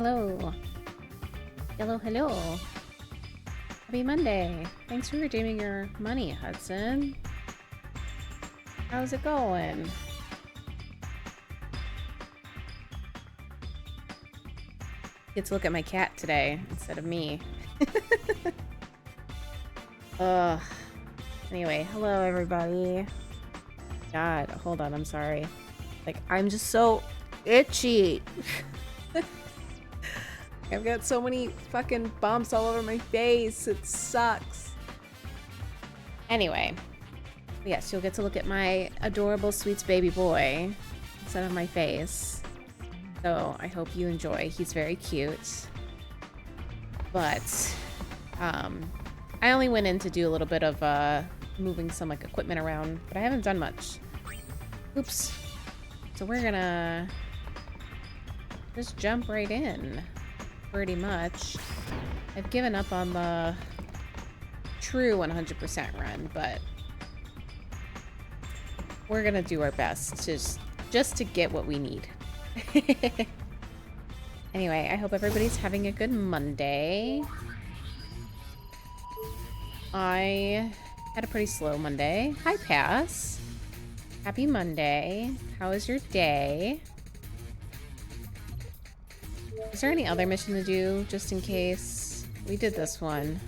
Hello. Hello, hello. Happy Monday. Thanks for redeeming your money, Hudson. How's it going? Get to look at my cat today instead of me. Anyway, hello everybody. God, hold on, I'm sorry. Like, I'm just so itchy. I've got so many fucking bumps all over my face. It sucks. Anyway, yes, you'll get to look at my adorable sweets baby boy instead of my face. So I hope you enjoy. He's very cute. But I only went in to do a little bit of moving some like equipment around, but I haven't done much. Oops. So we're gonna just jump right in. Pretty much. I've given up on the true 100% run, but we're gonna do our best just to get what we need. Anyway, I hope everybody's having a good Monday. I had a pretty slow Monday. Hi, Pass. Happy Monday. How was your day? Is there any other mission to do, just in case? We did this one.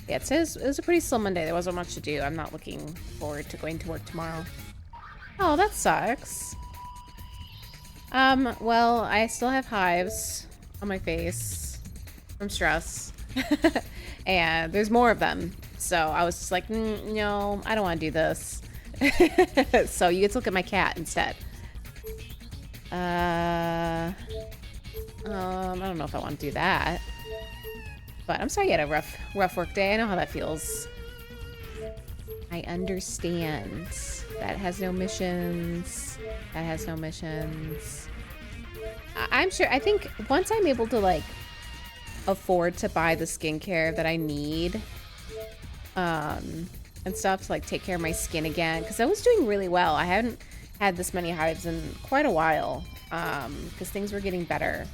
Yeah, it says it was a pretty slow Monday. There wasn't much to do. I'm not looking forward to going to work tomorrow. Oh, that sucks. Well, I still have hives on my face from stress. And there's more of them. So I was just like, no, I don't want to do this. So you get to look at my cat instead. I don't know if I want to do that. But I'm sorry you had a rough work day. I know how that feels. I understand. That has no missions. That has no missions. I'm sure, I think once I'm able to like afford to buy the skincare that I need, and stuff to like take care of my skin again, because I was doing really well. I hadn't had this many hives in quite a while, because things were getting better.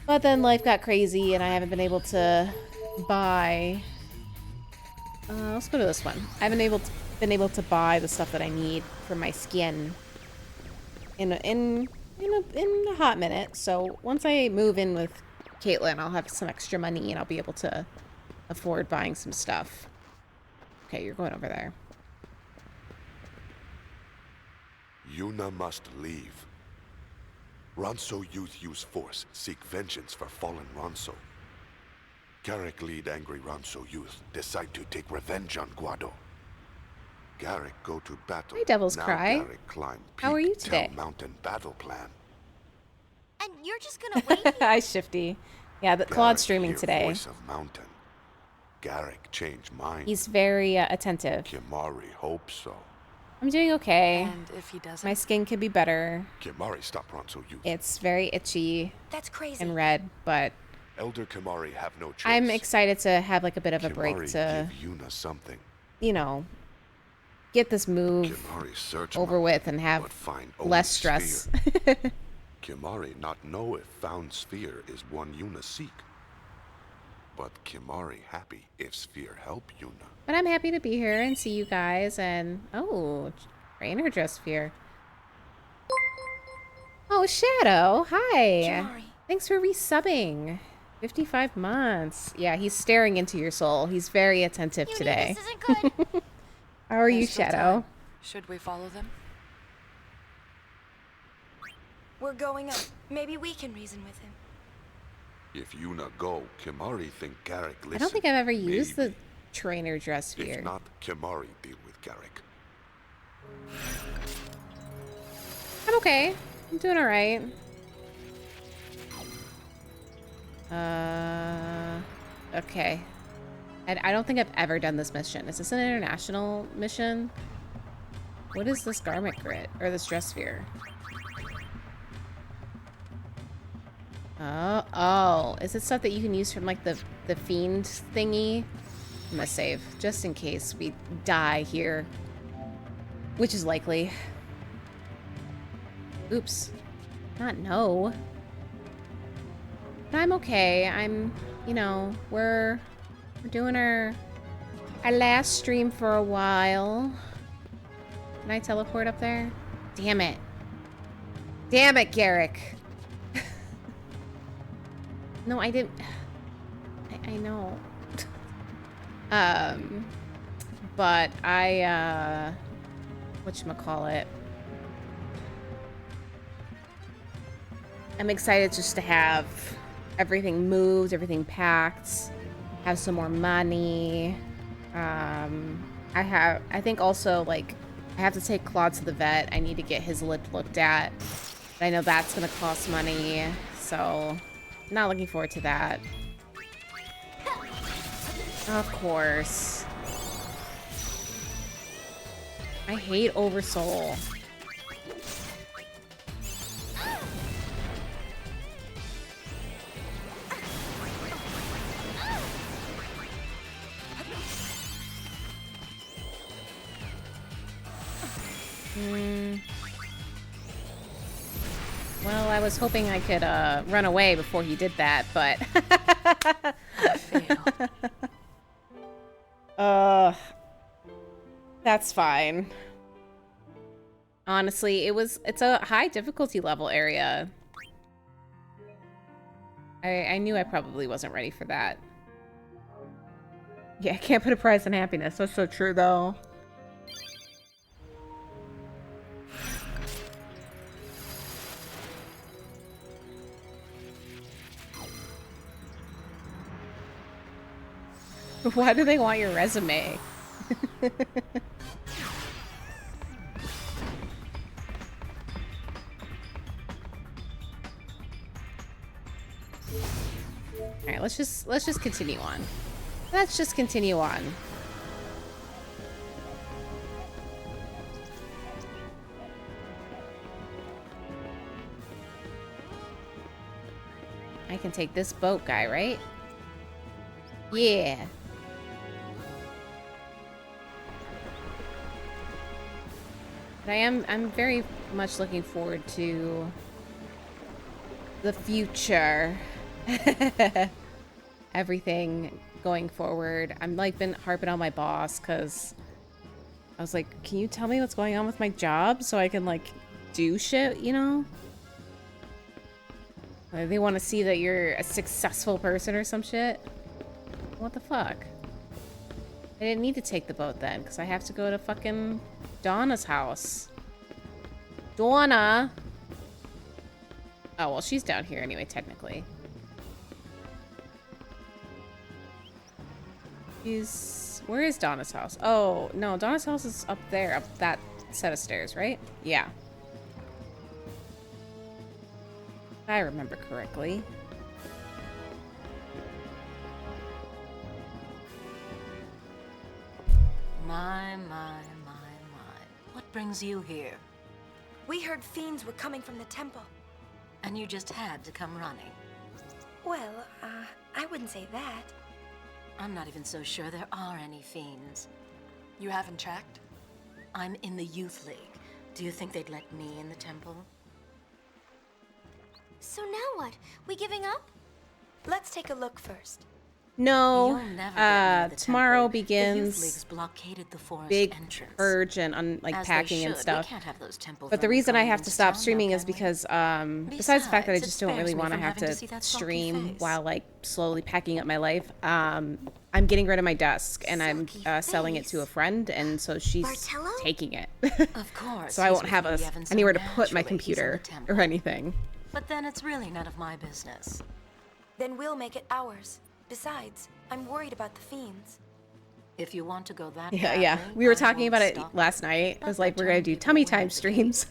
But then life got crazy and I haven't been able to buy, let's go to this one. I haven't been able to buy the stuff that I need for my skin in a hot minute. So once I move in with Caitlin, I'll have some extra money and I'll be able to afford buying some stuff. Okay, you're going over there. Yuna must leave. Ronso youth use force, seek vengeance for fallen Ronso. Garrick lead angry Ronso youth, decide to take revenge on Guado. Garrick go to battle. Hi, Devil's now Cry. Garrick climb peak, How are you today? tell mountain battle plan. And you're just gonna wait? Hi, Shifty. Yeah, the Claude's streaming today. Voice of mountain. Garrick change mind. He's very attentive. Kimari hopes so. I'm doing okay. And if he doesn't? My skin could be better. Kimari stop Ronso youth. It's very itchy That's crazy. and red, but Elder Kimari have no choice. I'm excited to have like a bit of a break Kimari to, give Yuna something. you know, get this move Kimari search over with and have but find only less stress. sphere. Kimari not know if found sphere is one Yuna seek. But Kimari happy if sphere help Yuna. But I'm happy to be here and see you guys and oh, trainer dress sphere. Oh, Shadow, hi. Kimari. Thanks for resubbing. 55 months. Yeah, he's staring into your soul. He's very attentive Yuni, today. this isn't good. How are you, There's still Shadow? time. Should we follow them? We're going up. Maybe we can reason with him. If Yuna go, Kimari think Garrick listen. I don't think I've ever used the Maybe. trainer dress sphere. If not, Kimari deal with Garrick. I'm okay. I'm doing all right. Okay. I don't think I've ever done this mission. Is this an international mission? What is this garment grid? Or this dress sphere? Oh. Is it stuff that you can use from like the fiend thingy? I'm gonna save, just in case we die here. Which is likely. Oops. Not no. But I'm okay. I'm, you know, we're doing our last stream for a while. Can I teleport up there? Damn it. Damn it, Garrick. No, I didn't. I know. But I, whatchamacallit. I'm excited just to have everything moved, everything packed, have some more money. I think also, like, I have to take Claude to the vet. I need to get his lip looked at. I know that's gonna cost money, so not looking forward to that. Of course. I hate Oversoul. Well, I was hoping I could run away before he did that, but I failed. That's fine. Honestly, it's a high difficulty level area. I knew I probably wasn't ready for that. Yeah, I can't put a price on happiness. That's so true, though. Why do they want your resume? All right, let's just continue on. Let's just continue on. I can take this boat guy, right? Yeah. But I'm very much looking forward to the future. Everything going forward. I'm like been harping on my boss because I was like, can you tell me what's going on with my job so I can like do shit, you know? Like, they want to see that you're a successful person or some shit. What the fuck? I didn't need to take the boat then because I have to go to fucking Donna's house. Donna! Oh, well, she's down here anyway, technically. Where is Donna's house? Oh, no, Donna's house is up there, up that set of stairs, right? Yeah. If I remember correctly. My. What brings you here? We heard fiends were coming from the temple. And you just had to come running. Well, I wouldn't say that. I'm not even so sure there are any fiends. You haven't checked? I'm in the Youth League. Do you think they'd let me in the temple? So now what? We giving up? Let's take a look first. No, You'll never get me to the tomorrow temple. The Youth League's begins blockaded the forest big entrance. purge and like As they packing and should. stuff. We can't have those temple But the vermin reason I going have to into stop town streaming now, is can we? because besides the fact that I Besides, just it don't really spares me want to from have having to to see that sulky stream face. while like slowly packing up my life. I'm getting rid of my desk and I'm Sulky selling it to a face? friend, and so she's Bartello? taking it. Of course. So I he's won't have with me, Evan, so anywhere to put my naturally he's in the computer temple. or anything. But then it's really none of my business. Then we'll make it ours. Besides, I'm worried about the fiends. If you want to go that Yeah, badly, yeah. We were I talking won't about it stop. last night. It was But like, by we're gonna turning do people tummy away time at the streams.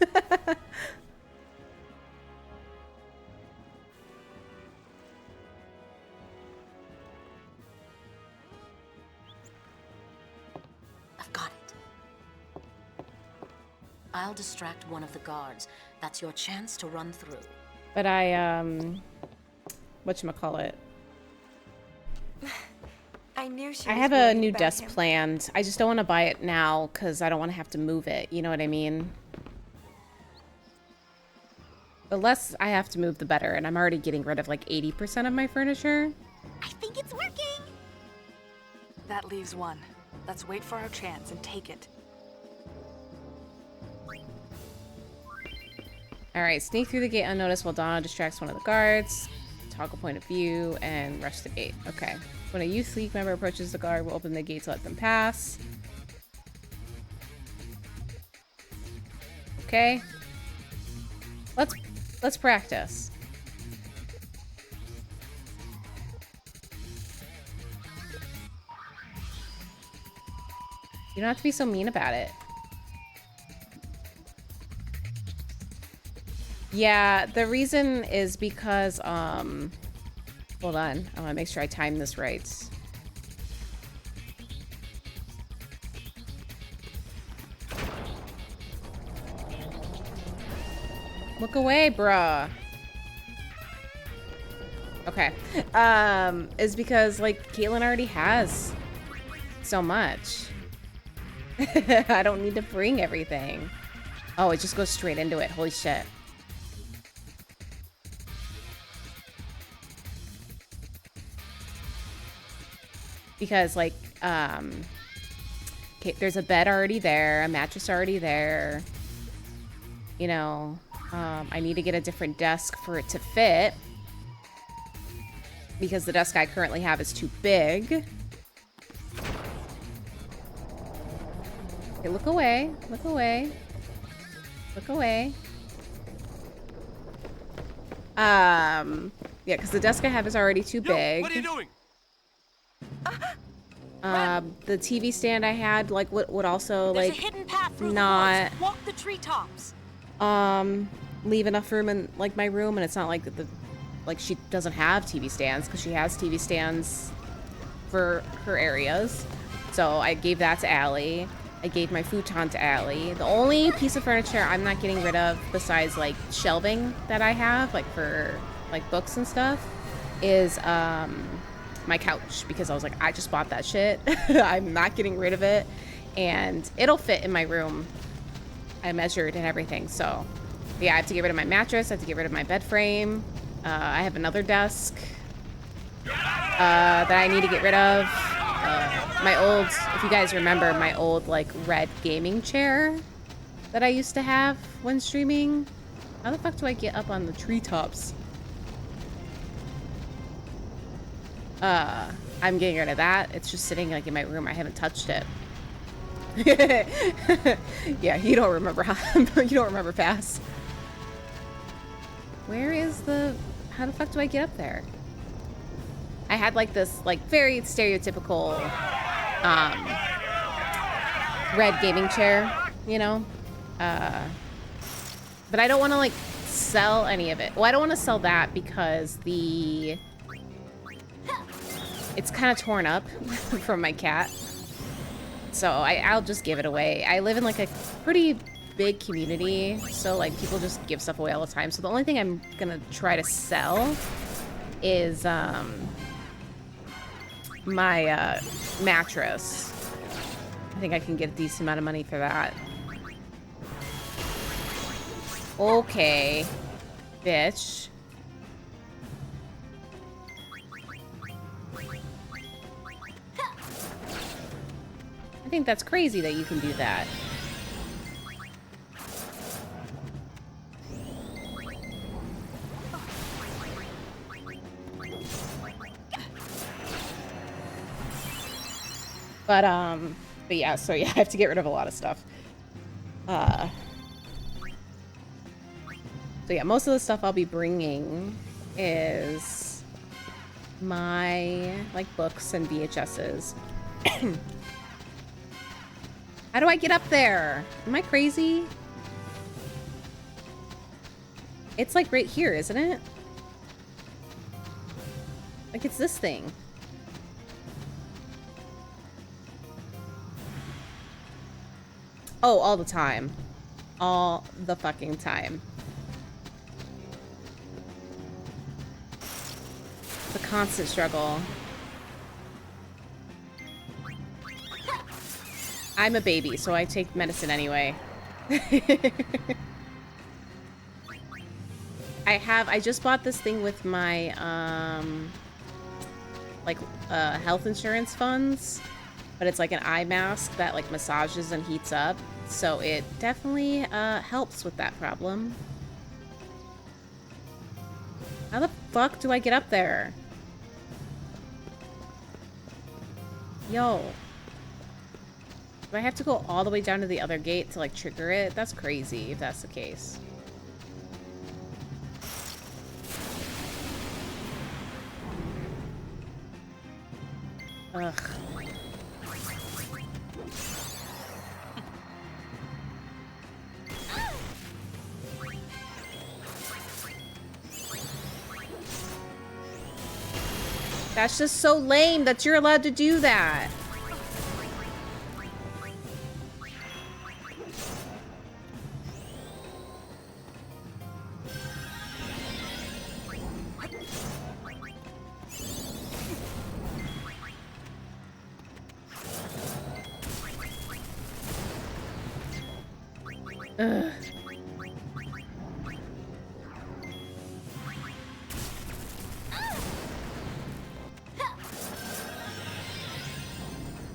I've got it. I'll distract one of the guards. That's your chance to run through. But I, whatchamacallit? I knew she I was have a worried new about desk him. planned. I just don't want to buy it now because I don't want to have to move it. You know what I mean? The less I have to move, the better. And I'm already getting rid of like 80% of my furniture. I think it's working. That leaves one. Let's wait for our chance and take it. All right, sneak through the gate unnoticed while Donna distracts one of the guards. Toggle point of view and rush the gate. Okay. When a Youth League member approaches the guard, we'll open the gate to let them pass. Okay. Let's practice. You don't have to be so mean about it. Yeah, the reason is because, hold on. I want to make sure I time this right. Look away, bruh. Okay. Is because, like, Caitlin already has so much. I don't need to bring everything. Oh, it just goes straight into it. Holy shit. Because, like, okay, there's a bed already there, a mattress already there. You know, I need to get a different desk for it to fit. Because the desk I currently have is too big. Okay, look away. Look away. Look away. Yeah, because the desk I have is already too big. What are you doing? The TV stand I had, like, would also, There's like, a hidden path through not, the woods. Walk the treetops. leave enough room in, like, my room, and it's not like like, she doesn't have TV stands, because she has TV stands for her areas. So I gave that to Allie. I gave my futon to Allie. The only piece of furniture I'm not getting rid of, besides, like, shelving that I have, like, for, like, books and stuff, is, my couch, because I was like, I just bought that shit. I'm not getting rid of it, and it'll fit in my room. I measured and everything, so yeah, I have to get rid of my mattress. I have to get rid of my bed frame. I have another desk that I need to get rid of. My old, if you guys remember, my old, like, red gaming chair that I used to have when streaming. How the fuck do I get up on the treetops? I'm getting rid of that. It's just sitting, like, in my room. I haven't touched it. Yeah, you don't remember how you don't remember fast. Where is the, how the fuck do I get up there? I had, like, this, like, very stereotypical red gaming chair, you know? But I don't want to, like, sell any of it. Well, I don't want to sell that because it's kind of torn up from my cat. So I'll just give it away. I live in, like, a pretty big community, so, like, people just give stuff away all the time. So the only thing I'm gonna try to sell is my mattress. I think I can get a decent amount of money for that. Okay, bitch. I think that's crazy that you can do that. But yeah, so yeah, I have to get rid of a lot of stuff. So yeah, most of the stuff I'll be bringing is my, like, books and VHSs. How do I get up there? Am I crazy? It's, like, right here, isn't it? Like, it's this thing. Oh, all the time. All the fucking time. The constant struggle. I'm a baby, so I take medicine anyway. I just bought this thing with my, health insurance funds, but it's like an eye mask that, like, massages and heats up, so it definitely, helps with that problem. How the fuck do I get up there? Yo. Do I have to go all the way down to the other gate to, like, trigger it? That's crazy, if that's the case. Ugh. That's just so lame that you're allowed to do that. Ugh.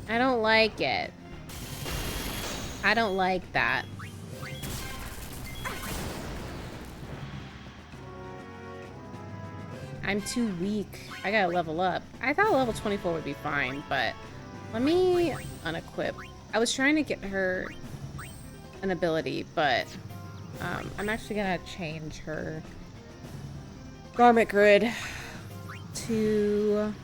I don't like it. I don't like that. I'm too weak. I gotta level up. I thought level 24 would be fine, but let me unequip. I was trying to get her an ability, but I'm actually gonna change her garment grid to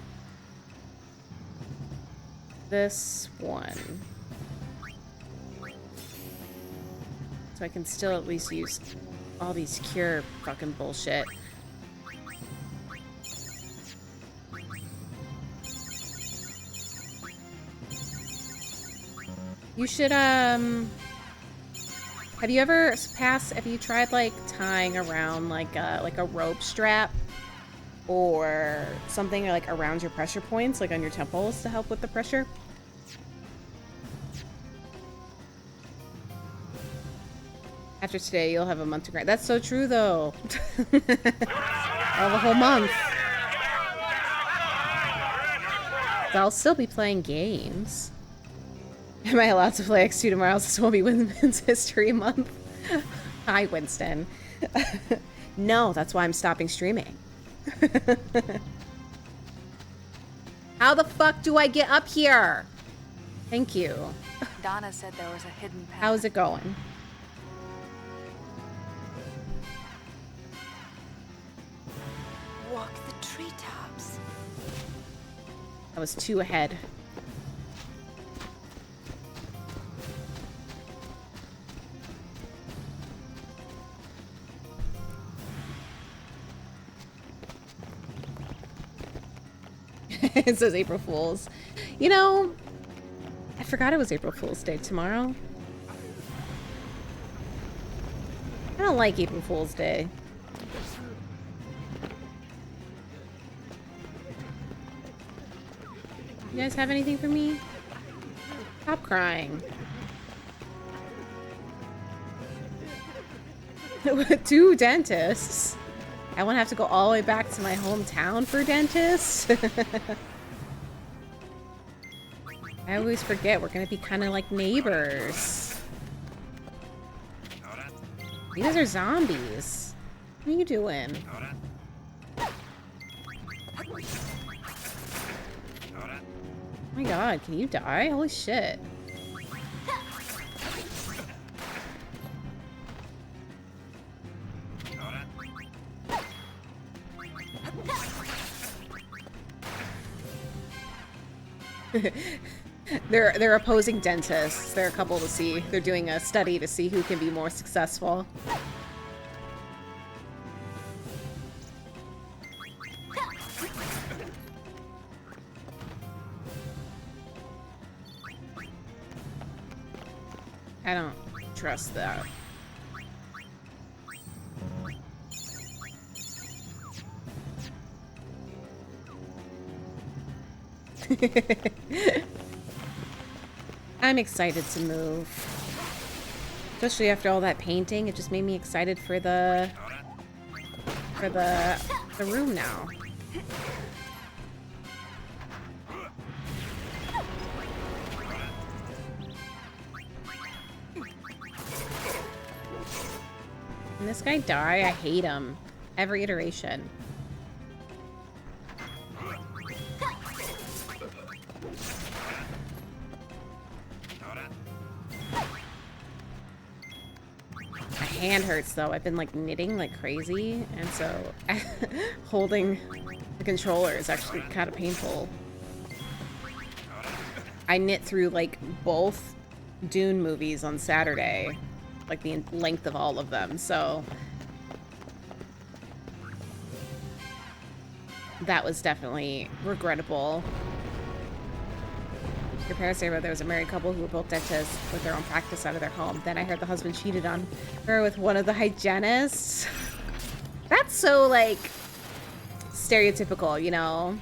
this one. So I can still at least use all these cure fucking bullshit. You should, have you tried, like, tying around, like a rope strap or something, like, around your pressure points, like on your temples to help with the pressure? After today, you'll have a month to grind. That's so true, though. I'll have a whole month. So I'll still be playing games. Am I allowed to play X2 tomorrow? This won't be Women's History Month. Hi, Winston. No, that's why I'm stopping streaming. How the fuck do I get up here? Thank you. Donna said there was a hidden path. How's it going? Walk the treetops. I was 2 ahead. It says April Fool's. You know, I forgot it was April Fool's Day tomorrow. I don't like April Fool's Day. You guys have anything for me? Stop crying. 2 dentists. I won't have to go all the way back to my hometown for dentists. I always forget we're gonna be kind of like neighbors. You guys are zombies. What are you doing? Oh my god, can you die? Holy shit. They're opposing dentists. They're a couple to see. They're doing a study to see who can be more successful. I don't trust that. I'm excited to move. Especially after all that painting, it just made me excited for the for the room now. Can this guy die? I hate him. Every iteration. My hand hurts though. I've been like knitting like crazy, and so holding the controller is actually kind of painful. I knit through like both Dune movies on Saturday, like the length of all of them, so that was definitely regrettable. Your parents say there was a married couple who were both dentists with their own practice out of their home. Then I heard the husband cheated on her with one of the hygienists. That's so, like, stereotypical, you know?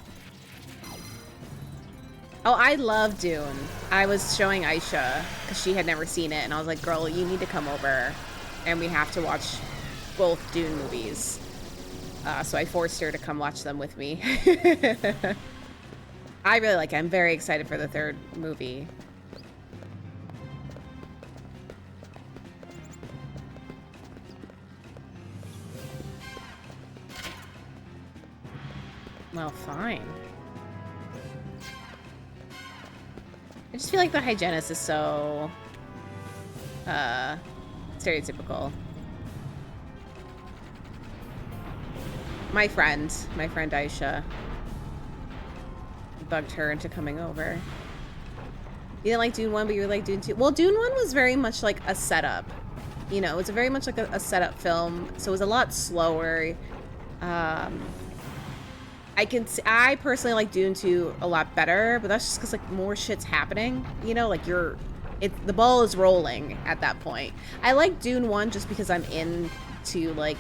Oh, I love Dune. I was showing Aisha, because she had never seen it, and I was like, girl, you need to come over, and we have to watch both Dune movies. So I forced her to come watch them with me. I really like it. I'm very excited for the third movie. Well, fine. I just feel like the hygienist is so stereotypical. My friend Aisha bugged her into coming over. You didn't like Dune 1, but you like Dune 2. Well, Dune 1 was very much like a setup. You know, it was very much like a setup film, so it was a lot slower. I personally like Dune 2 a lot better, but that's just because like more shit's happening. You know, like the ball is rolling at that point. I like Dune 1 just because I'm into like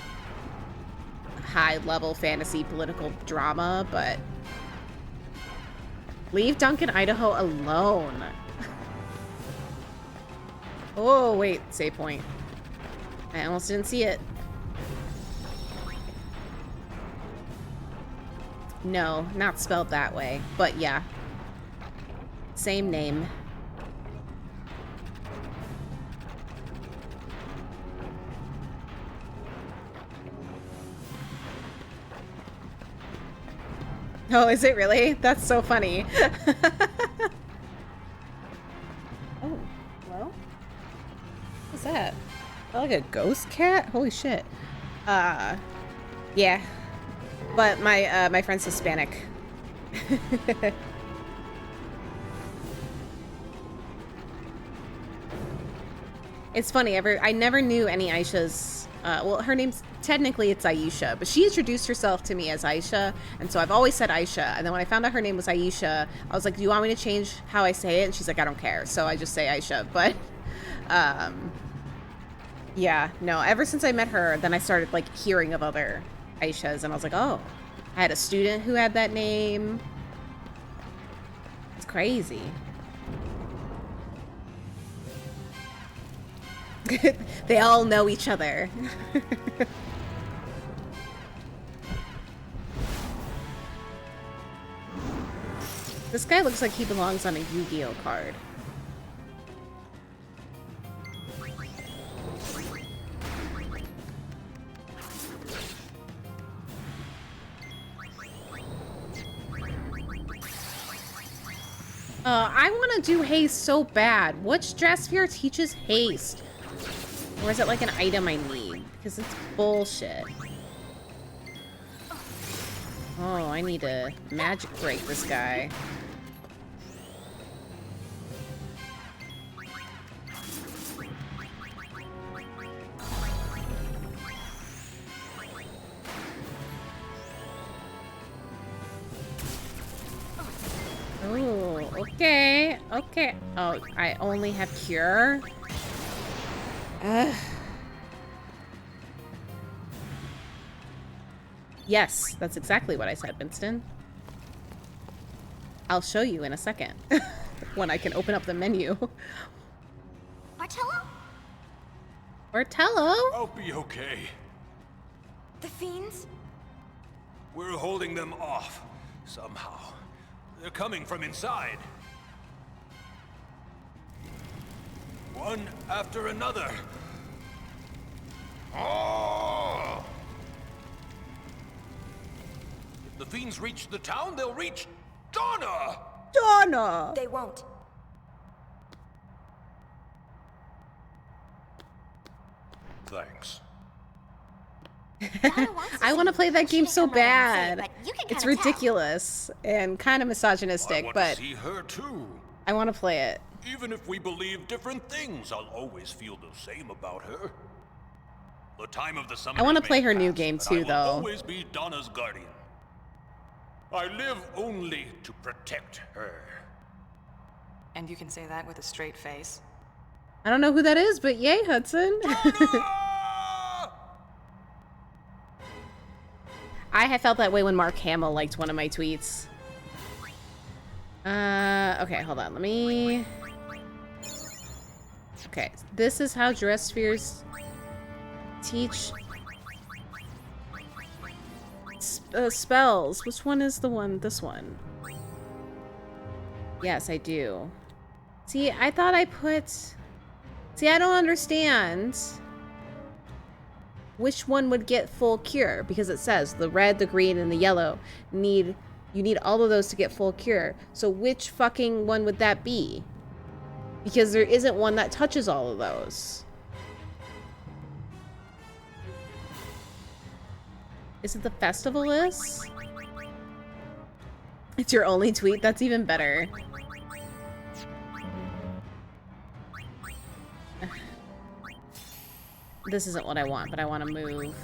high level fantasy political drama, but leave Duncan, Idaho alone. Oh, wait, save point. I almost didn't see it. No, not spelled that way, but yeah. Same name. Oh, is it really? That's so funny. Oh, hello? What's that? Oh, like a ghost cat? Holy shit. Yeah. But my friend's Hispanic. It's funny, I never knew any Aisha's, well, her name's, technically it's Aisha, but she introduced herself to me as Aisha, and so I've always said Aisha, and then when I found out her name was Aisha, I was like, do you want me to change how I say it? And she's like, I don't care, so I just say Aisha, but, yeah, no, ever since I met her, then I started, like, hearing of other Aishas, and I was like, oh, I had a student who had that name. It's crazy. They all know each other. This guy looks like he belongs on a Yu-Gi-Oh card. I want to do haste so bad. Which Stratosphere teaches haste? Or is it like an item I need? Because it's bullshit. Oh, I need to magic break this guy. Oh, okay. Okay. Oh, I only have cure? Ugh. Yes, that's exactly what I said, Winston. I'll show you in a second. When I can open up the menu. Martello? Martello? I'll be okay. The fiends? We're holding them off, somehow. They're coming from inside. One after another. Oh! If the fiends reach the town, they'll reach Donna! Donna! They won't. Thanks. I want to play that game so bad. You can It's kinda tell. ridiculous and kind of misogynistic, I want but to see her too. I want to play it. Even if we believe different things, I'll always feel the same about her. The time of the summer. I want to play her new game too, I will though. always be Donna's guardian. I live only to protect her. And you can say that with a straight face. I don't know who that is, but yay, Hudson. I have felt that way when Mark Hamill liked one of my tweets. Okay, hold on. Let me... Okay, this is how dress spheres teach spells. Which one is the one? This one. Yes, I do. See, I thought I put... See, I don't understand which one would get full cure, because it says the red, the green, and the yellow you need all of those to get full cure. So which fucking one would that be? Because there isn't one that touches all of those. Is it the festival list? It's your only tweet? That's even better. This isn't what I want, but I want to move.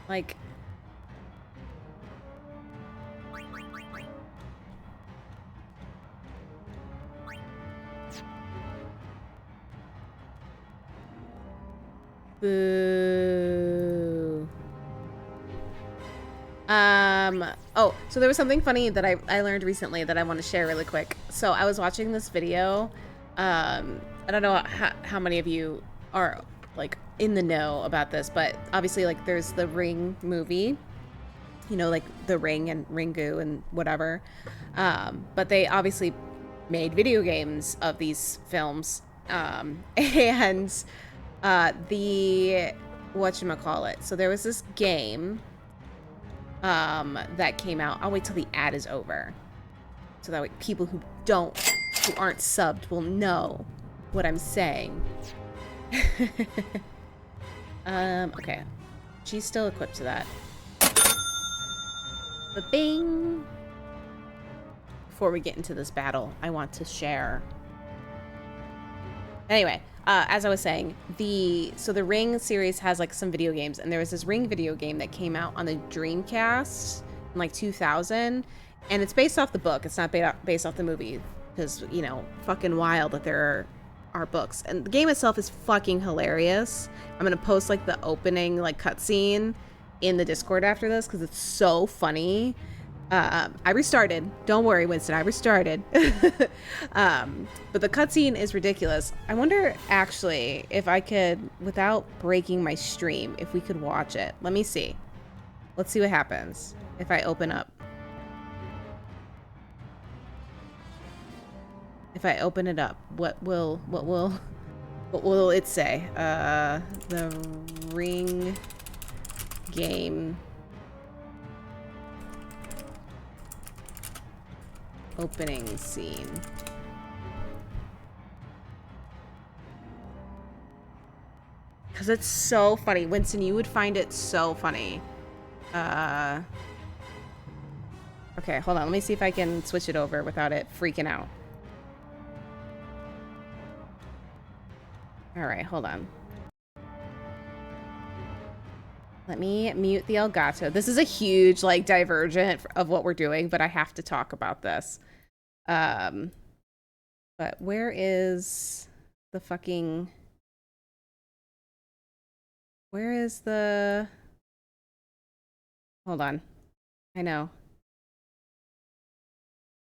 Like... Boo. Oh, so there was something funny that I learned recently that I want to share really quick. So I was watching this video. I don't know how many of you are like in the know about this, but obviously like there's the Ring movie, you know, like The Ring and Ringu and whatever. But they obviously made video games of these films. And the whatchamacallit. So there was this game that came out. I'll wait till the ad is over. So that way people who aren't subbed will know what I'm saying. Okay. She's still equipped to that. Ba-bing! Before we get into this battle, I want to share. Anyway, as I was saying, the Ring series has like some video games, and there was this Ring video game that came out on the Dreamcast in like 2000, and it's based off the book. It's not based off the movie, because, you know, fucking wild that there are books. And the game itself is fucking hilarious. I'm gonna post like the opening like cutscene in the Discord after this because it's so funny. I restarted. Don't worry, Winston. I restarted. But the cutscene is ridiculous. I wonder, actually, if I could, without breaking my stream, if we could watch it. Let me see. Let's see what happens if I open up. If I open it up, what will it say? The Ring game opening scene. Because it's so funny. Winston, you would find it so funny. Okay, hold on. Let me see if I can switch it over without it freaking out. Alright, hold on. Let me mute the Elgato. This is a huge, like, divergent of what we're doing, but I have to talk about this. But where is the fucking... Where is the... Hold on. I know.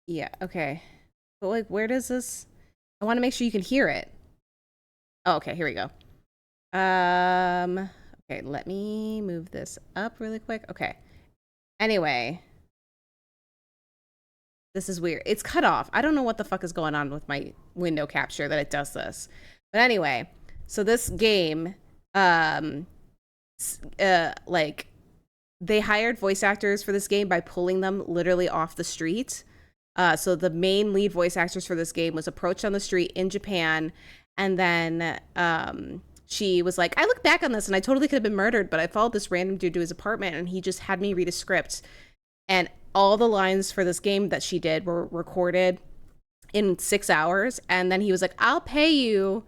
Yeah, okay. But, like, where does this... I want to make sure you can hear it. Oh, okay, here we go. Okay, let me move this up really quick. Okay. Anyway. This is weird. It's cut off. I don't know what the fuck is going on with my window capture that it does this. But anyway, so this game, like, they hired voice actors for this game by pulling them literally off the street. So the main lead voice actors for this game was approached on the street in Japan, and then she was like, I look back on this and I totally could have been murdered, but I followed this random dude to his apartment and he just had me read a script. And all the lines for this game that she did were recorded in 6 hours. And then he was like, I'll pay you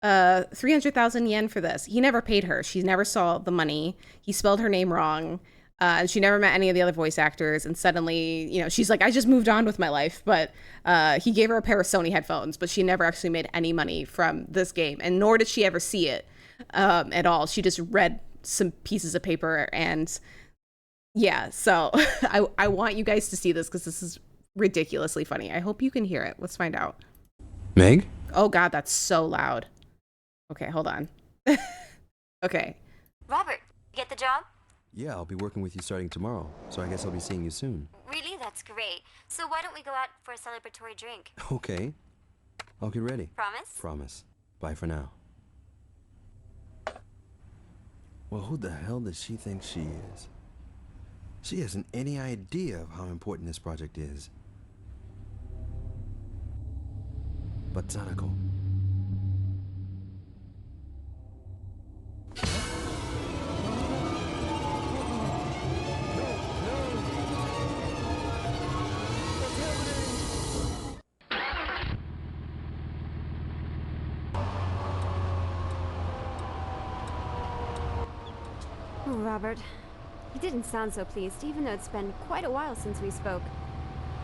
300,000 yen for this. He never paid her. She never saw the money. He spelled her name wrong. And she never met any of the other voice actors. And suddenly, you know, she's like, I just moved on with my life. But he gave her a pair of Sony headphones, but she never actually made any money from this game. And nor did she ever see it at all. She just read some pieces of paper. And yeah, so I want you guys to see this because this is ridiculously funny. I hope you can hear it. Let's find out. Meg? Oh God, that's so loud. Okay, hold on. Okay. Robert, you get the job? Yeah, I'll be working with you starting tomorrow, so I guess I'll be seeing you soon. Really? That's great. So why don't we go out for a celebratory drink? Okay. I'll get ready. Promise? Promise. Bye for now. Well, who the hell does she think she is? She hasn't any idea of how important this project is. But Sanako. Oh, Robert. He didn't sound so pleased, even though it's been quite a while since we spoke.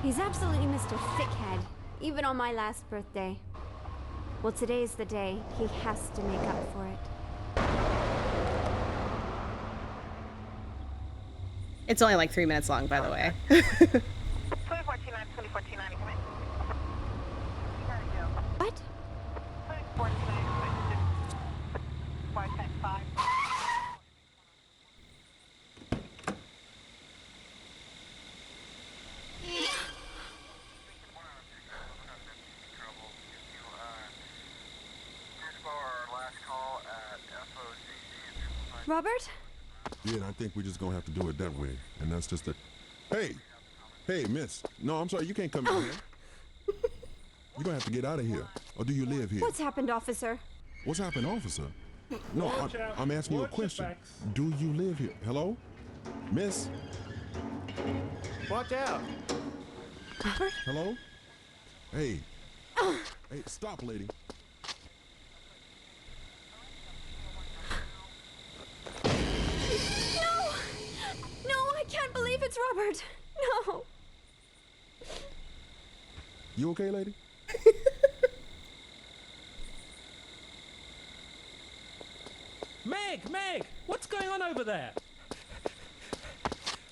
He's absolutely Mr. Thickhead, even on my last birthday. Well, today's the day he has to make up for it. It's only like 3 minutes long, by the way. 2429, What? 2429, Robert? Yeah, and I think we're just gonna have to do it that way. And that's just a... Hey! Hey, miss. No, I'm sorry, you can't come in here. You're gonna have to get out of here. Or do you live here? What's happened, officer? What's happened, officer? No, I'm asking you a question. Do you live here? Hello? Miss? Watch out! Robert? Hello? Hey. Hey, stop, lady. No, I can't believe it's Robert. No. You okay, lady? Meg! What's going on over there?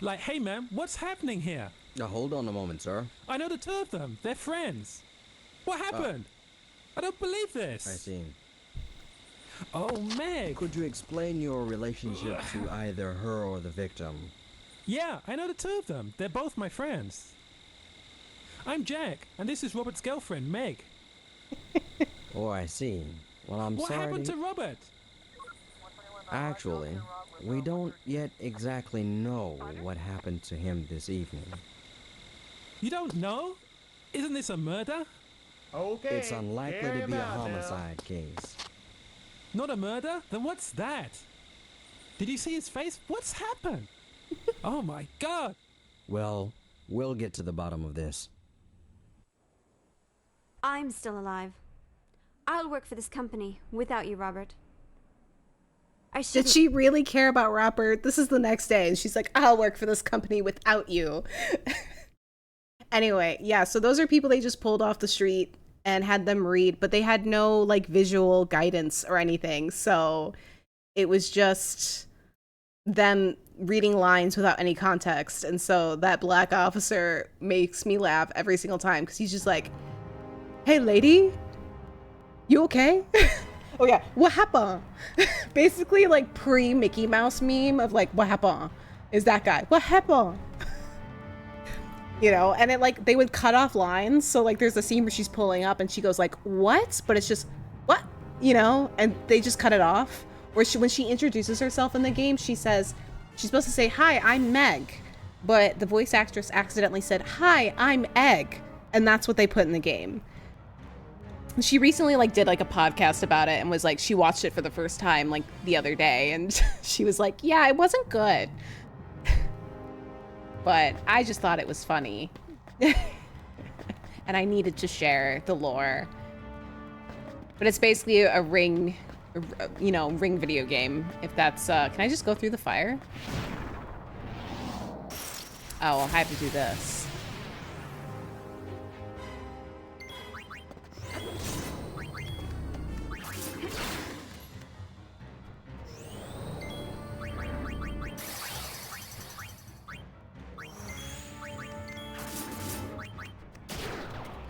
Like, hey man, what's happening here? Now hold on a moment, sir. I know the two of them. They're friends. What happened? I don't believe this. I see. Oh, Meg. Could you explain your relationship to either her or the victim? Yeah, I know the two of them. They're both my friends. I'm Jack, and this is Robert's girlfriend, Meg. Oh, I see. Well, I'm What sorry. happened to Robert? Actually, we don't yet exactly know what happened to him this evening. You don't know? Isn't this a murder? Okay. It's unlikely to be a homicide case. Not a murder? Then what's that? Did you see his face? What's happened? Oh my god! Well, we'll get to the bottom of this. I'm still alive. I'll work for this company without you, Robert. Did she really care about Robert? This is the next day, and she's like, I'll work for this company without you. Anyway, yeah, so those are people they just pulled off the street and had them read, but they had no, like, visual guidance or anything, so it was just them reading lines without any context, and so that black officer makes me laugh every single time, because he's just like, hey, lady, you okay? Oh yeah, what happened? Basically, like pre-Mickey Mouse meme of like, what happened? Is that guy? What happened? You know, and it like they would cut off lines. So like, there's a scene where she's pulling up and she goes like, what? But it's just what? You know, and they just cut it off. Or when she introduces herself in the game, she says she's supposed to say, "Hi, I'm Meg," but the voice actress accidentally said, "Hi, I'm Egg," and that's what they put in the game. She recently like did like a podcast about it and was like, she watched it for the first time like the other day and she was like, yeah, it wasn't good. But I just thought it was funny. And I needed to share the lore. But it's basically a ring, you know, ring video game. If that's, can I just go through the fire? Oh, I'll have to do this.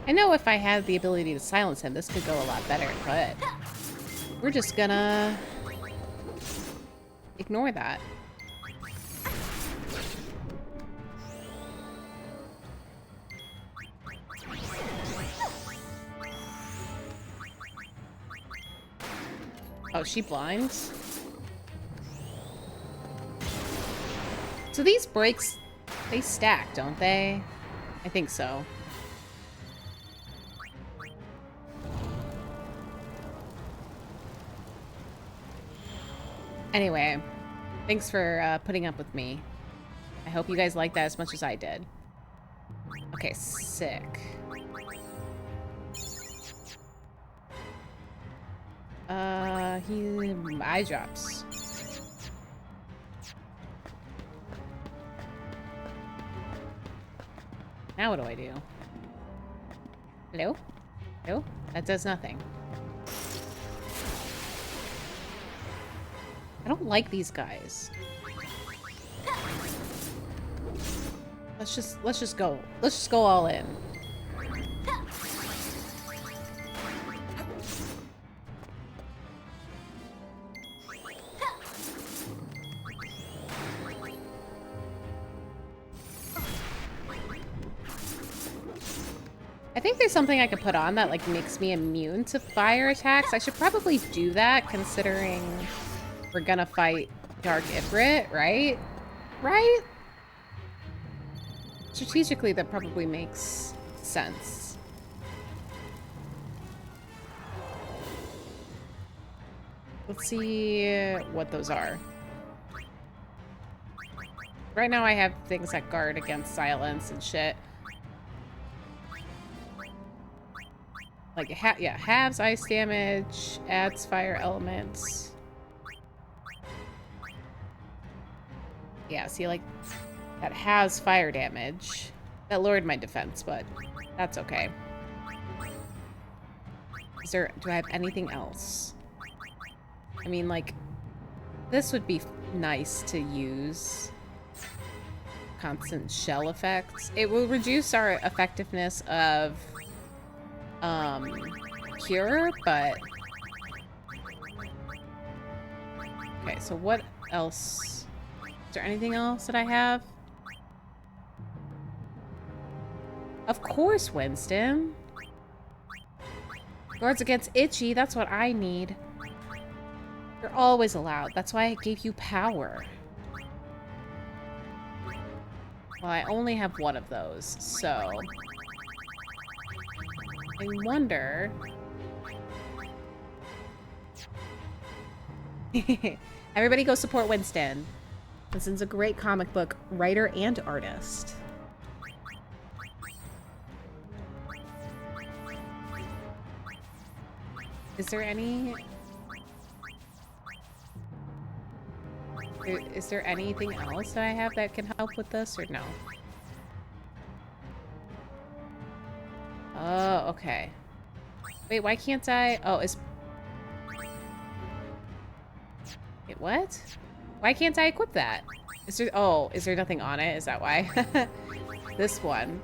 I know if I had the ability to silence him, this could go a lot better, but we're just gonna ignore that. Oh, she blinds? So these breaks, they stack, don't they? I think so. Anyway, thanks for putting up with me. I hope you guys liked that as much as I did. Okay, sick. Eye drops. Now what do I do? Hello? Hello? That does nothing. I don't like these guys. Let's just go. Let's just go all in. I think there's something I could put on that like makes me immune to fire attacks. I should probably do that considering we're gonna fight Dark Ifrit, right? Right? Strategically, that probably makes sense. Let's see what those are. Right now I have things that guard against silence and shit. Like, yeah, halves ice damage, adds fire elements. Yeah, see, like, that has fire damage. That lowered my defense, but that's okay. Do I have anything else? I mean, like, this would be nice to use. Constant shell effects. It will reduce our effectiveness of cure, but okay, so what else? Is there anything else that I have? Of course, Winston. Guards against itchy, that's what I need. You're always allowed. That's why I gave you power. Well, I only have one of those, so I wonder. Everybody go support Winston. Winston's a great comic book writer and artist. Is there any... Is there anything else that I have that can help with this, or no? Oh, okay. Wait, why can't I... Oh, is... Wait, what? Why can't I equip that? Is there... Oh, is there nothing on it? Is that why? This one.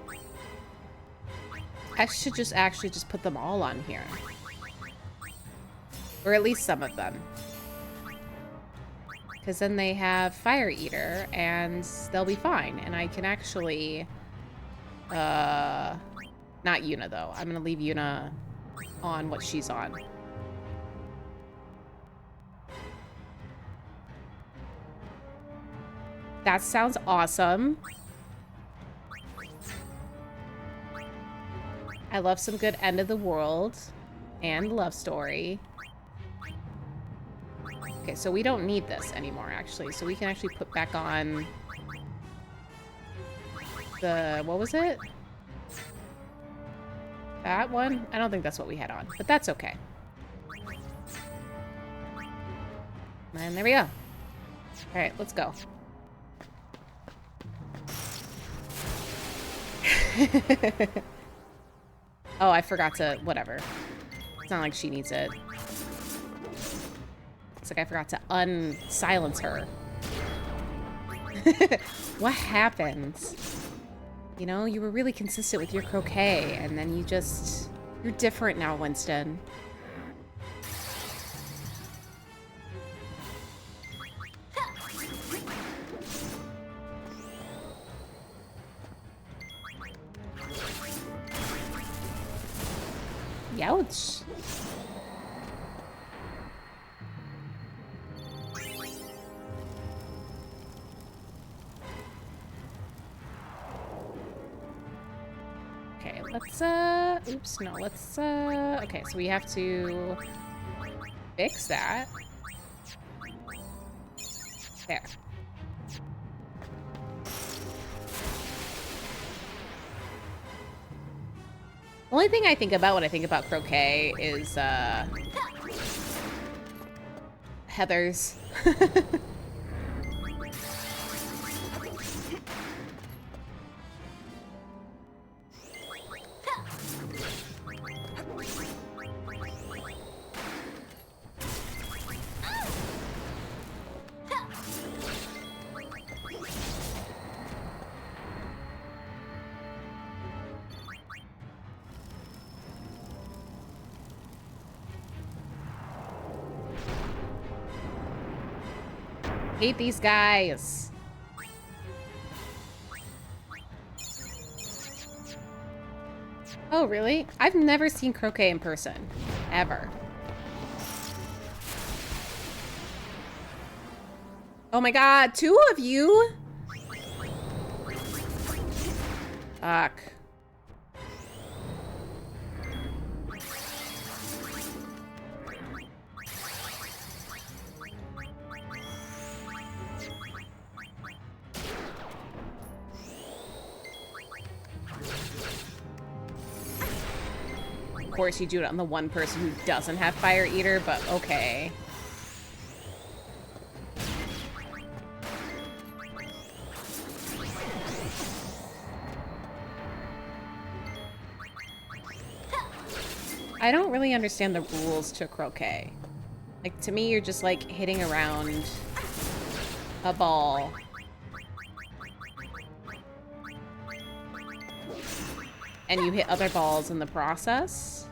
I should just actually just put them all on here. Or at least some of them. Because then they have Fire Eater, and they'll be fine. And I can actually... not Yuna, though. I'm going to leave Yuna on what she's on. That sounds awesome. I love some good end of the world and love story. Okay, so we don't need this anymore, actually. So we can actually put back on the... What was it? That one? I don't think that's what we had on, but that's okay. And there we go. All right, let's go. Oh, I forgot to... Whatever. It's not like she needs it. It's like I forgot to unsilence her. What happens? You know, you were really consistent with your croquet, and then you just... You're different now, Winston. Youch. Okay, let's, oops, no, let's, okay, so we have to fix that. There. The only thing I think about when I think about croquet is, Heathers. Hate these guys. Oh, really? I've never seen croquet in person. Ever. Oh my god, 2 of you? Fuck. Of course you do it on the one person who doesn't have Fire Eater, but okay. I don't really understand the rules to croquet. Like, to me, you're just, like, hitting around a ball. And you hit other balls in the process.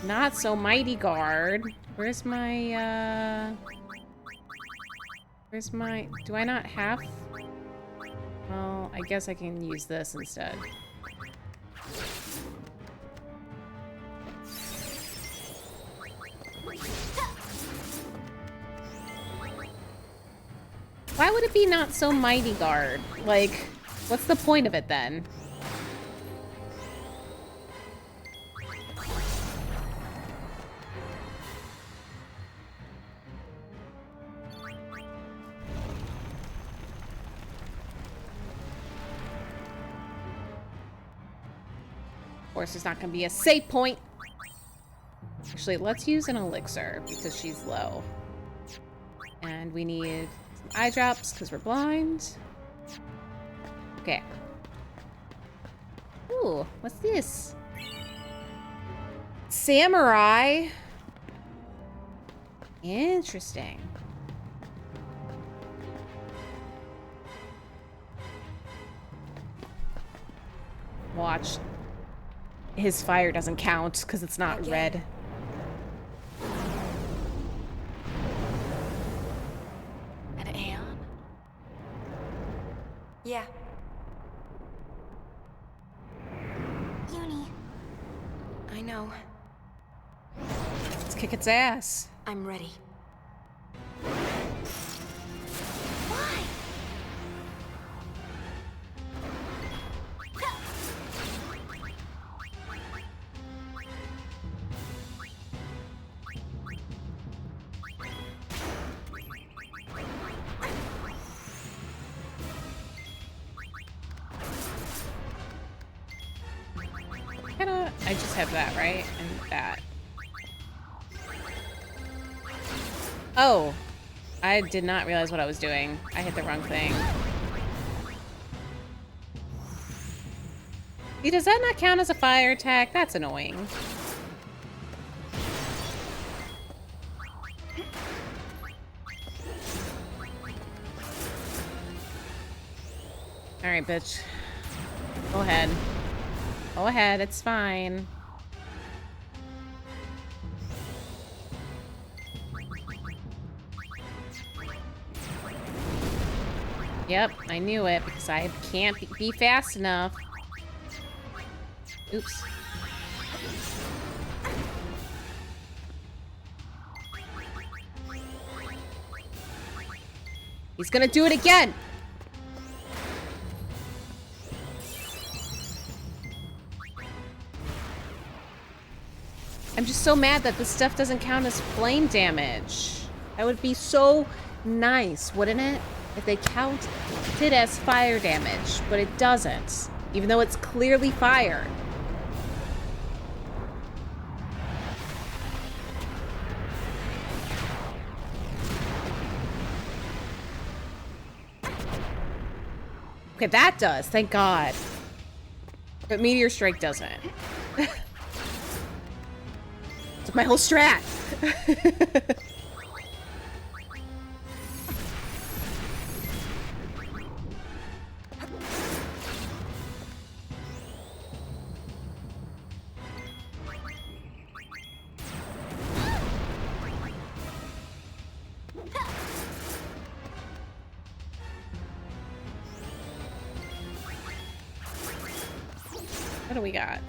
Not so mighty guard. Where's my, where's my... Do I not have... Well, I guess I can use this instead. Why would it be not so mighty guard? Like, what's the point of it then? Of course, there's not going to be a save point. Actually, let's use an elixir because she's low. And we need some eye drops because we're blind. Okay. Ooh, what's this? Samurai. Interesting. Watch. His fire doesn't count because it's not red. An Aeon? Yeah. Uni. I know. Let's kick its ass. I'm ready. Why? I just have that, right? And that. Oh. I did not realize what I was doing. I hit the wrong thing. See, does that not count as a fire attack? That's annoying. Alright, bitch. Go ahead. Go ahead, it's fine. Yep, I knew it because I can't be fast enough. Oops. He's gonna do it again! I'm just so mad that this stuff doesn't count as flame damage. That would be so nice, wouldn't it? If they counted as fire damage, but it doesn't, even though it's clearly fire. Okay, that does, thank God. But Meteor Strike doesn't. It's my whole strat. What do we got?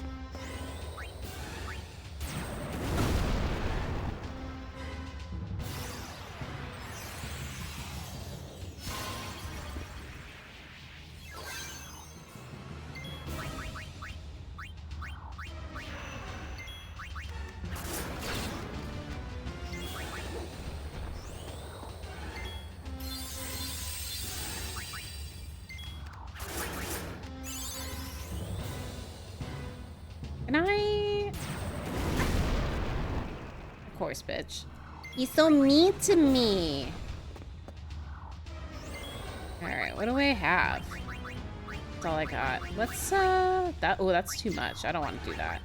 Can I? Of course, bitch. He's so mean to me. Alright, what do I have? That's all I got. Let's, that, oh, that's too much. I don't want to do that.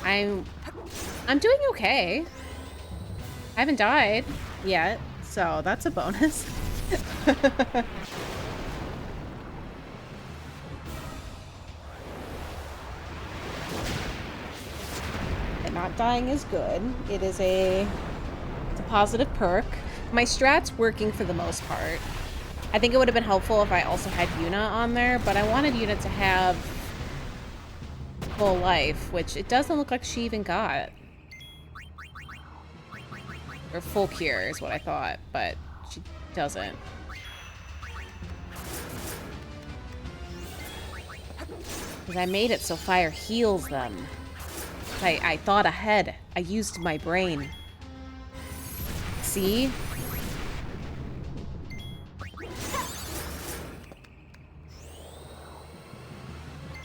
I'm doing okay. I haven't died yet, so that's a bonus. Not dying is good. It's a positive perk. My strat's working for the most part. I think it would have been helpful if I also had Yuna on there, but I wanted Yuna to have full life, which it doesn't look like she even got. Or full cure is what I thought, but she doesn't. Because I made it so fire heals them. I thought ahead. I used my brain. See?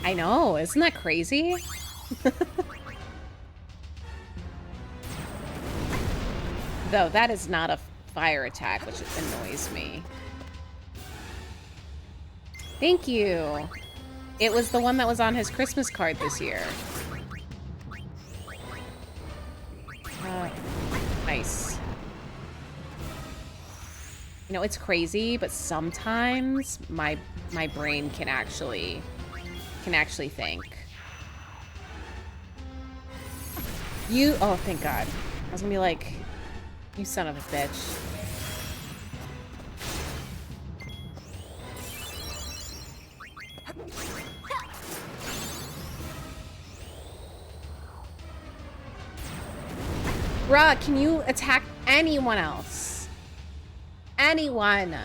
I know, isn't that crazy? Though that is not a fire attack, which annoys me. Thank you. It was the one that was on his Christmas card this year. Nice. You know, it's crazy, but sometimes my brain can actually think. Oh, thank God. I was gonna be like, you son of a bitch. Bruh, can you attack anyone else? Anyone.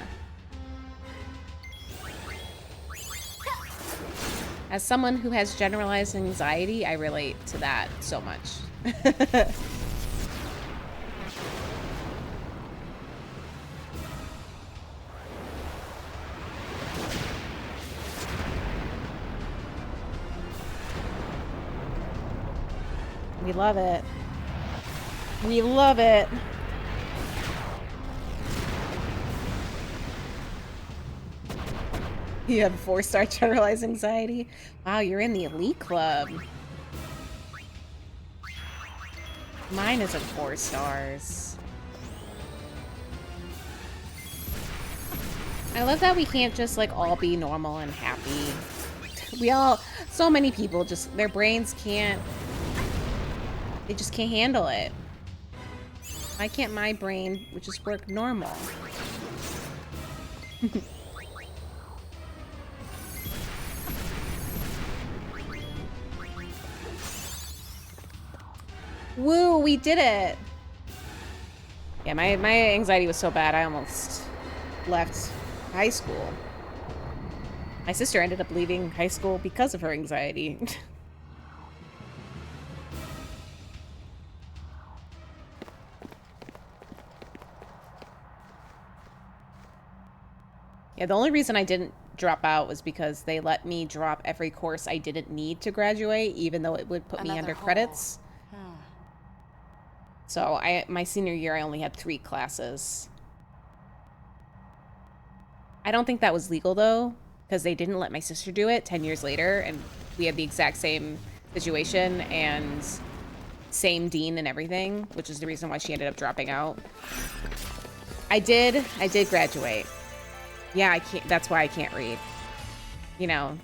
As someone who has generalized anxiety, I relate to that so much. We love it. We love it. You have 4-star generalized anxiety? Wow, you're in the elite club. Mine isn't 4 stars. I love that we can't just like all be normal and happy. So many people just, their brains can't, they just can't handle it. Why can't my brain just work normal? Woo, we did it! Yeah, my anxiety was so bad I almost left high school. My sister ended up leaving high school because of her anxiety. Yeah, the only reason I didn't drop out was because they let me drop every course I didn't need to graduate, even though it would put me under credits. So my senior year, I only had 3 classes. I don't think that was legal though, because they didn't let my sister do it 10 years later, and we had the exact same situation and same dean and everything, which is the reason why she ended up dropping out. I did graduate. Yeah, I can't, that's why I can't read. You know.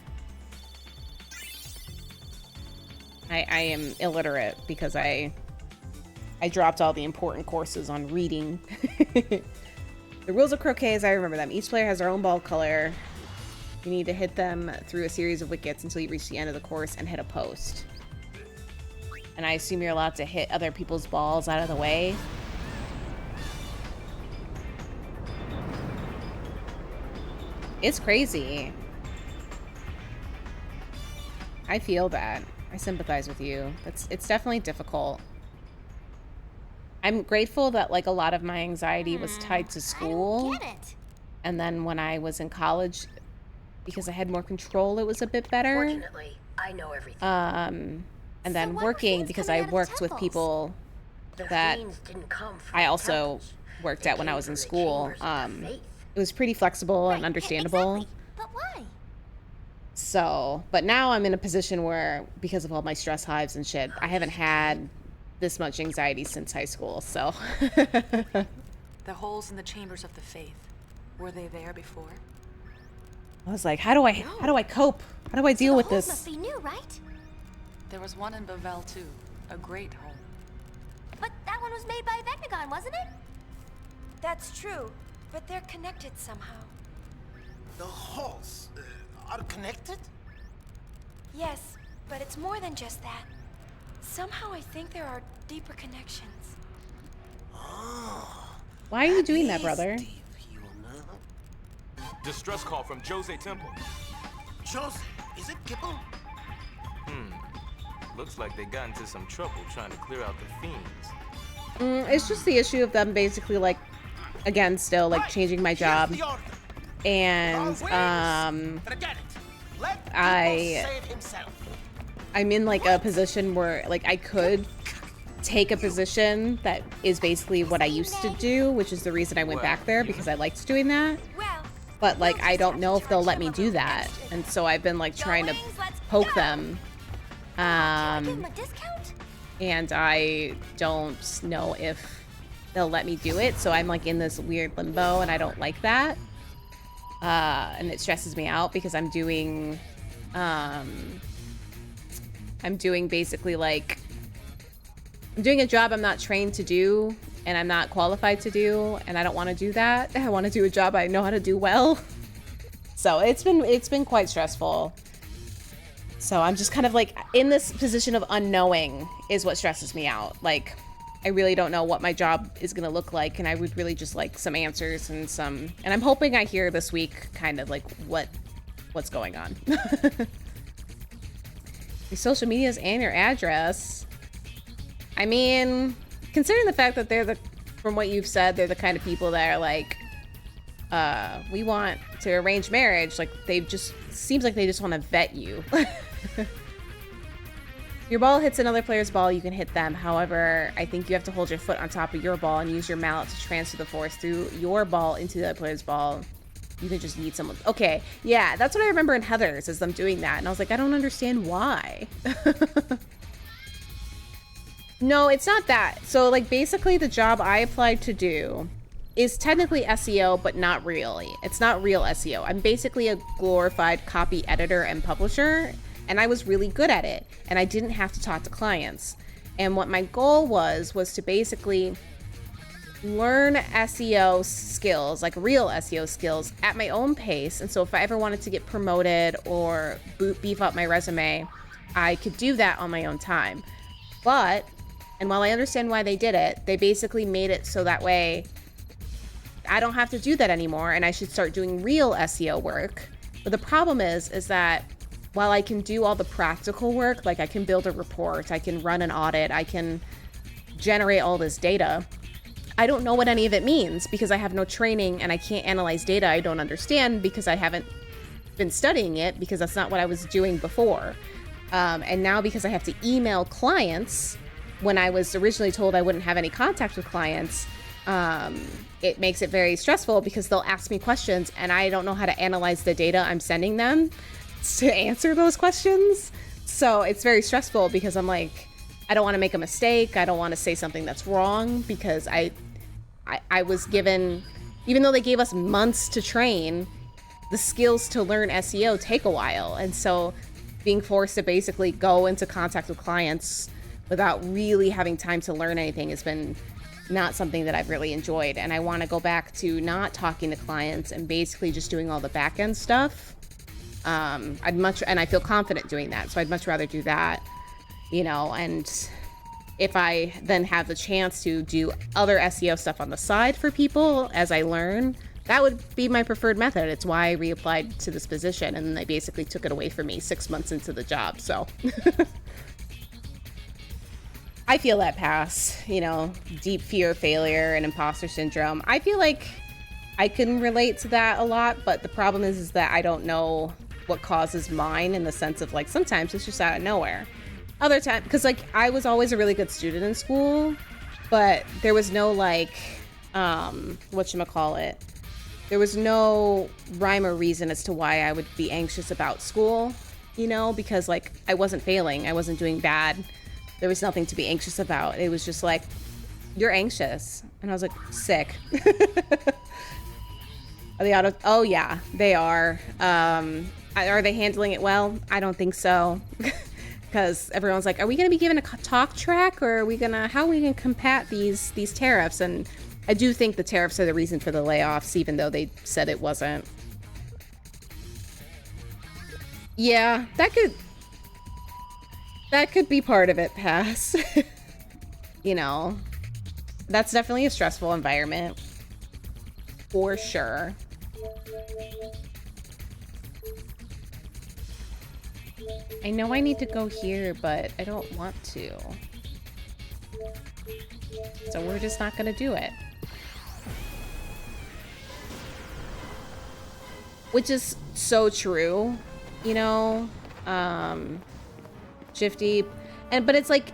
I am illiterate because I dropped all the important courses on reading. The rules of croquet, as I remember them. Each player has their own ball color. You need to hit them through a series of wickets until you reach the end of the course and hit a post. And I assume you're allowed to hit other people's balls out of the way. It's crazy. I feel that. I sympathize with you. It's definitely difficult. I'm grateful that like a lot of my anxiety was tied to school. I don't get it. And then when I was in college, because I had more control, it was a bit better. Fortunately, I know everything. And then working, because I worked with people that I also worked at when I was in school. It was pretty flexible and understandable. Exactly. But why? So, but now I'm in a position where, because of all my stress hives and shit, I haven't had this much anxiety since high school, so. The holes in the chambers of the faith, were they there before? I was like, how do I cope? How do I deal with this? Must be new, right? There was one in Bavel too, a great hole. But that one was made by Vecnagon, wasn't it? That's true, but they're connected somehow. The holes are connected? Yes, but it's more than just that. Somehow I think there are deeper connections. Oh, why are you doing that, brother? Distress call from Jose Temple. Jose, is it Kipple? Looks like they got into some trouble trying to clear out the fiends. It's just the issue of them basically like, again, still like changing my job. And I'm in like a position where like I could take a position that is basically what I used to do, which is the reason I went back there, because I liked doing that. Well, But like, I don't know if they'll let me do that. And so I've been like trying to poke them. And I don't know if they'll let me do it. So I'm like in this weird limbo and I don't like that. And it stresses me out because I'm doing basically like, I'm doing a job I'm not trained to do and I'm not qualified to do, and I don't want to do that. I want to do a job I know how to do well. So it's been quite stressful. So I'm just kind of like in this position of unknowing is what stresses me out. Like, I really don't know what my job is going to look like, and I would really just like some answers and I'm hoping I hear this week kind of like what's going on. Your social medias and your address. I mean, considering the fact that from what you've said, they're the kind of people that are like, we want to arrange marriage. Like, seems like they just want to vet you. Your ball hits another player's ball, you can hit them. However, I think you have to hold your foot on top of your ball and use your mallet to transfer the force through your ball into the other player's ball. You can just need someone. Okay, yeah, that's what I remember in Heather's, is them doing that. And I was like, I don't understand why. No, it's not that. So, like, basically the job I applied to do is technically SEO, but not really. It's not real SEO. I'm basically a glorified copy editor and publisher, and I was really good at it. And I didn't have to talk to clients. And what my goal was to basically learn SEO skills, like real SEO skills, at my own pace. And so if I ever wanted to get promoted or beef up my resume, I could do that on my own time. And while I understand why they did it, they basically made it so that way I don't have to do that anymore, and I should start doing real SEO work. But the problem is that while I can do all the practical work, like I can build a report, I can run an audit, I can generate all this data, I don't know what any of it means because I have no training, and I can't analyze data I don't understand because I haven't been studying it, because that's not what I was doing before. And now because I have to email clients when I was originally told I wouldn't have any contact with clients, it makes it very stressful because they'll ask me questions and I don't know how to analyze the data I'm sending them to answer those questions. So it's very stressful because I'm like, I don't want to make a mistake. I don't want to say something that's wrong because I was given, even though they gave us months to train, the skills to learn SEO take a while. And so being forced to basically go into contact with clients without really having time to learn anything has been not something that I've really enjoyed. And I want to go back to not talking to clients and basically just doing all the back end stuff. And I feel confident doing that. So I'd much rather do that, you know, and if I then have the chance to do other SEO stuff on the side for people as I learn, that would be my preferred method. It's why I reapplied to this position, and they basically took it away from me 6 months into the job. So I feel that pass, you know, deep fear of failure and imposter syndrome. I feel like I can relate to that a lot, but the problem is that I don't know what causes mine, in the sense of like, sometimes it's just out of nowhere. Other times, because like I was always a really good student in school, but there was no like, whatchamacallit, there was no rhyme or reason as to why I would be anxious about school, you know, because like I wasn't failing, I wasn't doing bad. There was nothing to be anxious about. It was just like, you're anxious. And I was like, sick. Are they out of, oh yeah, they are. Are they handling it well? I don't think so. Because everyone's like, are we going to be given a talk track, or are we going to, how are we going to combat these tariffs? And I do think the tariffs are the reason for the layoffs, even though they said it wasn't. Yeah, that could be part of it, Pass. You know, that's definitely a stressful environment. For sure. I know I need to go here, but I don't want to. So we're just not gonna do it. Which is so true, you know? Shifty. But it's like,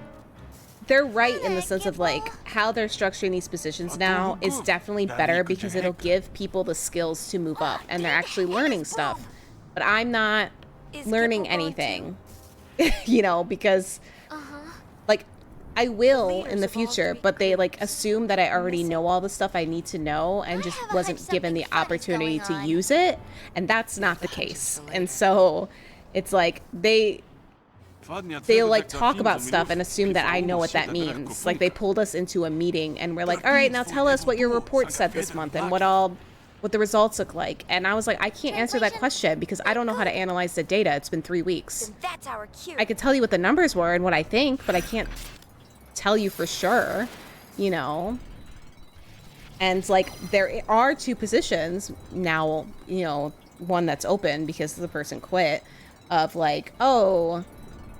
they're right in the sense of like how they're structuring these positions now is definitely better because it'll give people the skills to move up and they're actually learning stuff. But I'm not learning anything, you know, because like I will in the future, but they like assume that I already know all the stuff I need to know and just wasn't given the opportunity to use it. And that's not the case. And so it's like they'll like talk about stuff and assume that I know what that means. Like they pulled us into a meeting and we're like, all right, now tell us what your report said this month and what the results look like. And I was like, I can't answer that question because I don't know how to analyze the data. It's been 3 weeks. That's our cue. I could tell you what the numbers were and what I think, but I can't tell you for sure, you know. And like there are 2 positions now, you know, one that's open because the person quit, of like, oh,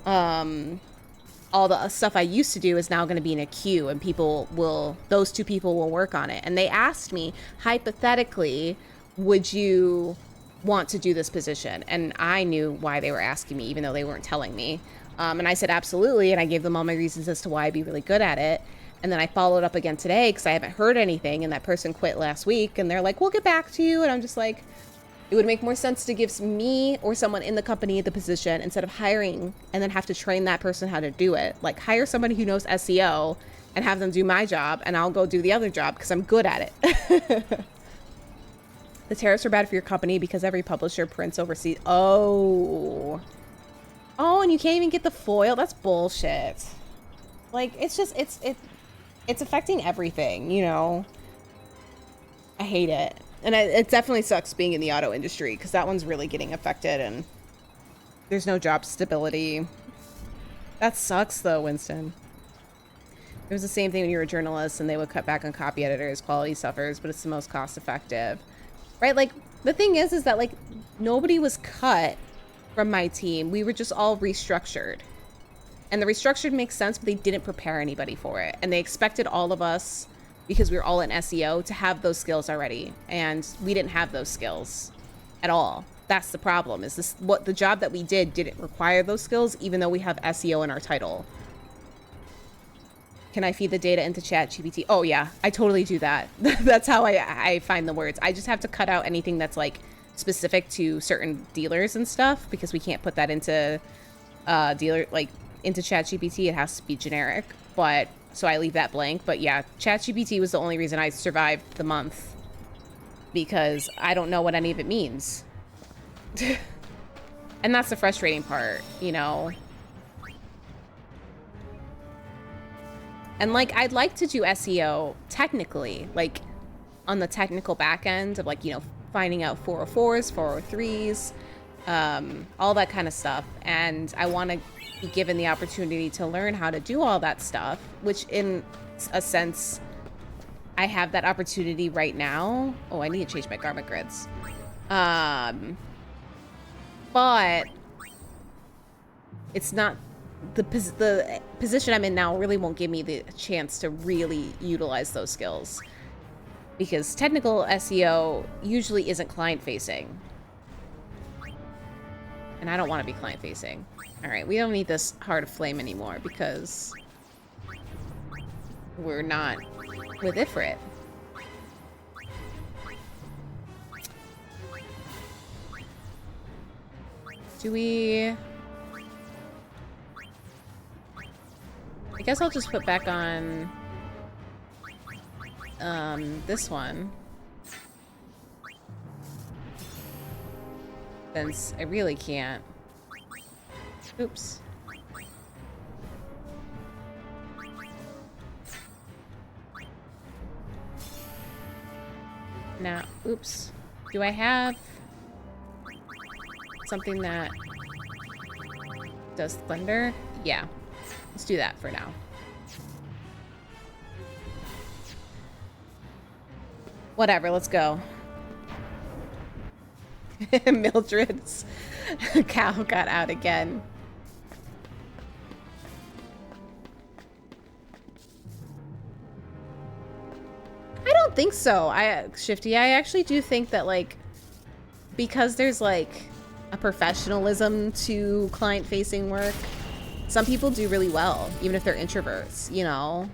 all the stuff I used to do is now going to be in a queue and those 2 people will work on it. And they asked me, hypothetically, would you want to do this position? And I knew why they were asking me, even though they weren't telling me. And I said, absolutely. And I gave them all my reasons as to why I'd be really good at it. And then I followed up again today because I haven't heard anything. And that person quit last week and they're like, we'll get back to you. And I'm just like, it would make more sense to give me or someone in the company the position instead of hiring and then have to train that person how to do it. Like hire somebody who knows SEO and have them do my job and I'll go do the other job because I'm good at it. The tariffs are bad for your company because every publisher prints overseas. Oh, and you can't even get the foil? That's bullshit. Like, it's just, it's affecting everything, you know? I hate it. And it definitely sucks being in the auto industry because that one's really getting affected and there's no job stability. That sucks though, Winston. It was the same thing when you were a journalist and they would cut back on copy editors, quality suffers, but it's the most cost effective. Right? Like, the thing is that like nobody was cut from my team. We were just all restructured. And the restructured makes sense, but they didn't prepare anybody for it. And they expected all of us, because we were all in SEO, to have those skills already. And we didn't have those skills at all. That's the problem, is this what the job that we didn't require those skills, even though we have SEO in our title. Can I feed the data into ChatGPT? Oh yeah, I totally do that. That's how I find the words. I just have to cut out anything that's like specific to certain dealers and stuff because we can't put that into into ChatGPT. It has to be generic, but so I leave that blank. But yeah, ChatGPT was the only reason I survived the month because I don't know what any of it means. And that's the frustrating part, you know? And like, I'd like to do SEO technically, like on the technical back end of like, you know, finding out 404s, 403s, all that kind of stuff. And I want to be given the opportunity to learn how to do all that stuff, which in a sense, I have that opportunity right now. Oh, I need to change my garment grids. But it's not, the position I'm in now really won't give me the chance to really utilize those skills because technical SEO usually isn't client facing. And I don't want to be client facing. All right, we don't need this heart of flame anymore because we're not with Ifrit. Do we... I guess I'll just put back on this one. Since I really can't. Oops. Now, oops. Do I have something that does thunder? Yeah. Let's do that for now. Whatever, let's go. Mildred's cow got out again. I don't think so. Shifty, I actually do think that like because there's like a professionalism to client-facing work, Some people do really well, even if they're introverts, you know?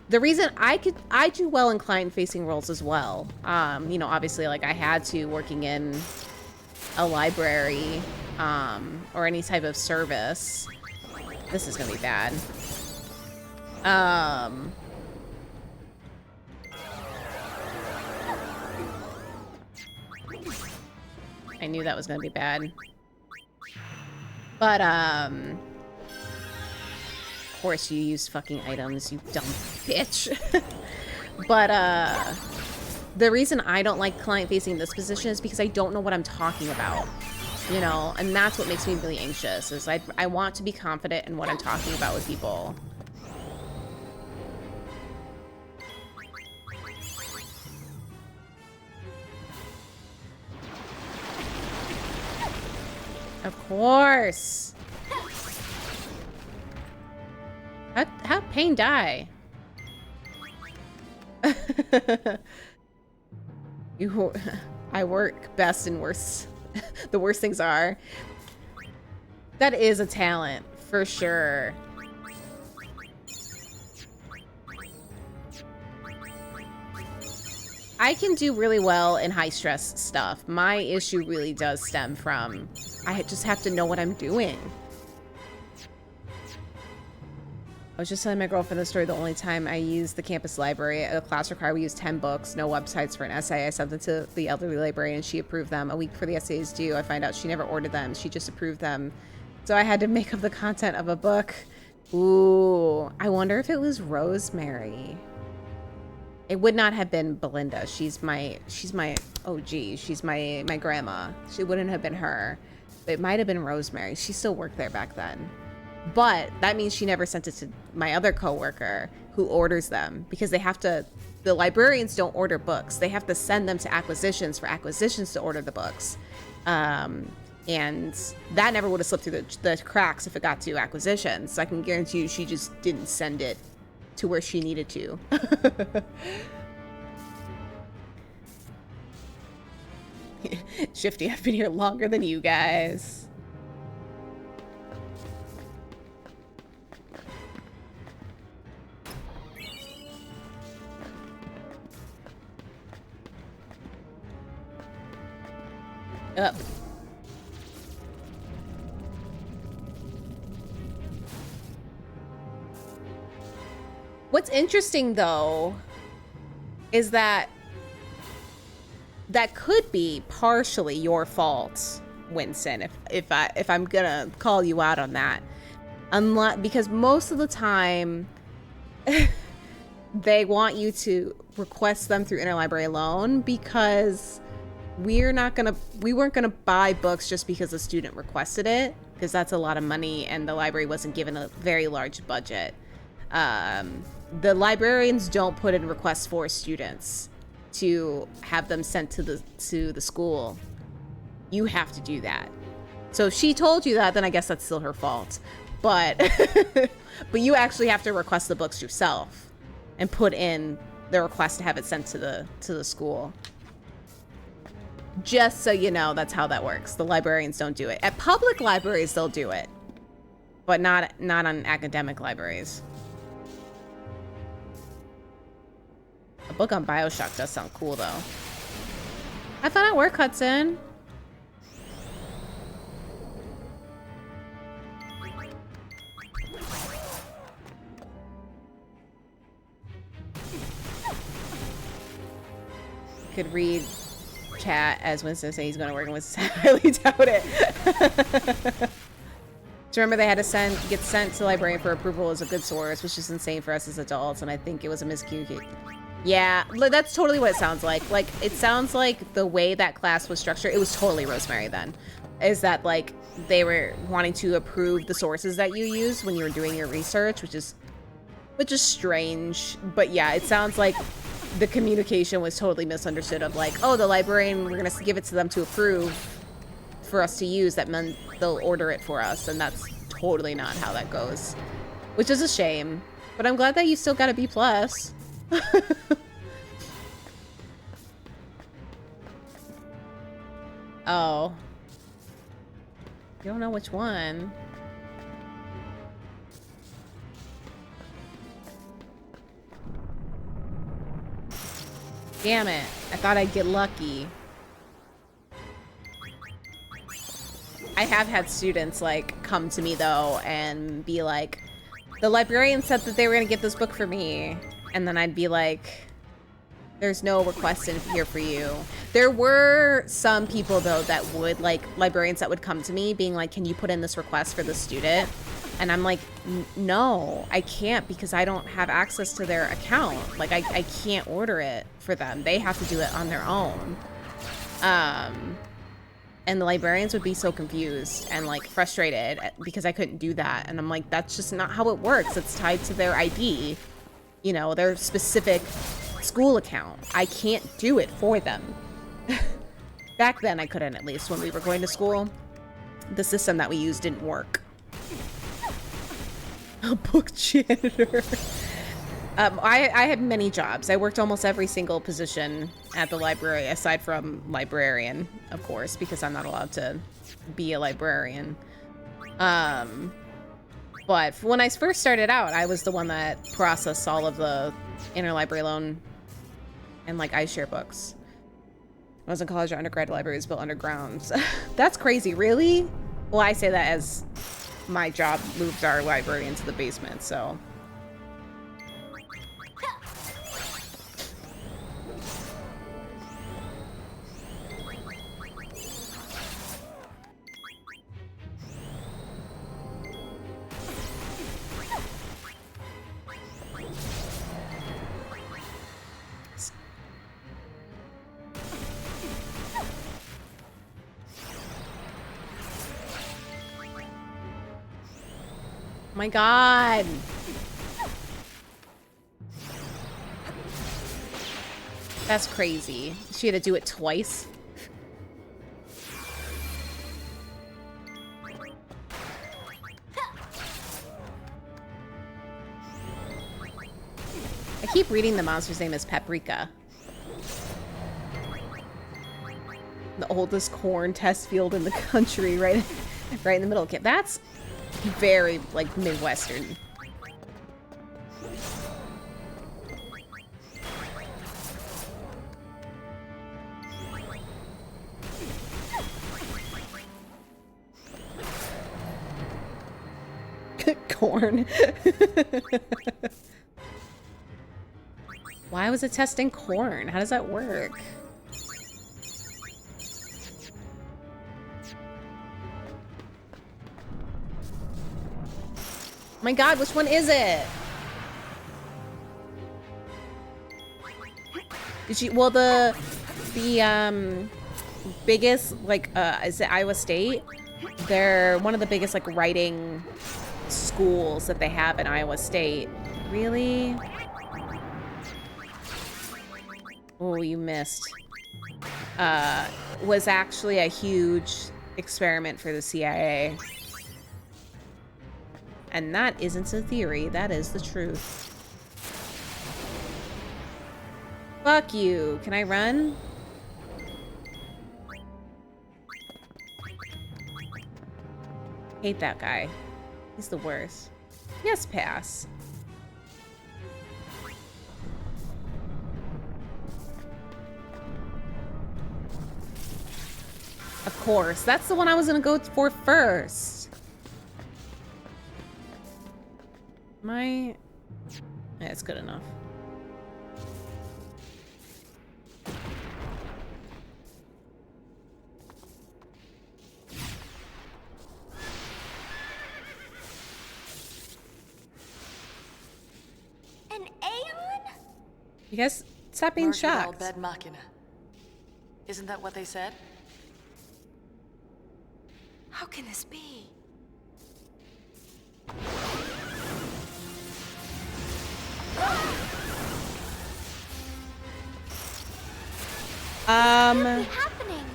The reason I do well in client-facing roles as well. You know, obviously, like, I had to working in a library, or any type of service. This is gonna be bad. I knew that was gonna be bad. But, of course you use fucking items, you dumb bitch. But, the reason I don't like client-facing in this position is because I don't know what I'm talking about. You know, and that's what makes me really anxious, is I want to be confident in what I'm talking about with people. Of course. How'd Pain die? I work best and worst. The worst things are. That is a talent, for sure. I can do really well in high-stress stuff. My issue really does stem from, I just have to know what I'm doing. I was just telling my girlfriend the story. The only time I used the campus library, a class required we used 10 books, no websites for an essay. I sent them to the elderly librarian. She approved them. A week before the essays due, I find out she never ordered them. She just approved them. So I had to make up the content of a book. Ooh, I wonder if it was Rosemary. It would not have been Belinda. She's my OG. She's my grandma. She wouldn't have been her. It might have been Rosemary. She still worked there back then. But that means she never sent it to my other coworker who orders them, because they have to, the librarians don't order books. They have to send them to acquisitions for acquisitions to order the books. And that never would have slipped through the cracks if it got to acquisitions. So I can guarantee you she just didn't send it to where she needed to. Shifty, I've been here longer than you guys. Up. What's interesting, though, is that that could be partially your fault, Winston, if I'm gonna call you out on that. Because most of the time they want you to request them through interlibrary loan, because we weren't gonna buy books just because a student requested it, because that's a lot of money and the library wasn't given a very large budget. The librarians don't put in requests for students to have them sent to the school. You have to do that. So if she told you that, then I guess that's still her fault. But but you actually have to request the books yourself and put in the request to have it sent to the school. Just so you know, that's how that works. The librarians don't do it. At public libraries, they'll do it, but not on academic libraries. A book on BioShock does sound cool, though. Have fun at work, Hudson. Could read chat as Winston saying he's going to work with. I highly doubt it. To remember they had to get sent to the librarian for approval is a good source, which is insane for us as adults, and I think it was a miscommunication. Yeah, that's totally what it sounds like. Like, it sounds like the way that class was structured, it was totally Rosemary then. Is that, like, they were wanting to approve the sources that you use when you were doing your research, which is strange. But yeah, it sounds like the communication was totally misunderstood of like, oh, the librarian, we're gonna give it to them to approve for us to use. That meant they'll order it for us, and that's totally not how that goes. Which is a shame. But I'm glad that you still got a B+. Oh. You don't know which one. Damn it. I thought I'd get lucky. I have had students, like, come to me, though, and be like, the librarian said that they were gonna get this book for me. And then I'd be like, there's no request in here for you. There were some people, though, that would, like, librarians that would come to me being like, can you put in this request for the student? And I'm like, no, I can't because I don't have access to their account. Like, I can't order it for them. They have to do it on their own. And the librarians would be so confused and, like, frustrated because I couldn't do that. And I'm like, that's just not how it works. It's tied to their ID, you know, their specific school account. I can't do it for them. Back then, I couldn't, at least, when we were going to school. The system that we used didn't work. A book janitor. I had many jobs. I worked almost every single position at the library, aside from librarian, of course, because I'm not allowed to be a librarian. But when I first started out, I was the one that processed all of the interlibrary loan and, like, iShare books. When I was in college, our undergrad library was built underground. That's crazy, really? Well, I say that as my job moved our library into the basement, so... My God. That's crazy. She had to do it twice. I keep reading the monster's name is Paprika. The oldest corn test field in the country, right in the middle. That's very, like, Midwestern. Corn. Why was it testing corn? How does that work? My God, which one is it? Did you, well, the biggest, like, is it Iowa State? They're one of the biggest, like, writing schools that they have in Iowa State. Really? Oh, you missed. Was actually a huge experiment for the CIA. And that isn't a theory, that is the truth. Fuck you. Can I run? Hate that guy. He's the worst. Yes, pass. Of course. That's the one I was gonna go for first. Yeah, it's good enough. An Aeon? You guys stop being shocked. Bed machina. Isn't that what they said? How can this be?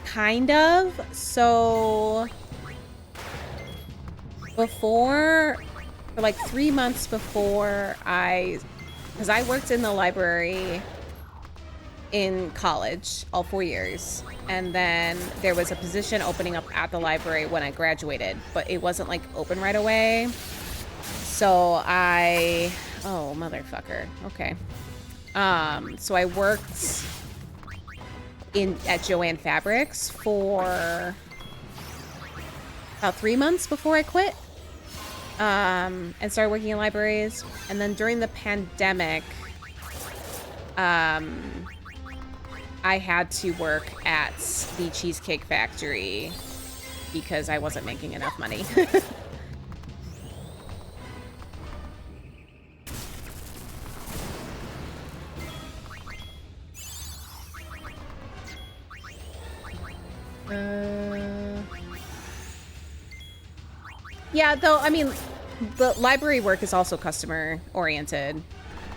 Kind of. So before, for like 3 months before because I worked in the library in college all 4 years, and then there was a position opening up at the library when I graduated, but it wasn't like open right away. So oh, motherfucker. Okay. So I worked at Joann Fabrics for about 3 months before I quit. And started working in libraries. And then during the pandemic, I had to work at the Cheesecake Factory because I wasn't making enough money. Yeah, though, I mean, the library work is also customer oriented.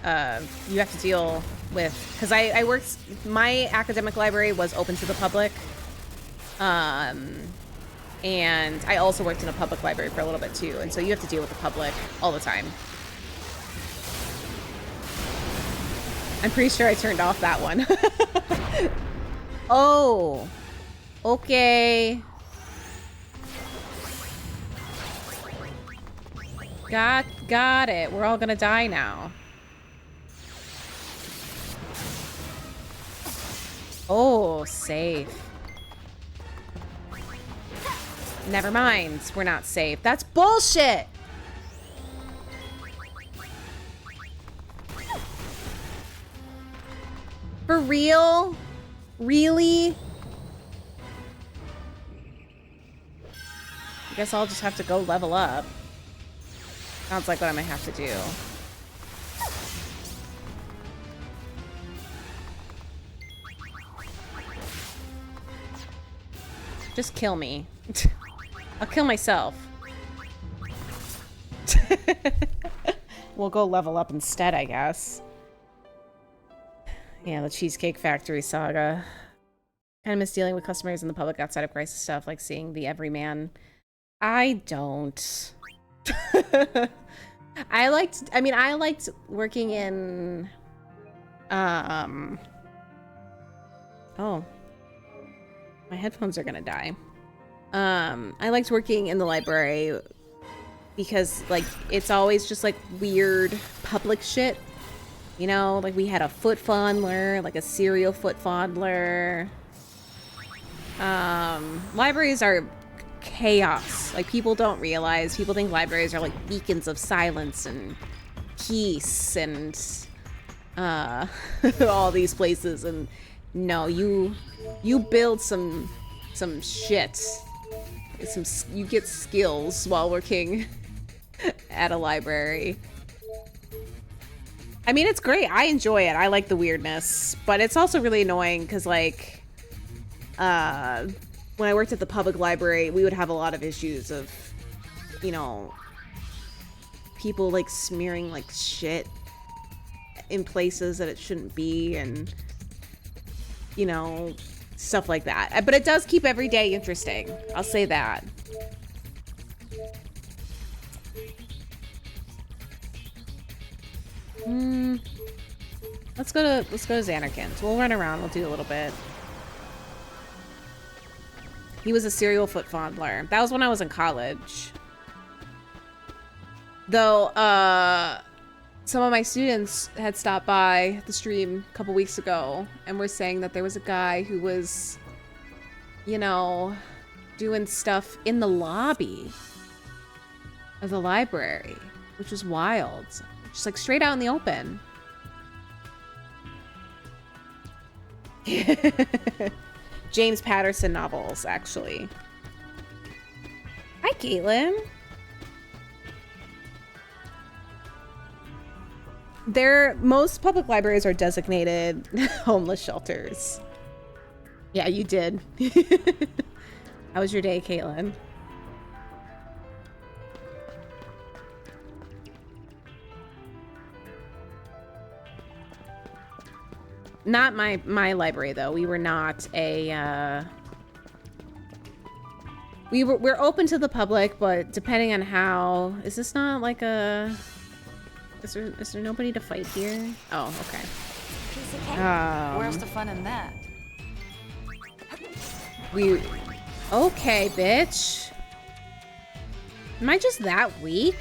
You have to deal with, because I worked, my academic library was open to the public. And I also worked in a public library for a little bit too. And so you have to deal with the public all the time. I'm pretty sure I turned off that one. Oh, okay. Got it. We're all gonna die now. Oh, safe. Never mind. We're not safe. That's bullshit. For real? Really? I guess I'll just have to go level up. Sounds like what I'm gonna have to do. Just kill me. I'll kill myself. We'll go level up instead, I guess. Yeah, the Cheesecake Factory saga. Kind of miss dealing with customers in the public outside of crisis stuff, like seeing the everyman. I don't. I liked working in, oh, my headphones are gonna die. I liked working in the library because, like, it's always just, like, weird public shit. You know, like, we had a foot fondler, like a serial foot fondler. Libraries are chaos. Like, people don't realize, people think libraries are, like, beacons of silence and peace and, all these places. And no, you build some shit. You get skills while working at a library. I mean, it's great. I enjoy it. I like the weirdness, but it's also really annoying because, like, when I worked at the public library, we would have a lot of issues of, you know, people, like, smearing, like, shit in places that it shouldn't be, and, you know, stuff like that. But it does keep every day interesting. I'll say that. Let's go to Xanarkand. We'll run around. We'll do a little bit. He was a serial foot fondler. That was when I was in college. Though, some of my students had stopped by the stream a couple weeks ago and were saying that there was a guy who was, you know, doing stuff in the lobby of the library, which was wild. Just, like, straight out in the open. James Patterson novels, actually. Hi, Caitlin. Most public libraries are designated homeless shelters. Yeah, you did. How was your day, Caitlin? Not my library, though. We were not a, we're open to the public, but depending on how... Is this not like a... Is there nobody to fight here? Oh, okay. Piece of cake. Where's the fun in that? Okay, bitch. Am I just that weak?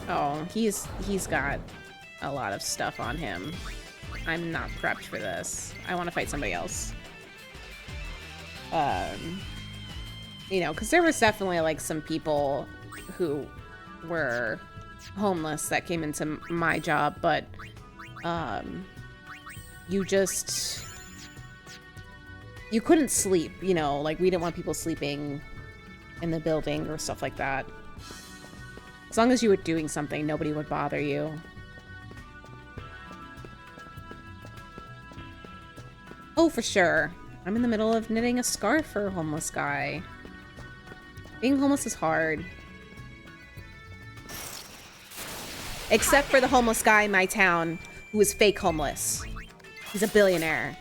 Oh, he's got a lot of stuff on him. I'm not prepped for this. I want to fight somebody else. You know, because there was definitely, like, some people who were homeless that came into my job, but, you couldn't sleep, you know, like, we didn't want people sleeping in the building or stuff like that. As long as you were doing something, nobody would bother you. Oh, for sure. I'm in the middle of knitting a scarf for a homeless guy. Being homeless is hard. Except for the homeless guy in my town who is fake homeless. He's a billionaire.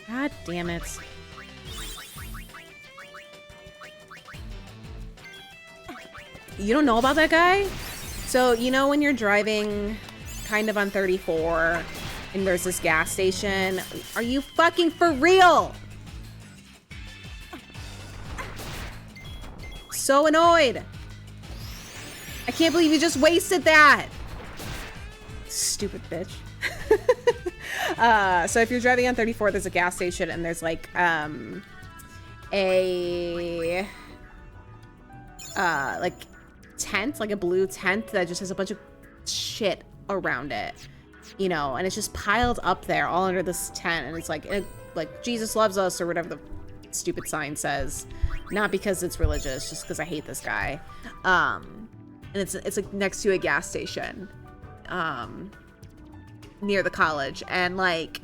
God damn it. You don't know about that guy? So, you know when you're driving kind of on 34 and there's this gas station? Are you fucking for real? So annoyed. I can't believe you just wasted that. Stupid bitch. So if you're driving on 34, there's a gas station and there's like a like tent, like a blue tent that just has a bunch of shit around it, you know, and it's just piled up there all under this tent, and it's like Jesus loves us or whatever the stupid sign says, not because it's religious, just because I hate this guy. And it's like next to a gas station near the college, and like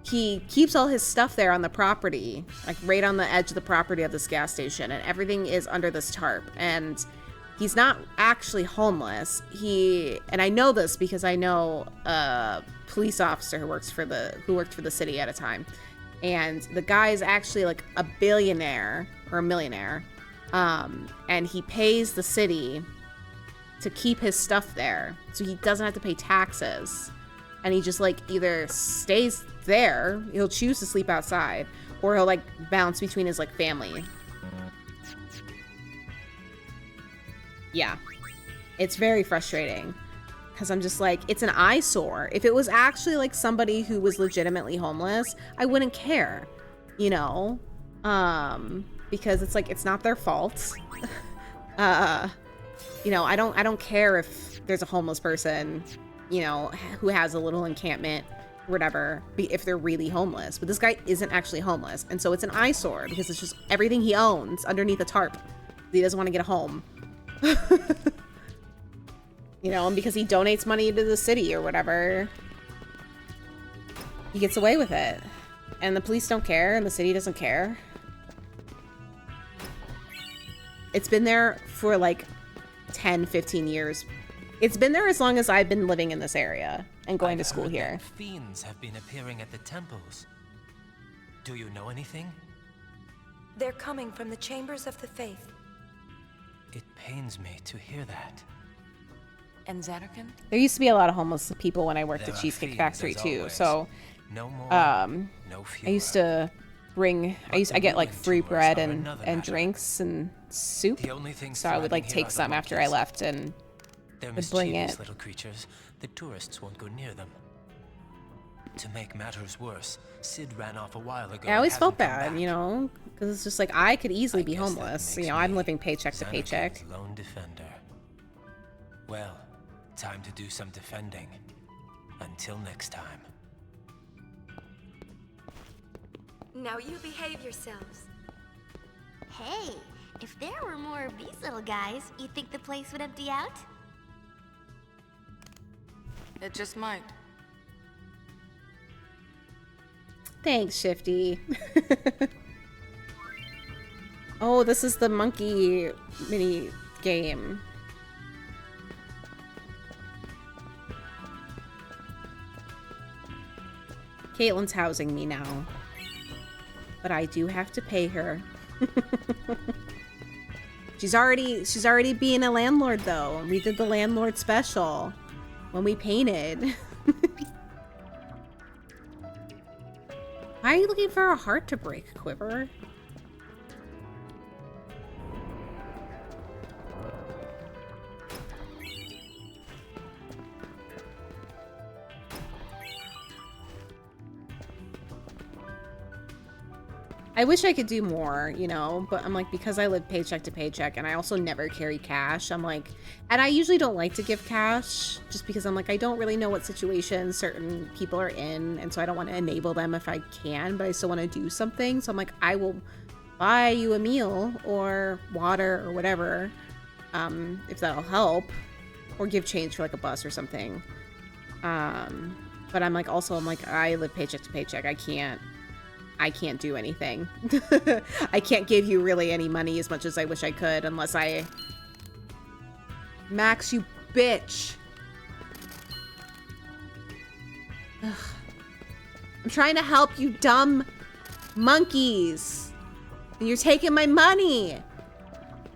he keeps all his stuff there on the property, like right on the edge of the property of this gas station, and everything is under this tarp. And he's not actually homeless. And I know this because I know a police officer who worked for the city at a time. And the guy is actually like a billionaire or a millionaire. And he pays the city to keep his stuff there, so he doesn't have to pay taxes. And he just like either stays there, he'll choose to sleep outside, or he'll like bounce between his like family. Yeah, it's very frustrating because I'm just like, it's an eyesore. If it was actually like somebody who was legitimately homeless, I wouldn't care, you know, because it's like, it's not their fault. You know, I don't care if there's a homeless person, you know, who has a little encampment, whatever, if they're really homeless. But this guy isn't actually homeless, and so it's an eyesore because it's just everything he owns underneath a tarp. He doesn't want to get a home. You know, and because he donates money to the city or whatever, he gets away with it. And the police don't care, and the city doesn't care. It's been there for like 10, 15 years. It's been there as long as I've been living in this area and going to school here. Fiends have been appearing at the temples. Do you know anything? They're coming from the chambers of the faith. It pains me to hear that. And Xanarkand? There used to be a lot of homeless people when I worked at Cheesecake Factory too, so no more, no fewer. I used to bring, I get like free bread and drinks and soup, so I would like take some after I left and would bring it. Little creatures, the tourists won't go near them. To make matters worse, Sid ran off a while ago. I always felt bad, you know, because it's just like I could easily be homeless. You know, I'm living paycheck to paycheck. Lone defender. Well, time to do some defending. Until next time. Now you behave yourselves. Hey, if there were more of these little guys, you think the place would empty out? It just might. Thanks, Shifty. Oh, this is the monkey mini game. Caitlin's housing me now, but I do have to pay her. She's already being a landlord though. We did the landlord special when we painted. Why are you looking for a heart to break, Quiver? I wish I could do more, you know, but I'm like, because I live paycheck to paycheck and I also never carry cash, I'm like, and I usually don't like to give cash just because I'm like, I don't really know what situations certain people are in, and so I don't want to enable them if I can, but I still want to do something. So I'm like, I will buy you a meal or water or whatever, if that'll help, or give change for like a bus or something. But I'm like, also, I'm like, I live paycheck to paycheck. I can't do anything. I can't give you really any money as much as I wish I could unless I... Max, you bitch. Ugh. I'm trying to help you dumb monkeys. And you're taking my money.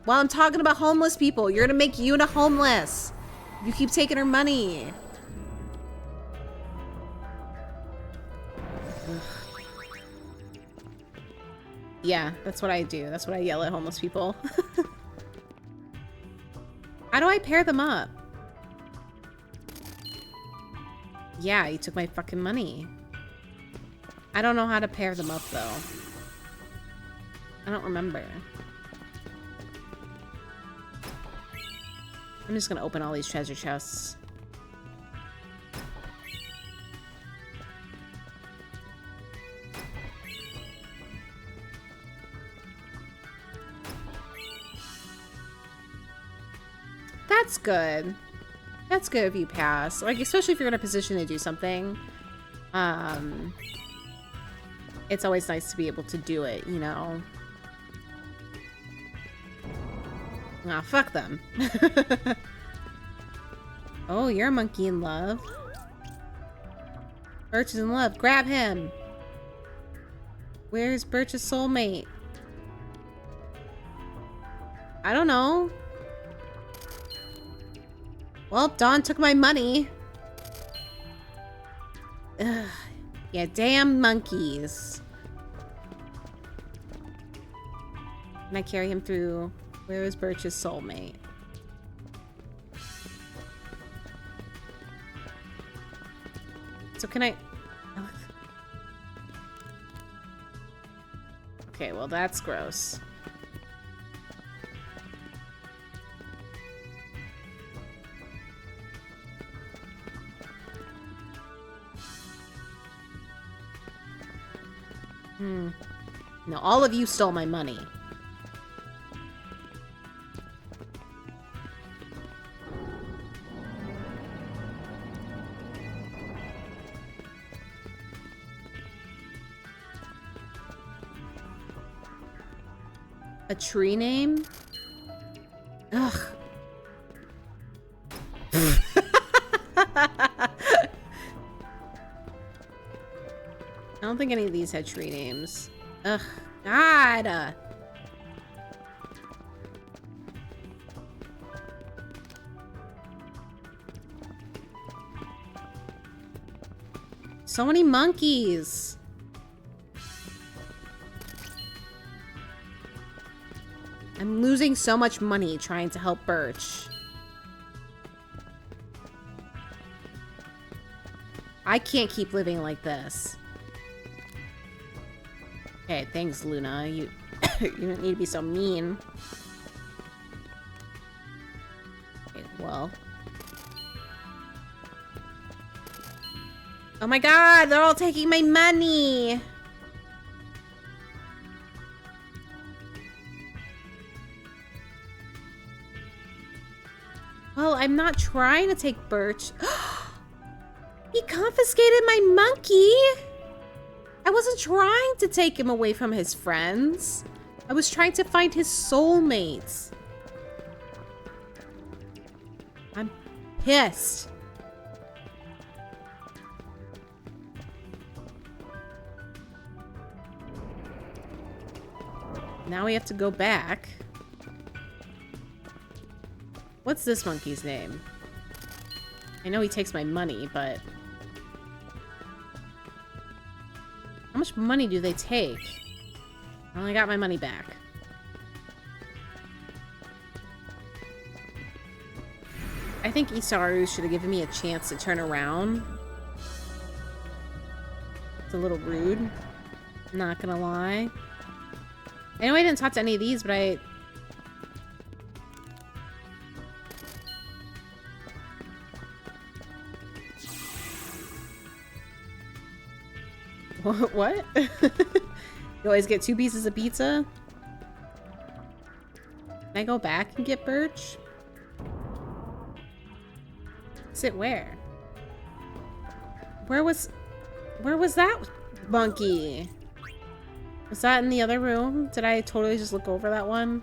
While I'm talking about homeless people, you're gonna make Yuna homeless. You keep taking her money. Ugh. Yeah, that's what I do. That's what I yell at homeless people. How do I pair them up? Yeah, you took my fucking money. I don't know how to pair them up, though. I don't remember. I'm just gonna open all these treasure chests. That's good. That's good if you pass. Like, especially if you're in a position to do something. It's always nice to be able to do it, you know? Ah, fuck them. Oh, you're a monkey in love. Birch is in love. Grab him. Where's Birch's soulmate? I don't know. Well, Dawn took my money. Ugh. Yeah, damn monkeys. Can I carry him through? Where is Birch's soulmate? So can I... Okay, well that's gross. No, all of you stole my money. A tree name? Ugh. I don't think any of these had tree names. Ugh. God! So many monkeys! I'm losing so much money trying to help Birch. I can't keep living like this. Okay, thanks, Luna. You you don't need to be so mean. Okay, well. Oh my god, they're all taking my money! Well, I'm not trying to take Birch. He confiscated my monkey! I wasn't trying to take him away from his friends. I was trying to find his soulmates. I'm pissed. Now we have to go back. What's this monkey's name? I know he takes my money, but... How much money do they take? I only got my money back. I think Isaru should have given me a chance to turn around. It's a little rude. Not gonna lie. I know I didn't talk to any of these, but I... What? You always get 2 pieces of pizza? Can I go back and get Birch? Sit where? Where was that monkey? Was that in the other room? Did I totally just look over that one?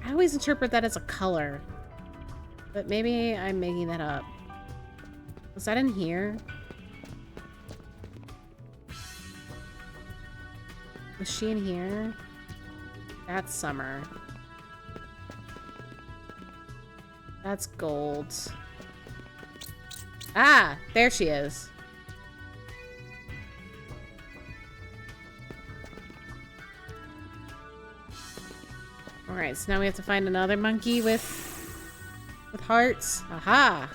I always interpret that as a color. But maybe I'm making that up. Was that in here? Was she in here? That's Summer. That's Gold. Ah! There she is. Alright, so now we have to find another monkey with hearts. Aha!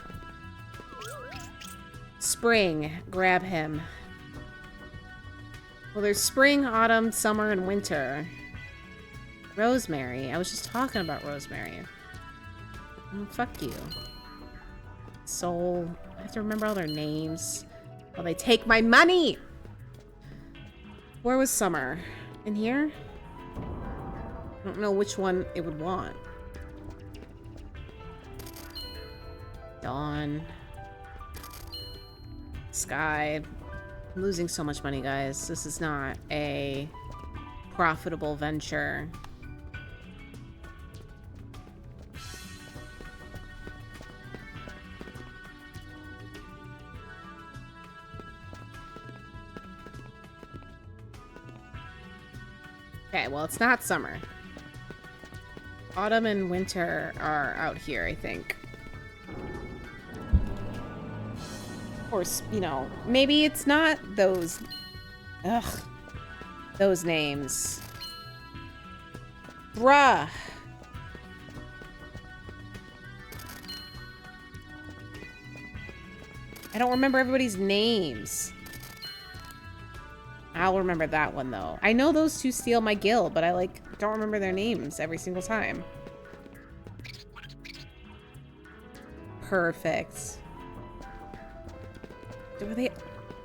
Spring. Grab him. Well, there's spring, autumn, summer, and winter. Rosemary. I was just talking about Rosemary. Oh, fuck you. Soul. I have to remember all their names. Well, they take my money! Where was Summer? In here? I don't know which one it would want. Dawn. Sky. I'm losing so much money, guys. This is not a profitable venture. Okay, well, it's not summer. Autumn and winter are out here, I think. Of course, you know, maybe it's not those... Ugh. Those names. Bruh. I don't remember everybody's names. I'll remember that one, though. I know those two steal my guild, but I, like, don't remember their names every single time. Perfect. Were they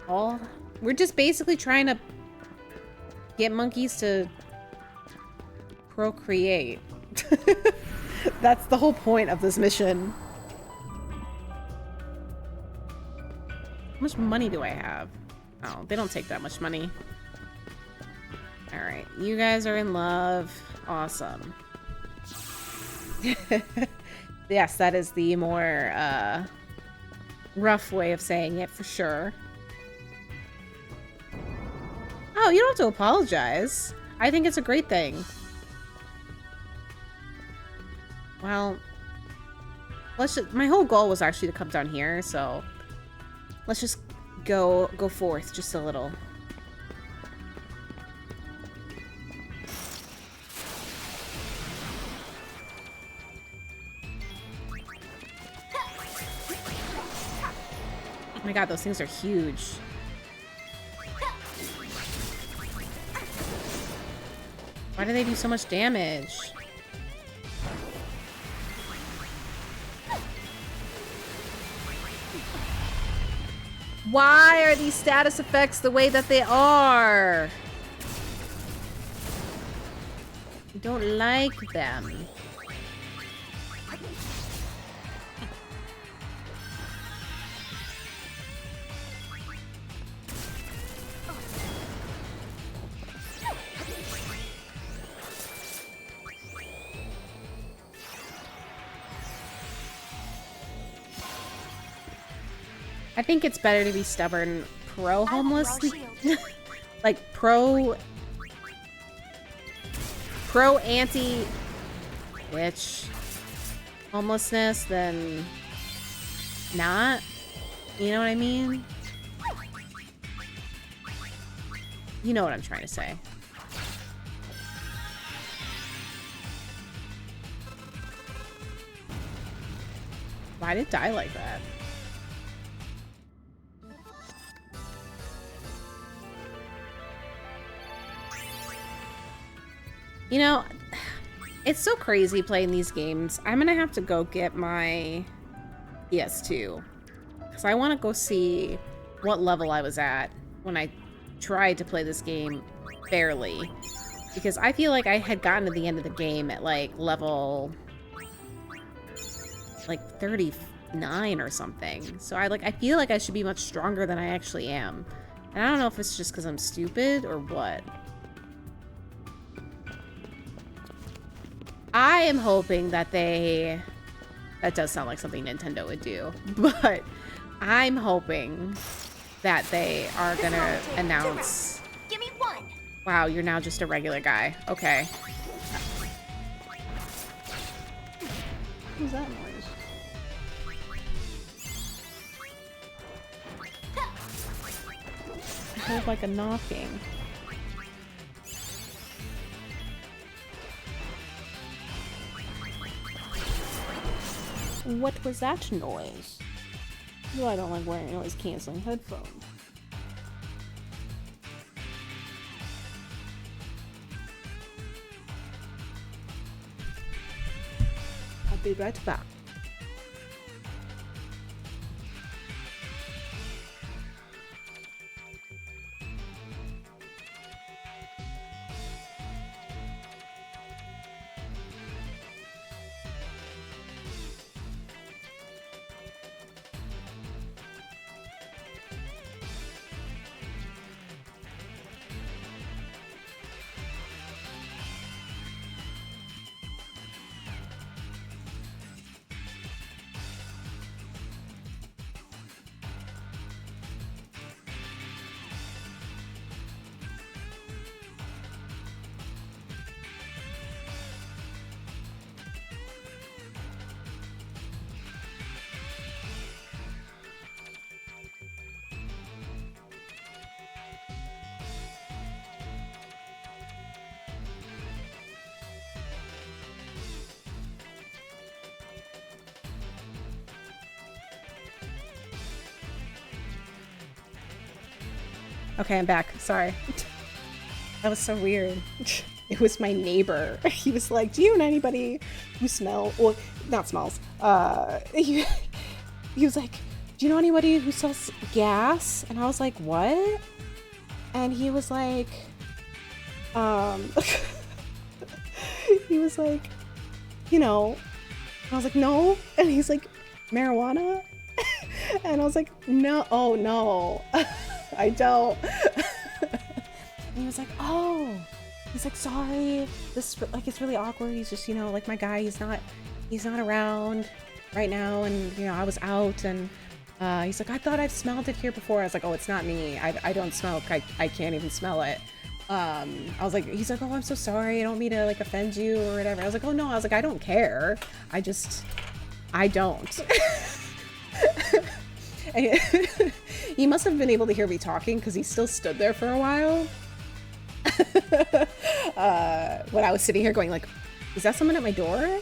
all... We're just basically trying to get monkeys to procreate. That's the whole point of this mission. How much money do I have? Oh, they don't take that much money. Alright, you guys are in love. Awesome. Yes, that is the more, rough way of saying it, for sure. Oh, you don't have to apologize. I think it's a great thing. Well, let's just... My whole goal was actually to come down here, so... Let's just go forth just a little. Oh my god, those things are huge. Why do they do so much damage? Why are these status effects the way that they are? I don't like them. I think it's better to be stubborn pro-homeless. Like pro-anti-witch homelessness than not. You know what I mean? You know what I'm trying to say. Why did it die like that? You know, it's so crazy playing these games. I'm gonna have to go get my PS2. Because I want to go see what level I was at when I tried to play this game fairly. Because I feel like I had gotten to the end of the game at, like, level... like, 39 or something. So I feel like I should be much stronger than I actually am. And I don't know if it's just because I'm stupid or what. I am hoping that they... That does sound like something Nintendo would do. But I'm hoping that they are gonna announce... Give me one. Wow, you're now just a regular guy. Okay. What's that noise? I heard like a knocking. What was that noise? Well, I don't like wearing noise-canceling headphones. I'll be right back. Okay, I'm back. Sorry. That was so weird. It was my neighbor. He was like, do you know anybody who well, not smells. He was like, do you know anybody who sells gas? And I was like, what? And he was like, he was like, you know, and I was like, no. And he's like, marijuana? And I was like, no, oh no. I don't. And he was like, oh, he's like, sorry, this like it's really awkward. He's just, you know, like my guy, he's not around right now, and you know, I was out, and he's like, I thought I've smelled it here before. I was like, oh, it's not me. I don't smoke. I can't even smell it. I was like, he's like, oh, I'm so sorry. I don't mean to like offend you or whatever. I was like, oh no. I was like, I don't care. I don't. He must have been able to hear me talking because he still stood there for a while. When I was sitting here going like, is that someone at my door?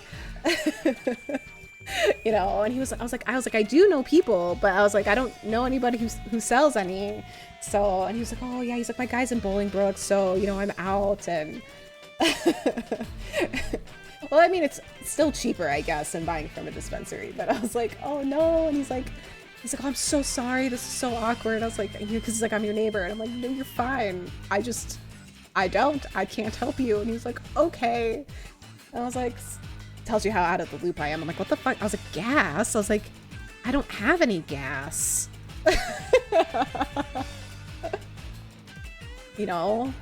You know, and I was like, I do know people, but I was like, I don't know anybody who sells any. So, and he was like, oh yeah, he's like, my guy's in Bolingbrook, so, you know, I'm out, and well, I mean, it's still cheaper, I guess, than buying from a dispensary, but I was like, oh no, and he's like, oh, I'm so sorry, this is so awkward. I was like, because he's like, I'm your neighbor, and I'm like, no, you're fine. I can't help you. And he's like, okay. And I was like, tells you how out of the loop I am. I'm like, what the fuck? I was like, gas? I was like, I don't have any gas. You know?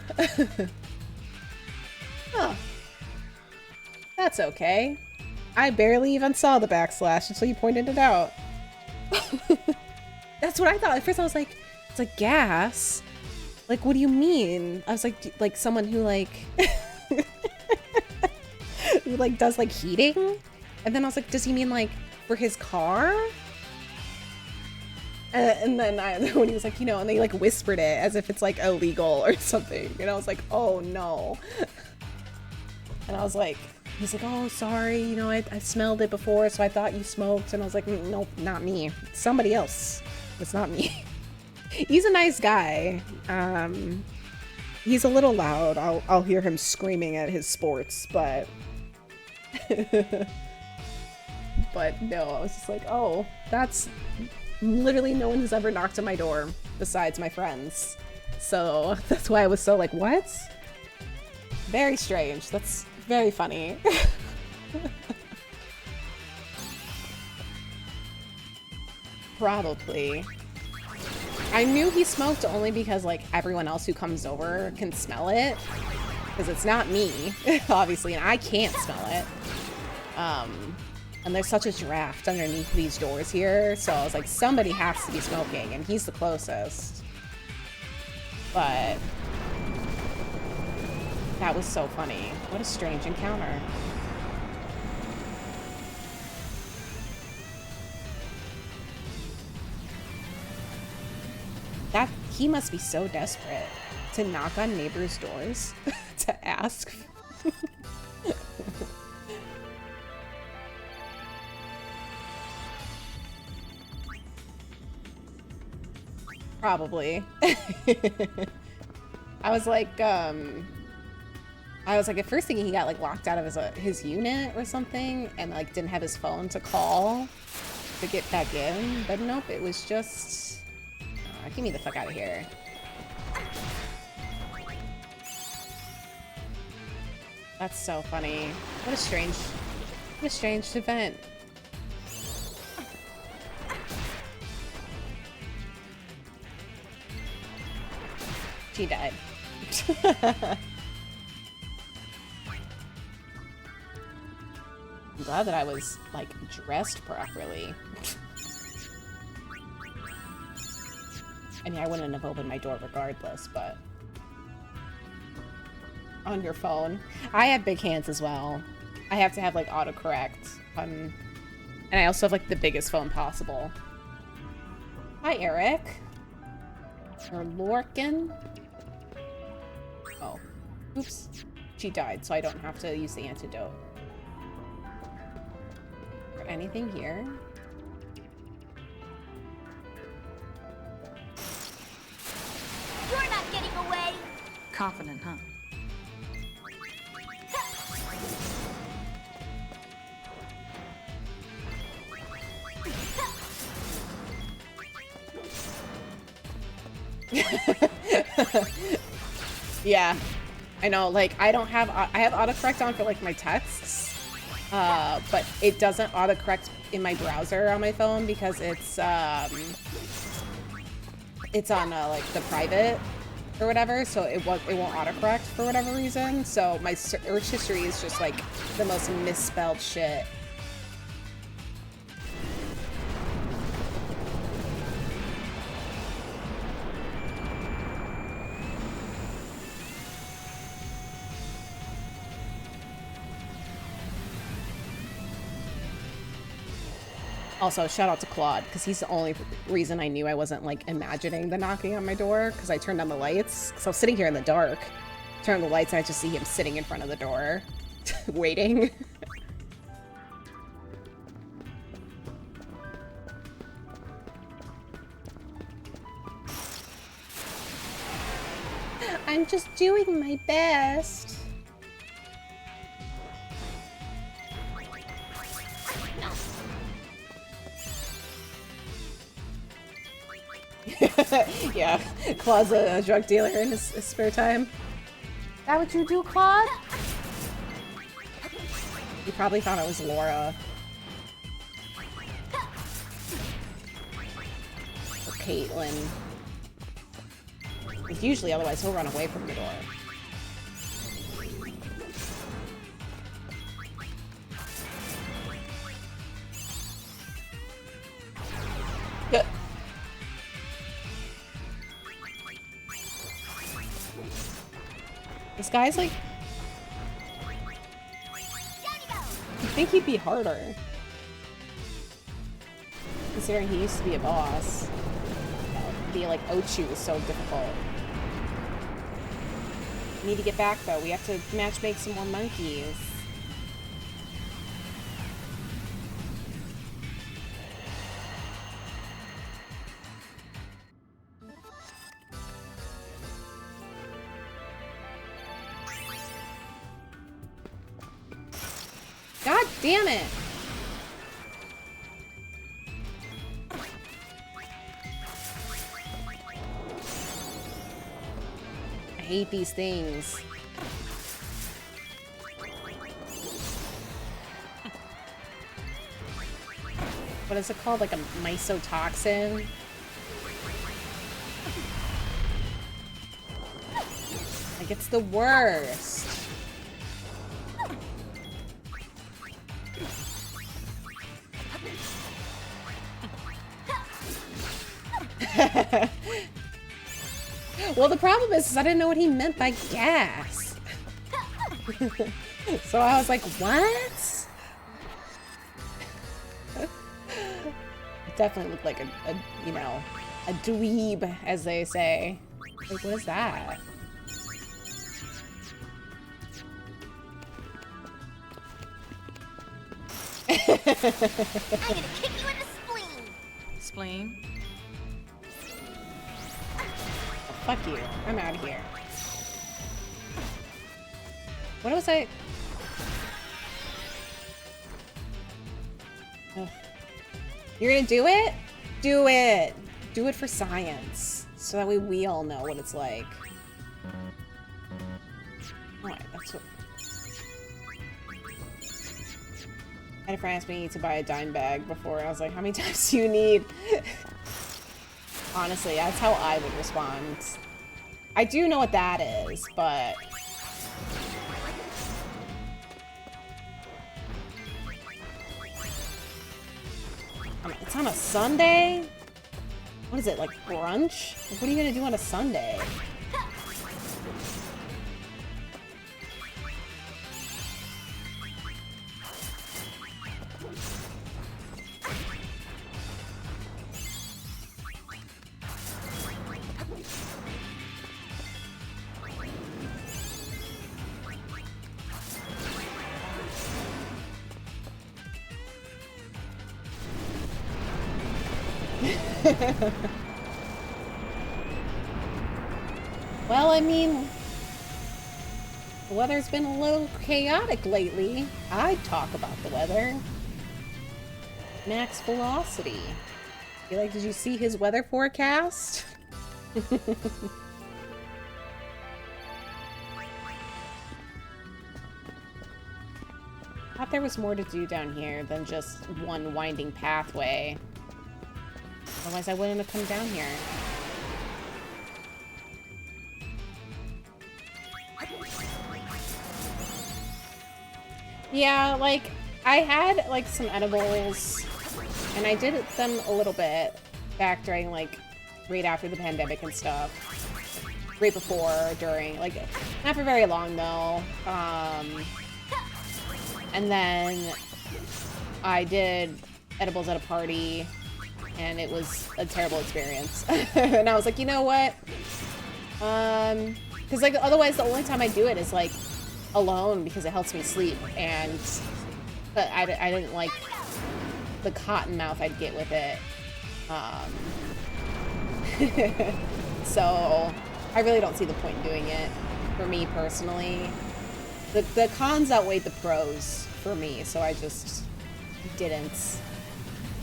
Huh. That's okay. I barely even saw the backslash until you pointed it out. That's what I thought. At first I was like, it's like gas. Like, what do you mean? I was like someone who like, who like does like heating? And then I was like, does he mean like for his car? And then when he was like, you know, and they like whispered it as if it's like illegal or something. And I was like, oh no. And I was like, he's like, oh, sorry, you know, I smelled it before, so I thought you smoked. And I was like, nope, not me. It's somebody else. It's not me. He's a nice guy. He's a little loud. I'll hear him screaming at his sports, but but no, I was just like, oh, that's literally no one has ever knocked on my door besides my friends. So that's why I was so like, what? Very strange. That's very funny. Probably. I knew he smoked only because, like, everyone else who comes over can smell it. Because it's not me, obviously, and I can't smell it. And there's such a draft underneath these doors here, so I was like, somebody has to be smoking, and he's the closest. But that was so funny. What a strange encounter. He must be so desperate to knock on neighbors' doors to ask. Probably. I was like, at first thinking he got like locked out of his unit or something and like didn't have his phone to call to get back in, but nope, it was just, get me the fuck out of here. That's so funny. What a strange event. She died. I'm glad that I was, like, dressed properly. I mean, I wouldn't have opened my door regardless, but... On your phone. I have big hands as well. I have to have, like, autocorrect. And I also have, like, the biggest phone possible. Hi, Eric. Or Lorcan. Oh. Oops. She died, so I don't have to use the antidote. Or anything here? You're not getting away! Confident, huh? Yeah, I know, like, I have autocorrect on for, like, my texts, but it doesn't autocorrect in my browser on my phone because it's on, like, the private or whatever, so it won't autocorrect for whatever reason, so my search history is just, like, the most misspelled shit. Also, shout out to Claude, because he's the only reason I knew I wasn't, like, imagining the knocking on my door, because I turned on the lights. So I was sitting here in the dark, turned on the lights, and I just see him sitting in front of the door, waiting. I'm just doing my best. Yeah, Claude's a drug dealer in his spare time. Is that what you do, Claude? You probably thought it was Laura. Or Caitlin. Because usually, otherwise, he'll run away from the door. This guy's like... You'd think he'd be harder. Considering he used to be a boss. Be like Ochu is so difficult. We need to get back though. We have to matchmake some more monkeys. God damn it! I hate these things. What is it called? Like a mycotoxin? Like, it's the worst. Well, the problem is I didn't know what he meant by gas. So I was like, what? It definitely looked like a you know, a dweeb, as they say. Like, what is that? I'm gonna kick you in the spleen. Spleen? Fuck you. I'm out of here. What was I? Ugh. You're gonna do it? Do it! Do it for science. So that way we all know what it's like. Alright, that's what... I had a friend ask me to buy a dime bag before. I was like, how many times do you need? Honestly, that's how I would respond. I do know what that is, but... It's on a Sunday? What is it, like brunch? Like, what are you gonna do on a Sunday? Well, I mean, the weather's been a little chaotic lately. I'd talk about the weather. Max Velocity. Feel like, did you see his weather forecast? Thought there was more to do down here than just one winding pathway. Otherwise I wouldn't have come down here. Yeah, like, I had, like, some edibles, and I did them a little bit back during, like, right after the pandemic and stuff. Right before, during, like, not for very long, though. And then I did edibles at a party, and it was a terrible experience. And I was like, you know what? Because, like, otherwise the only time I do it is, like, alone because it helps me sleep, and but I didn't like the cotton mouth I'd get with it. So I really don't see the point in doing it for me personally. The cons outweighed the pros for me, so I just didn't.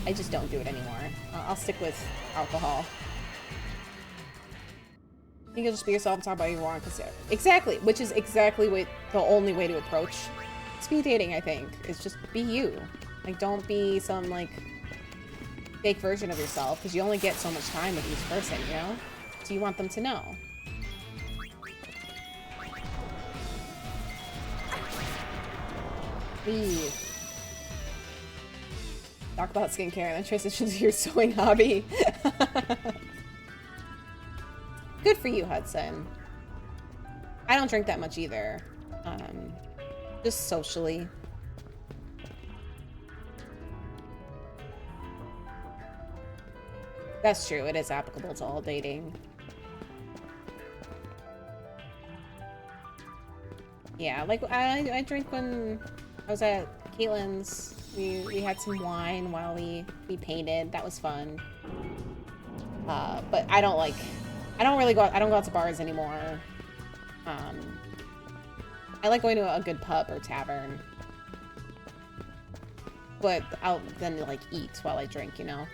I just don't do it anymore. I'll stick with alcohol. You can just be yourself and talk about what you want. Exactly, which is exactly the only way to approach speed dating, I think, is just be you. Like, don't be some, like, fake version of yourself, because you only get so much time with each person, you know? So you want them to know. Please. Talk about skincare and then transition to your sewing hobby. Good for you, Hudson. I don't drink that much either. Just socially. That's true. It is applicable to all dating. Yeah, like I drank when I was at Caitlin's. We had some wine while we painted. That was fun. But I don't really go out to bars anymore. I like going to a good pub or tavern. But I'll then, like, eat while I drink, you know?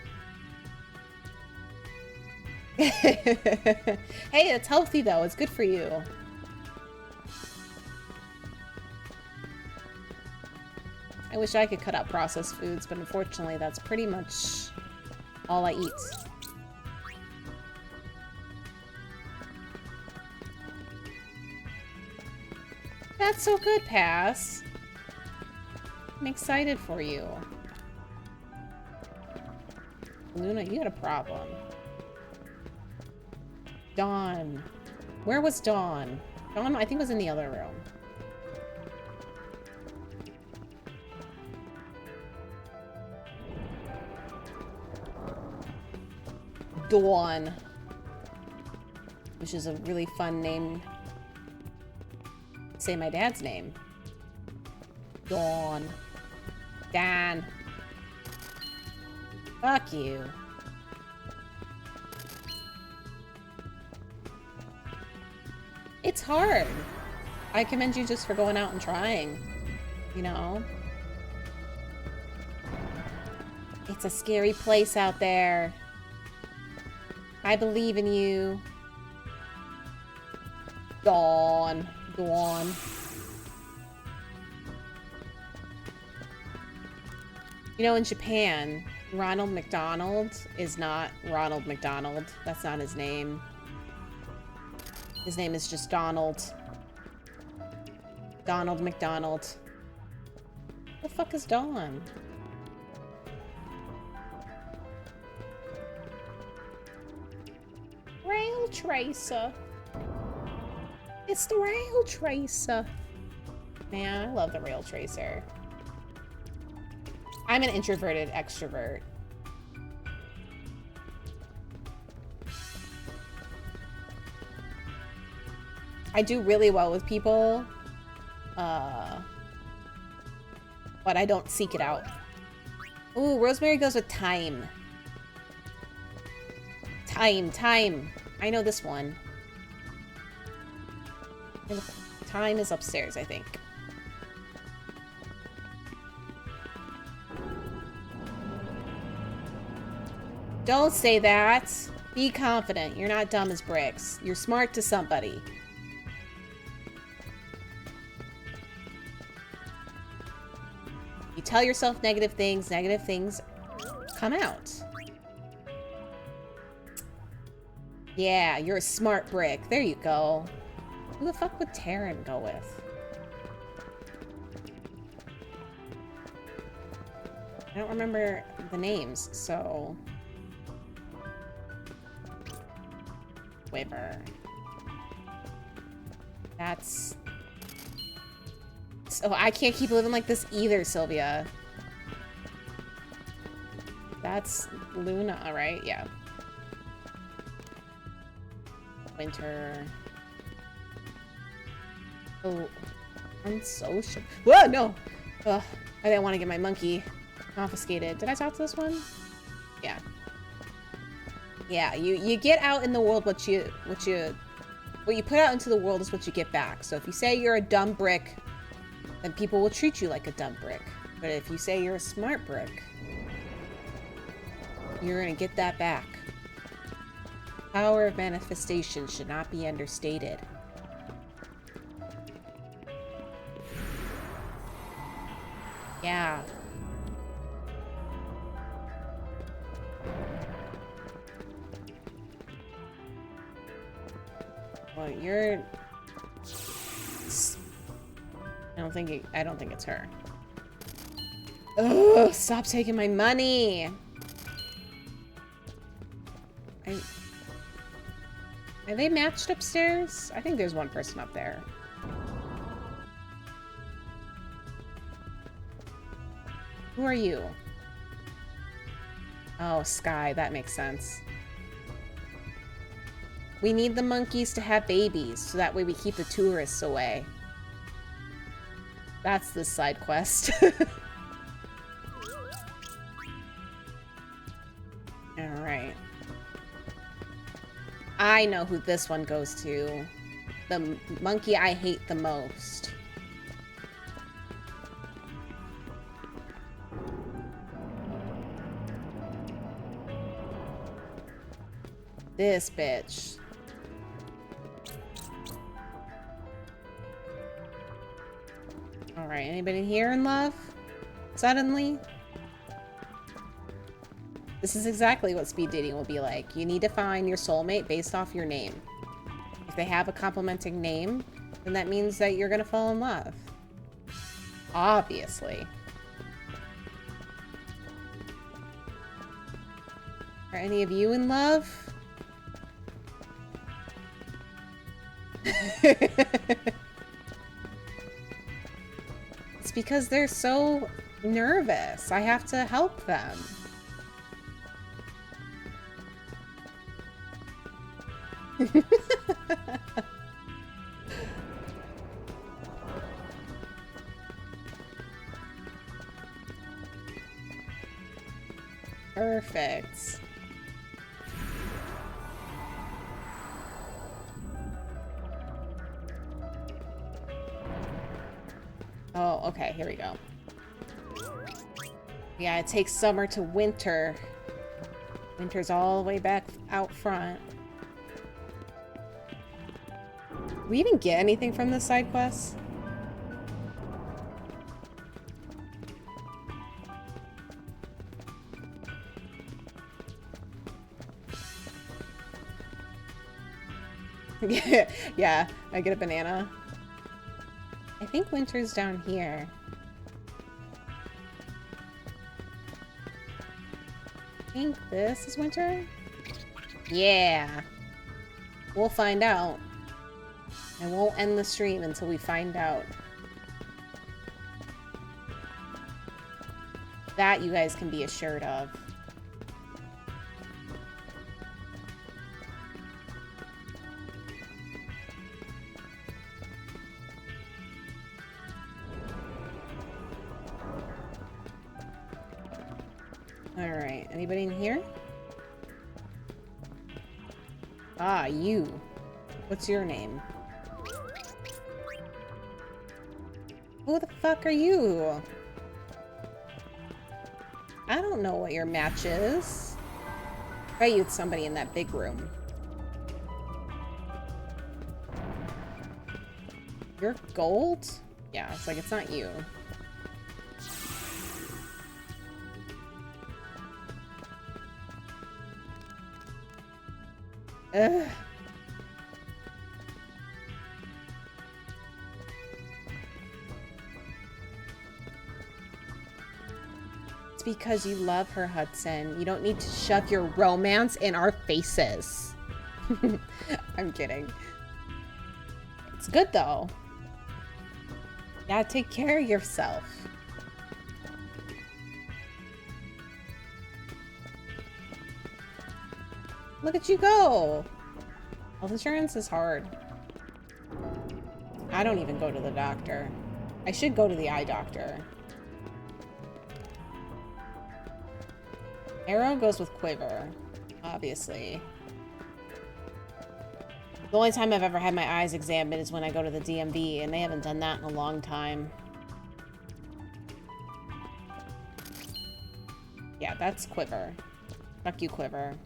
Hey, it's healthy, though. It's good for you. I wish I could cut out processed foods, but unfortunately, that's pretty much all I eat. That's so good, Pass. I'm excited for you. Luna, you got a problem. Dawn. Where was Dawn? Dawn, I think, was in the other room. Dawn. Which is a really fun name. Say my dad's name. Dawn. Dan. Fuck you. It's hard. I commend you just for going out and trying. You know? It's a scary place out there. I believe in you. Dawn. Dawn. You know, in Japan, Ronald McDonald is not Ronald McDonald. That's not his name. His name is just Donald. Donald McDonald. The fuck is Dawn? Rail Tracer. It's the Rail Tracer. Man, I love the Rail Tracer. I'm an introverted extrovert. I do really well with people, but I don't seek it out. Ooh, Rosemary goes with time. Time. I know this one. Time is upstairs, I think. Don't say that. Be confident. You're not dumb as bricks. You're smart to somebody. You tell yourself negative things come out. Yeah, you're a smart brick. There you go. Who the fuck would Taryn go with? I don't remember the names, so... Wyvern. That's... So I can't keep living like this either, Sylvia. That's Luna, right? Yeah. Winter. Oh, unsocial. Whoa, no! Ugh, I didn't want to get my monkey confiscated. Did I talk to this one? Yeah. Yeah, you get out in the world what you put out into the world is what you get back. So if you say you're a dumb brick, then people will treat you like a dumb brick. But if you say you're a smart brick, you're gonna get that back. Power of manifestation should not be understated. Yeah. Well, you're... I don't think it's her. Ugh, stop taking my money! Are they matched upstairs? I think there's one person up there. Who are you? Oh, Sky. That makes sense. We need the monkeys to have babies, so that way we keep the tourists away. That's the side quest. Alright. I know who this one goes to. The monkey I hate the most. this bitch. Alright, anybody here in love? Suddenly? This is exactly what speed dating will be like. You need to find your soulmate based off your name. If they have a complimenting name, then that means that you're gonna fall in love. Obviously. Are any of you in love? It's because they're so nervous. I have to help them. Perfect. Oh, okay, here we go. Yeah, it takes summer to winter. Winter's all the way back out front. Do we even get anything from this side quest? Yeah, I get a banana. I think winter's down here. I think this is winter? Yeah. We'll find out. I won't end the stream until we find out. That you guys can be assured of. Alright, anybody in here? Ah, you. What's your name? Who the fuck are you? I don't know what your match is. I bet you it's somebody in that big room. You're gold? Yeah, it's like it's not you. Ugh. It's because you love her, Hudson. You don't need to shove your romance in our faces. I'm kidding. It's good, though. You gotta take care of yourself. Look at you go! Health insurance is hard. I don't even go to the doctor. I should go to the eye doctor. Arrow goes with quiver, obviously. The only time I've ever had my eyes examined is when I go to the DMV, and they haven't done that in a long time. Yeah, that's quiver. Fuck you, quiver.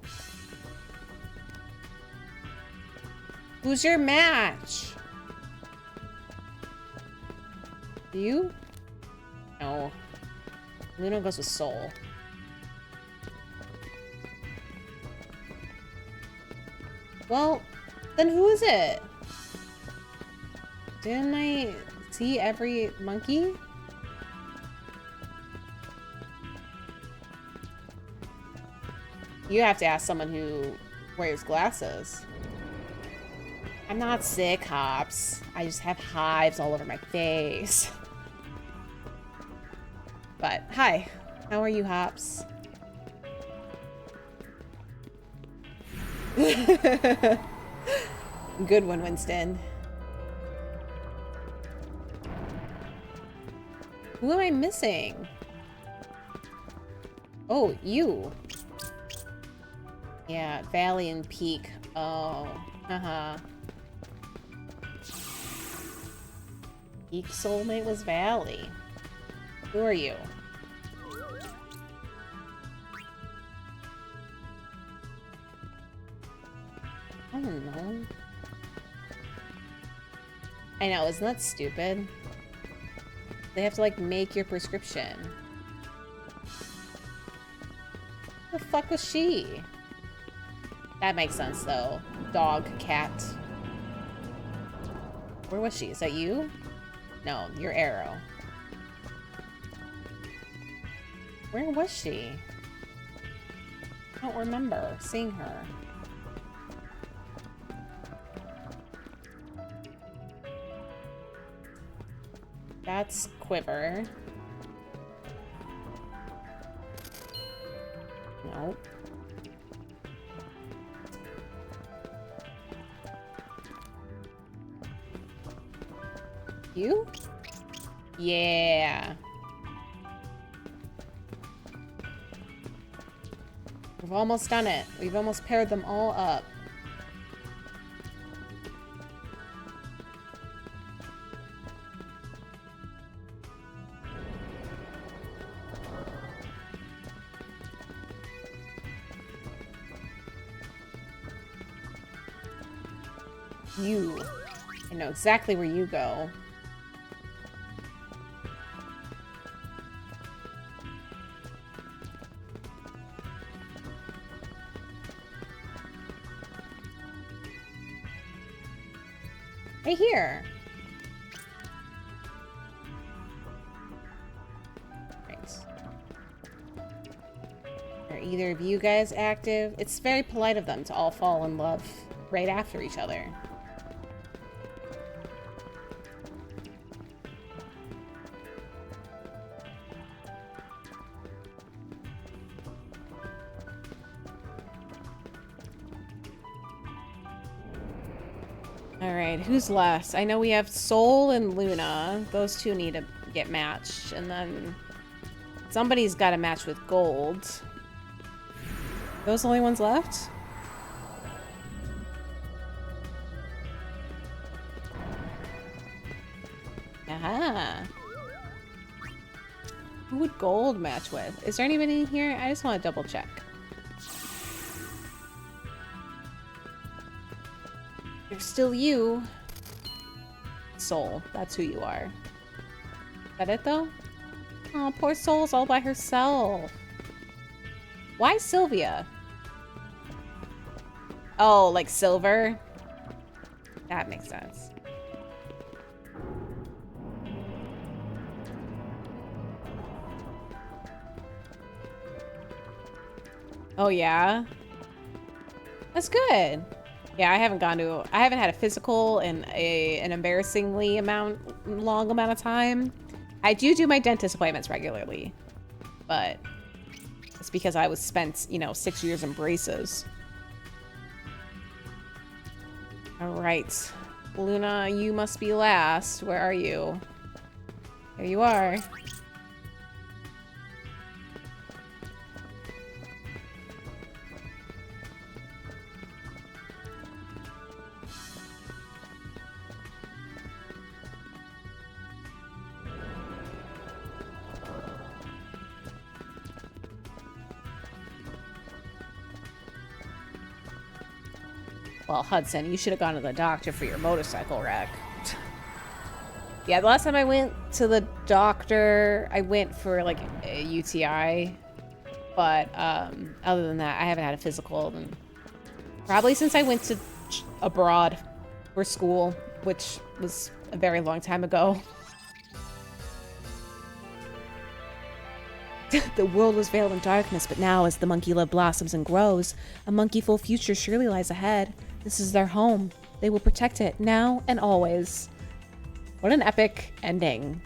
Who's your match? You? No. Luna goes with soul. Well, then who is it? Didn't I see every monkey? You have to ask someone who wears glasses. I'm not sick, Hops. I just have hives all over my face. But, hi. How are you, Hops? Good one, Winston. Who am I missing? Oh, you. Yeah, Valley and Peak. Oh, haha. Peak soulmate was Valley. Who are you? I know, isn't that stupid? They have to, like, make your prescription. The fuck was she? That makes sense, though. Dog, cat. Where was she? Is that you? No, your Arrow. Where was she? I don't remember seeing her. That's Quiver. Nope. You? Yeah. We've almost done it. We've almost paired them all up. You. I know exactly where you go. Right here. Right. Are either of you guys active? It's very polite of them to all fall in love right after each other. Alright, who's left? I know we have Soul and Luna. Those two need to get matched. And then somebody's got to match with Gold. Those the only ones left? Aha. Who would Gold match with? Is there anybody in here? I just want to double check. You're still you. Soul. That's who you are. Is that it, though? Oh, poor Soul's all by herself. Why Sylvia? Oh, like Silver? That makes sense. Oh, yeah? That's good. Yeah, I haven't had a physical in an embarrassingly long amount of time. I do my dentist appointments regularly, but it's because I was spent, 6 years in braces. All right, Luna, you must be last. Where are you? There you are. Well, Hudson, you should have gone to the doctor for your motorcycle wreck. Yeah, the last time I went to the doctor, I went for like a UTI. But other than that, I haven't had a physical. And probably since I went to abroad for school, which was a very long time ago. The world was veiled in darkness, but now as the monkey love blossoms and grows, a monkeyful future surely lies ahead. This is their home. They will protect it now and always. What an epic ending.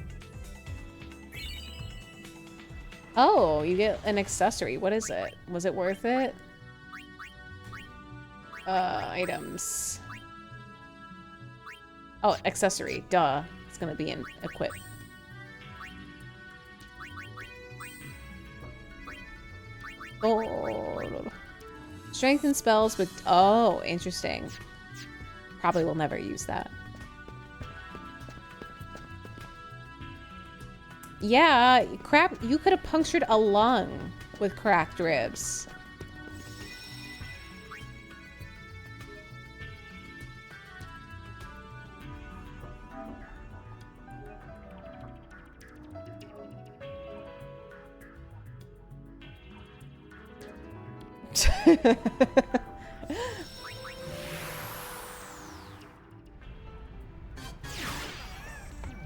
Oh, you get an accessory. What is it? Was it worth it? Items. Oh, accessory. Duh. It's gonna be in equip. Gold. Strengthen spells, but oh, interesting. Probably will never use that. Yeah, crap, you could have punctured a lung with cracked ribs.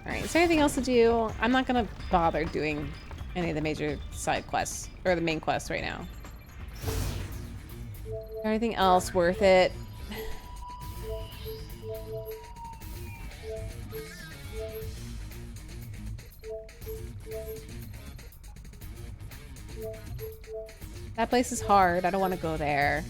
Alright, is there anything else to do? I'm not gonna bother doing any of the major side quests, or the main quests right now. Is there anything else worth it? That place is hard. I don't want to go there.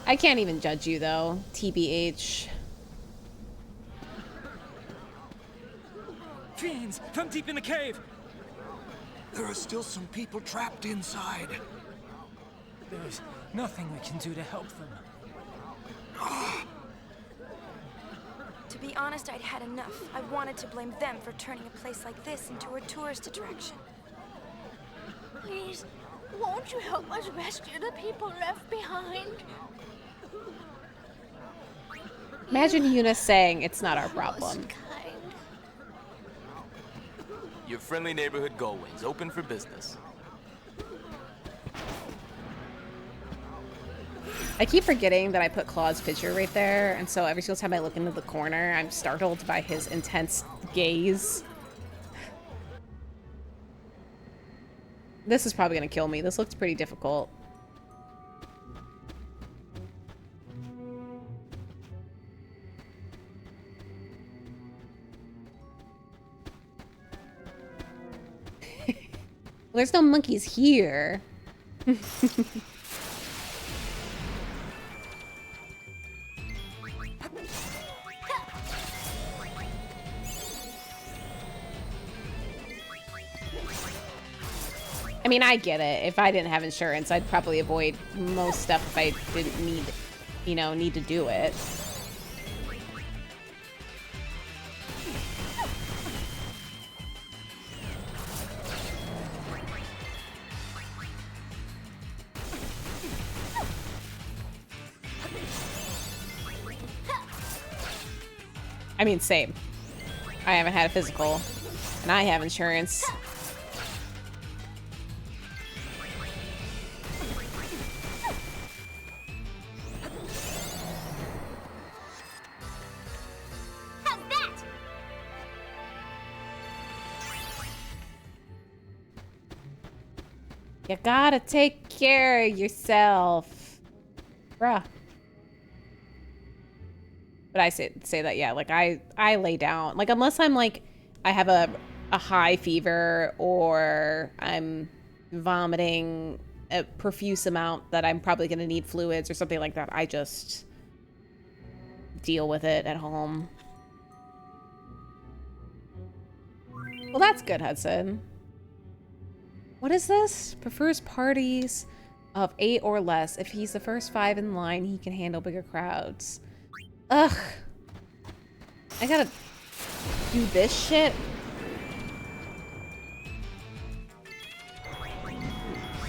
I can't even judge you though, TBH. Fiends from deep in the cave! There are still some people trapped inside. There's nothing we can do to help them. To be honest, I'd had enough. I wanted to blame them for turning a place like this into a tourist attraction. Please, won't you help us rescue the people left behind? Imagine Yuna saying it's not our problem. Your friendly neighborhood Gullwings, open for business. I keep forgetting that I put Claw's picture right there, and so every single time I look into the corner, I'm startled by his intense gaze. This is probably gonna kill me. This looks pretty difficult. Well, there's no monkeys here. I mean, I get it. If I didn't have insurance, I'd probably avoid most stuff if I didn't need, you know, need to do it. I mean, same. I haven't had a physical, and I have insurance. You gotta take care of yourself. Bruh. But I say that, yeah, like I lay down. Like unless I'm like, I have a high fever or I'm vomiting a profuse amount that I'm probably gonna need fluids or something like that, I just deal with it at home. Well, that's good, Hudson. What is this? Prefers parties of 8 or less. If he's the first 5 in line, he can handle bigger crowds. Ugh. I gotta do this shit.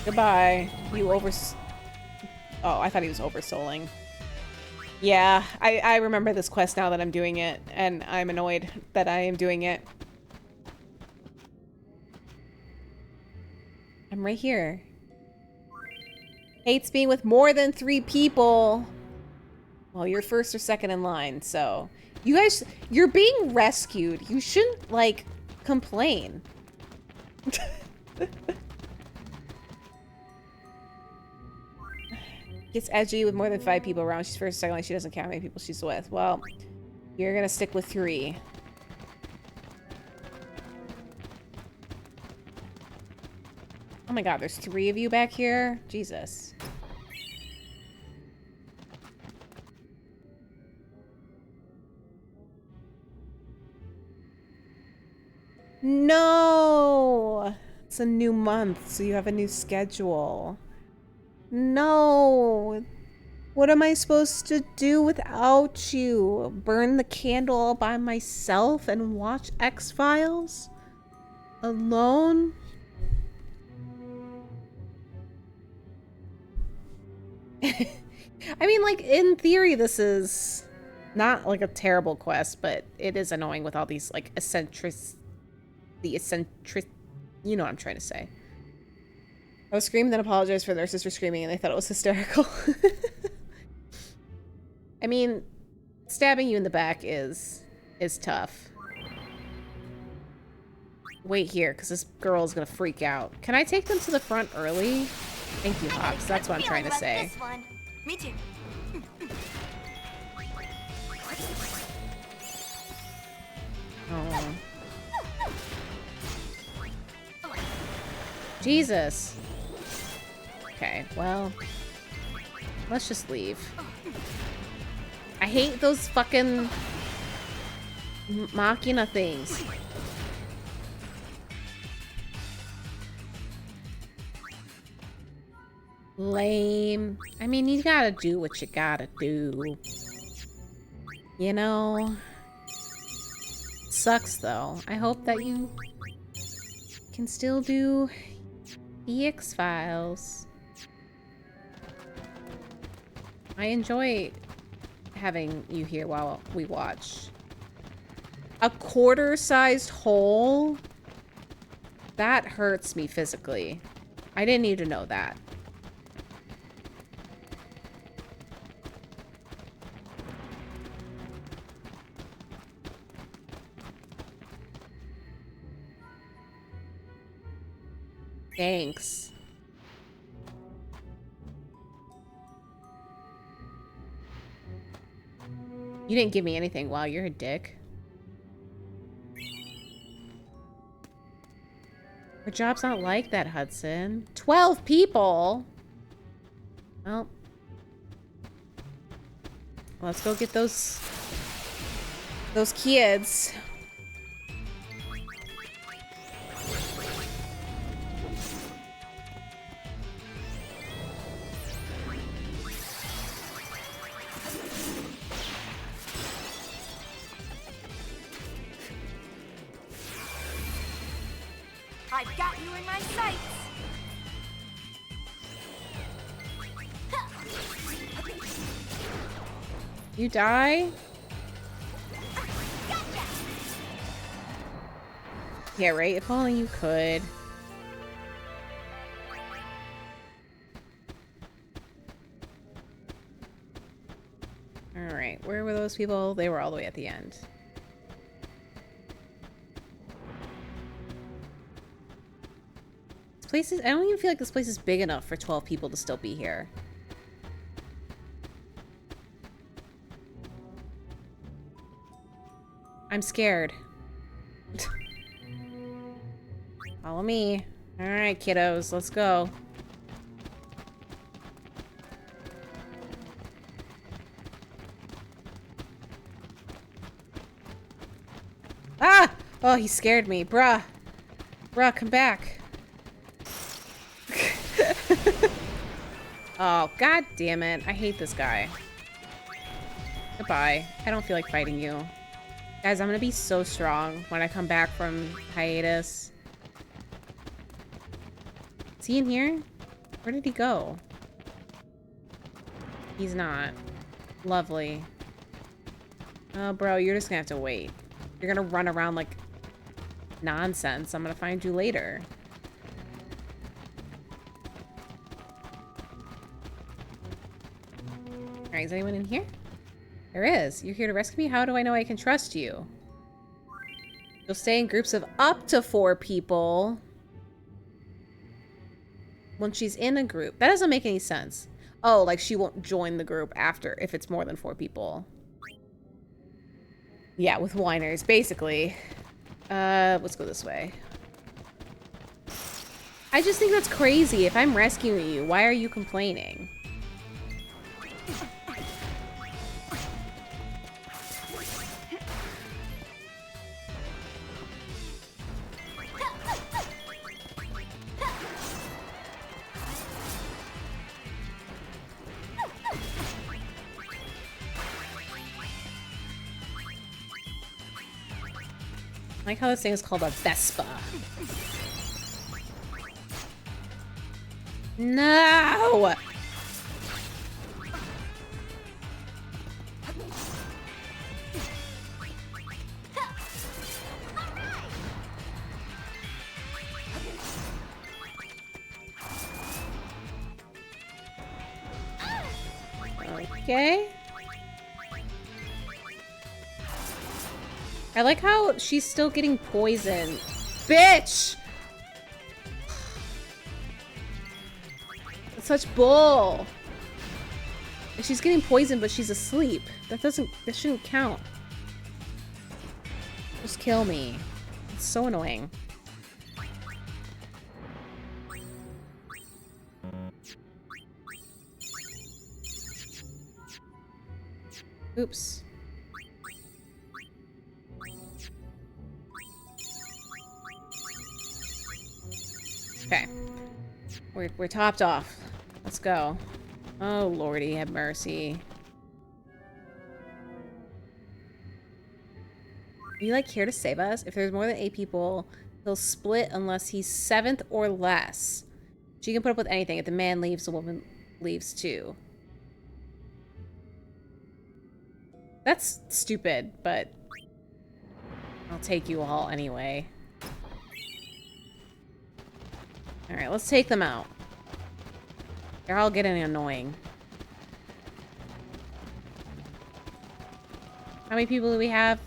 Goodbye. You Oh, I thought he was oversouling. Yeah, I remember this quest now that I'm doing it, and I'm annoyed that I am doing it. I'm right here. Hates being with more than 3 people. Well, you're first or second in line, so... You guys, you're being rescued. You shouldn't, like, complain. Gets edgy with more than 5 people around. She's first or second line. She doesn't count how many people she's with. Well, you're gonna stick with 3. Oh my god, there's 3 of you back here? Jesus. No! It's a new month, so you have a new schedule. No! What am I supposed to do without you? Burn the candle all by myself and watch X-Files? Alone? I mean, like, in theory, this is Not like a terrible quest, but it is annoying with all these like you know what I'm trying to say. I was screaming, then apologized for their sister screaming, and they thought it was hysterical. I mean, stabbing you in the back is tough. Wait here, because this girl is gonna freak out. Can I take them to the front early? Thank you, Hops. That's what I'm trying to say. Me too. Oh. Jesus. Okay, well, let's just leave. I hate those fucking Machina things. Lame. I mean, you gotta do what you gotta do. You know? Sucks, though. I hope that you can still do the X-Files. I enjoy having you here while we watch. A quarter-sized hole? That hurts me physically. I didn't need to know that. Thanks. You didn't give me anything. Wow, you're a dick. Our job's not like that, Hudson. 12 people? Well. Let's go get those kids. I've got you in my sights. You die? Yeah, right? If only you could. Alright, where were those people? They were all the way at the end. This place is, I don't even feel like this place is big enough for 12 people to still be here. I'm scared. Follow me. Alright, kiddos, let's go. Ah! Oh, he scared me. Bruh. Bruh, come back. Oh, god damn it. I hate this guy. Goodbye. I don't feel like fighting you. Guys, I'm gonna be so strong when I come back from hiatus. Is he in here? Where did he go? He's not. Lovely. Oh, bro, you're just gonna have to wait. You're gonna run around like nonsense. I'm gonna find you later. Alright, is anyone in here? There is. You're here to rescue me? How do I know I can trust you? You'll stay in groups of up to 4 people. When she's in a group. That doesn't make any sense. Oh, like she won't join the group after if it's more than 4 people. Yeah, with whiners, basically. Let's go this way. I just think that's crazy. If I'm rescuing you, why are you complaining? I like how this thing is called a Vespa. No! Okay. I like how she's still getting poisoned. Bitch! That's such bull. She's getting poisoned, but she's asleep. That shouldn't count. Just kill me. It's so annoying. Oops. Okay. We're topped off. Let's go. Oh, Lordy, have mercy. Are you, like, here to save us? If there's more than 8 people, he'll split unless he's 7th or less. She can put up with anything. If the man leaves, the woman leaves too. That's stupid, but I'll take you all anyway. Alright, let's take them out. They're all getting annoying. How many people do we have?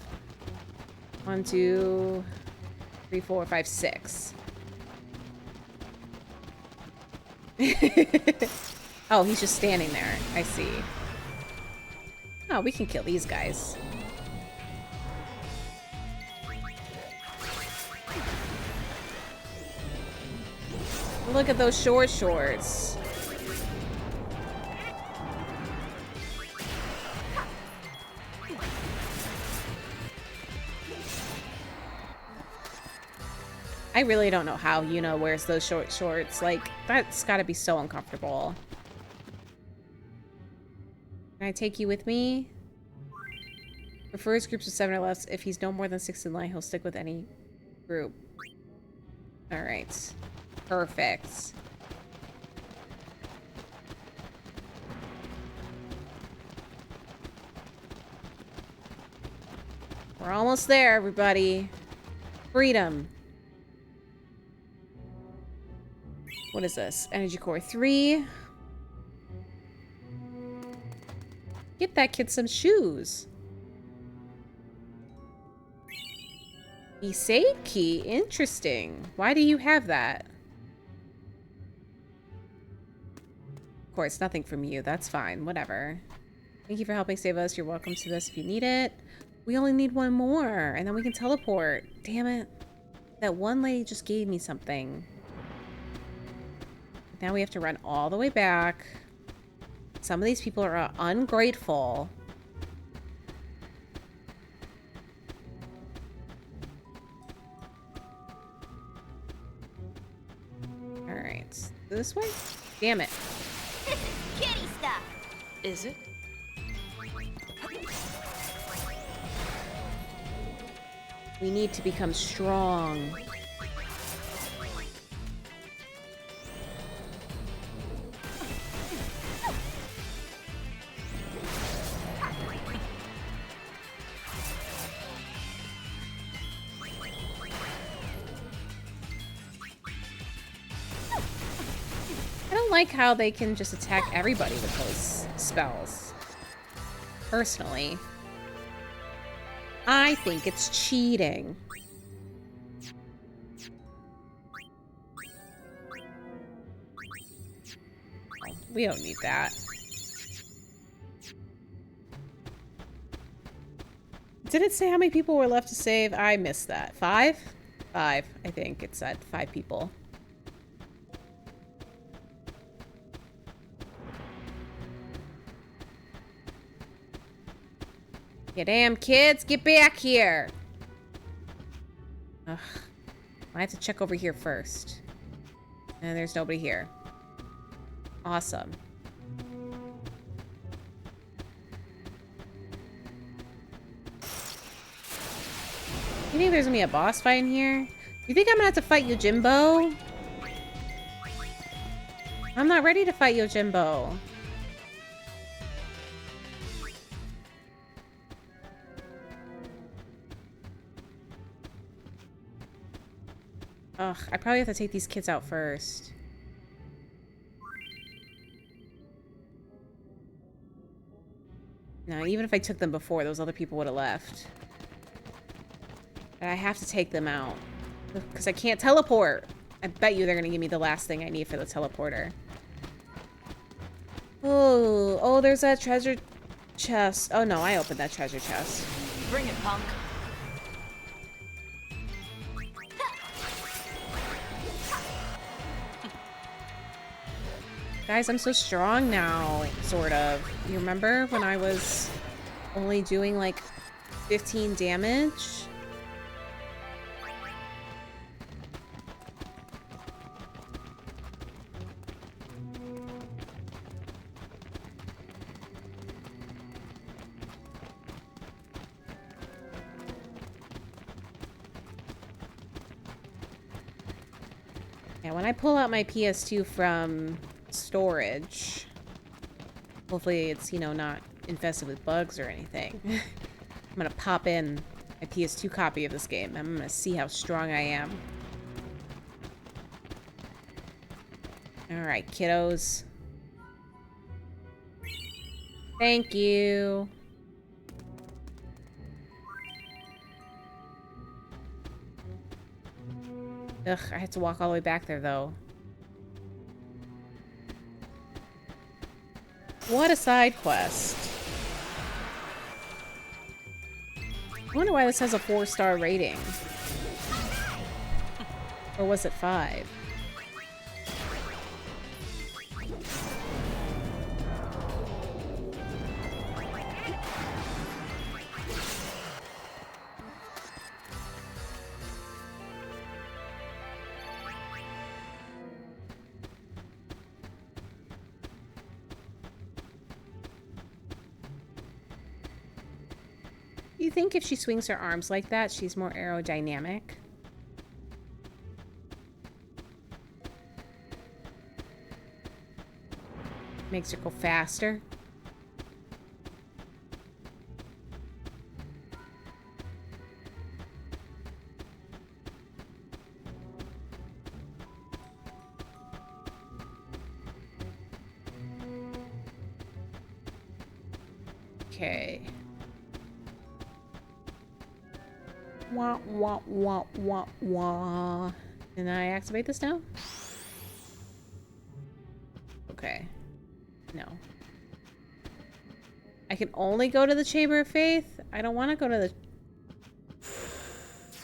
1, 2, 3, 4, 5, 6. Oh, he's just standing there. I see. Oh, we can kill these guys. Look at those short shorts. I really don't know how Yuna wears those short shorts. Like, that's gotta be so uncomfortable. Can I take you with me? Prefers groups of 7 or less. If he's no more than 6 in line, he'll stick with any group. Alright. Perfect. We're almost there, everybody. Freedom. What is this? Energy core 3. Get that kid some shoes. Besaid key? Interesting. Why do you have that? Of course, nothing from you. That's fine. Whatever. Thank you for helping save us. You're welcome to this if you need it. We only need one more, and then we can teleport. Damn it. That one lady just gave me something. Now we have to run all the way back. Some of these people are ungrateful. Alright. This way? Damn it. This is kitty stuff. Is it? We need to become strong. I don't like how they can just attack everybody with those spells. Personally. I think it's cheating. We don't need that. Did it say how many people were left to save? I missed that. 5? 5, I think it said 5 people. You damn kids, get back here! Ugh. I have to check over here first. And there's nobody here. Awesome. You think there's gonna be a boss fight in here? You think I'm gonna have to fight Yojimbo? I'm not ready to fight Yojimbo. Ugh, I probably have to take these kids out first. No, even if I took them before, those other people would have left. But I have to take them out. Because I can't teleport. I bet you they're going to give me the last thing I need for the teleporter. Oh, there's that treasure chest. Oh no, I opened that treasure chest. Bring it, punk. Guys, I'm so strong now, sort of. You remember when I was only doing like 15 damage? Yeah, when I pull out my PS2 from storage, hopefully it's, you know, not infested with bugs or anything. I'm gonna pop in my PS2 copy of this game. I'm gonna see how strong I am. Alright, kiddos. Thank you. Ugh, I have to walk all the way back there, though. What a side quest. I wonder why this has a 4-star rating. Or was it 5? You think if she swings her arms like that, she's more aerodynamic? Makes her go faster? Okay. Wah, wah, wah, wah, wah. Can I activate this now? Okay. No. I can only go to the Chamber of Faith? I don't want to go to the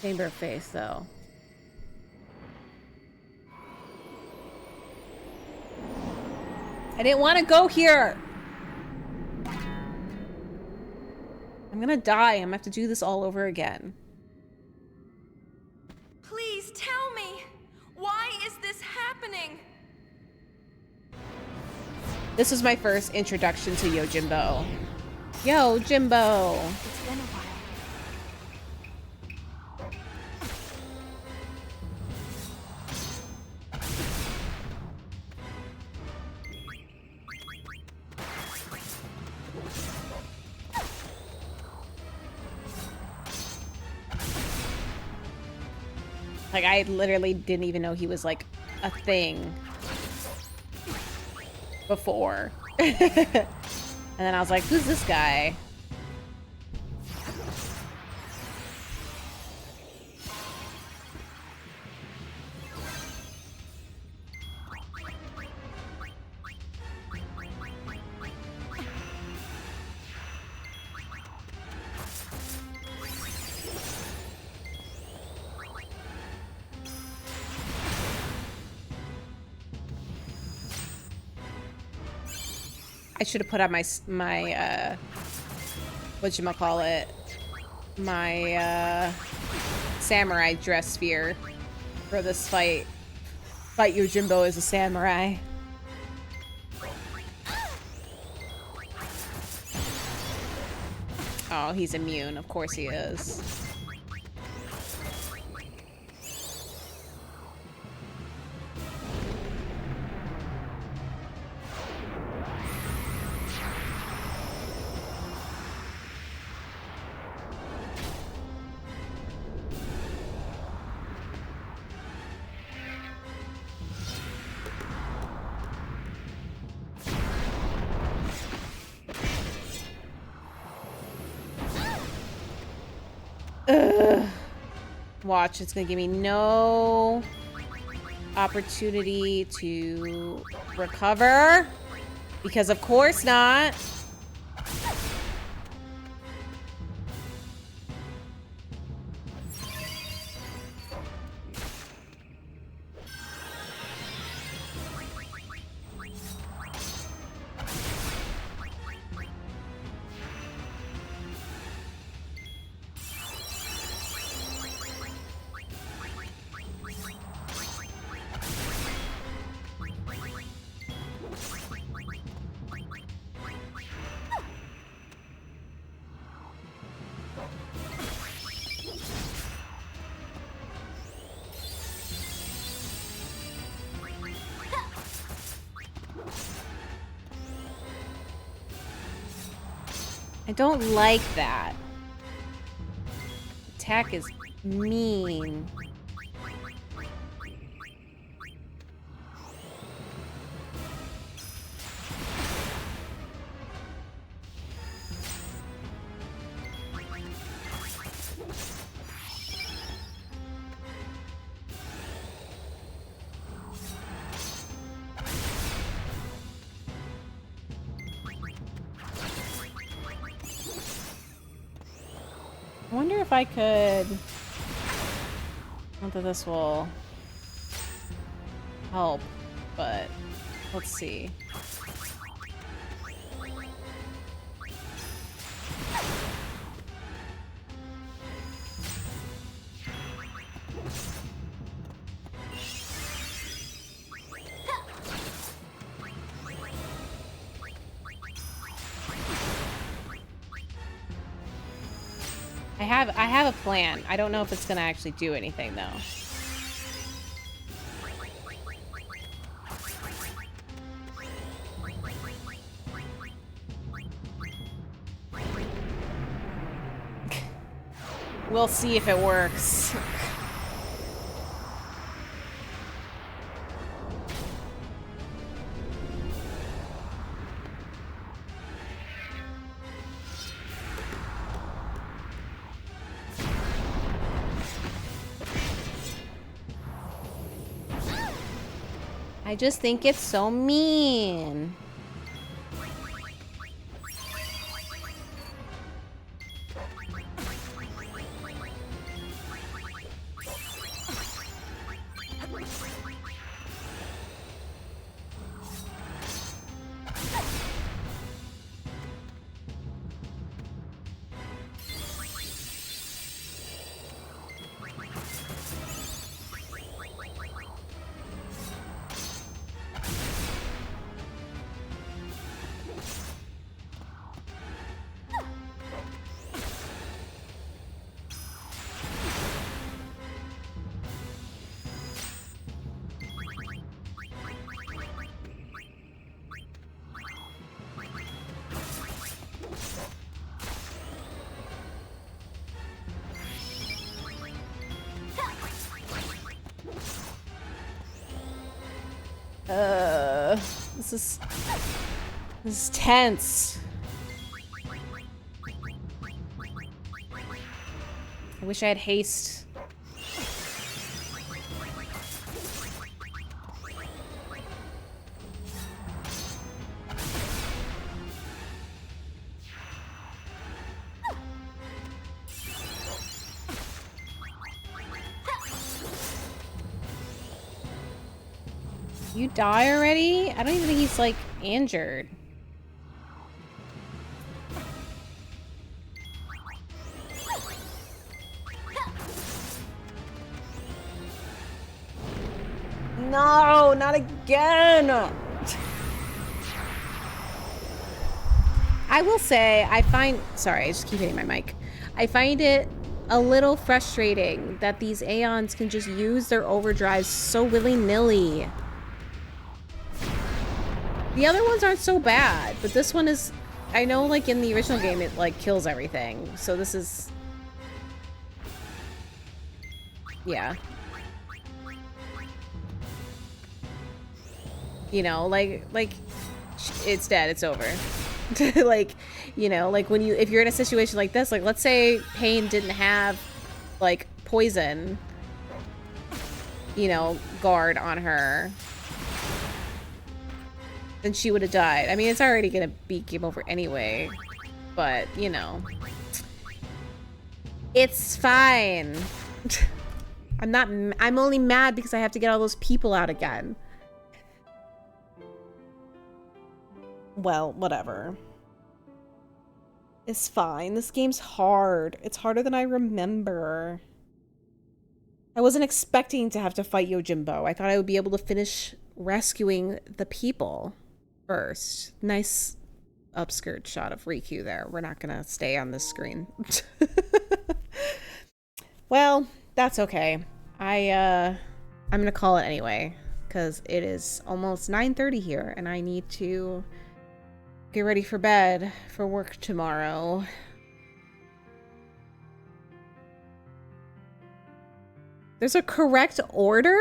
Chamber of Faith, though. I didn't want to go here! I'm gonna die. I'm gonna have to do this all over again. Please tell me, why is this happening? This was my first introduction to Yojimbo. Yo, Jimbo! It's been a while. Like, I literally didn't even know he was, like, a thing before. And then I was like, who's this guy? I should have put on my whatchamacallit, my samurai dress sphere for this fight. Fight Yojimbo as a samurai. Oh, he's immune. Of course he is. Ugh. Watch, it's gonna give me no opportunity to recover. Because of course not. I don't like that. Attack is mean. I wonder if I could... Not that this will help, but let's see. I have a plan. I don't know if it's gonna actually do anything though. We'll see if it works. I just think it's so mean. This is tense. I wish I had haste. You die already? I don't even think he's like injured. No, not again. I will say, sorry, I just keep hitting my mic. I find it a little frustrating that these Aeons can just use their overdrives so willy-nilly. The other ones aren't so bad, but this one is... I know, like, in the original game, it, like, kills everything. So this is... Yeah. You know, like, it's dead, it's over. Like, you know, like, when you... If you're in a situation like this, like, let's say Pain didn't have like, poison, you know, guard on her, then she would have died. I mean, it's already gonna be game over anyway, but, you know. It's fine. I'm only mad because I have to get all those people out again. Well, whatever. It's fine. This game's hard. It's harder than I remember. I wasn't expecting to have to fight Yojimbo. I thought I would be able to finish rescuing the people first. Nice upskirt shot of Riku there. We're not gonna stay on this screen. Well, that's okay. I'm gonna call it anyway, because it is almost 9:30 here, and I need to get ready for bed for work tomorrow. There's a correct order?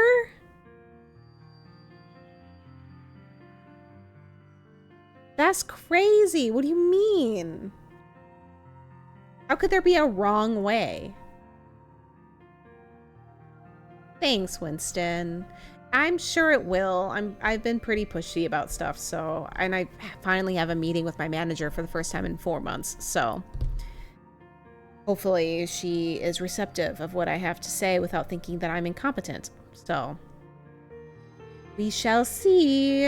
That's crazy. What do you mean? How could there be a wrong way? Thanks, Winston. I'm sure it will. I've been pretty pushy about stuff, so, and I finally have a meeting with my manager for the first time in 4 months, so hopefully she is receptive of what I have to say without thinking that I'm incompetent. So we shall see.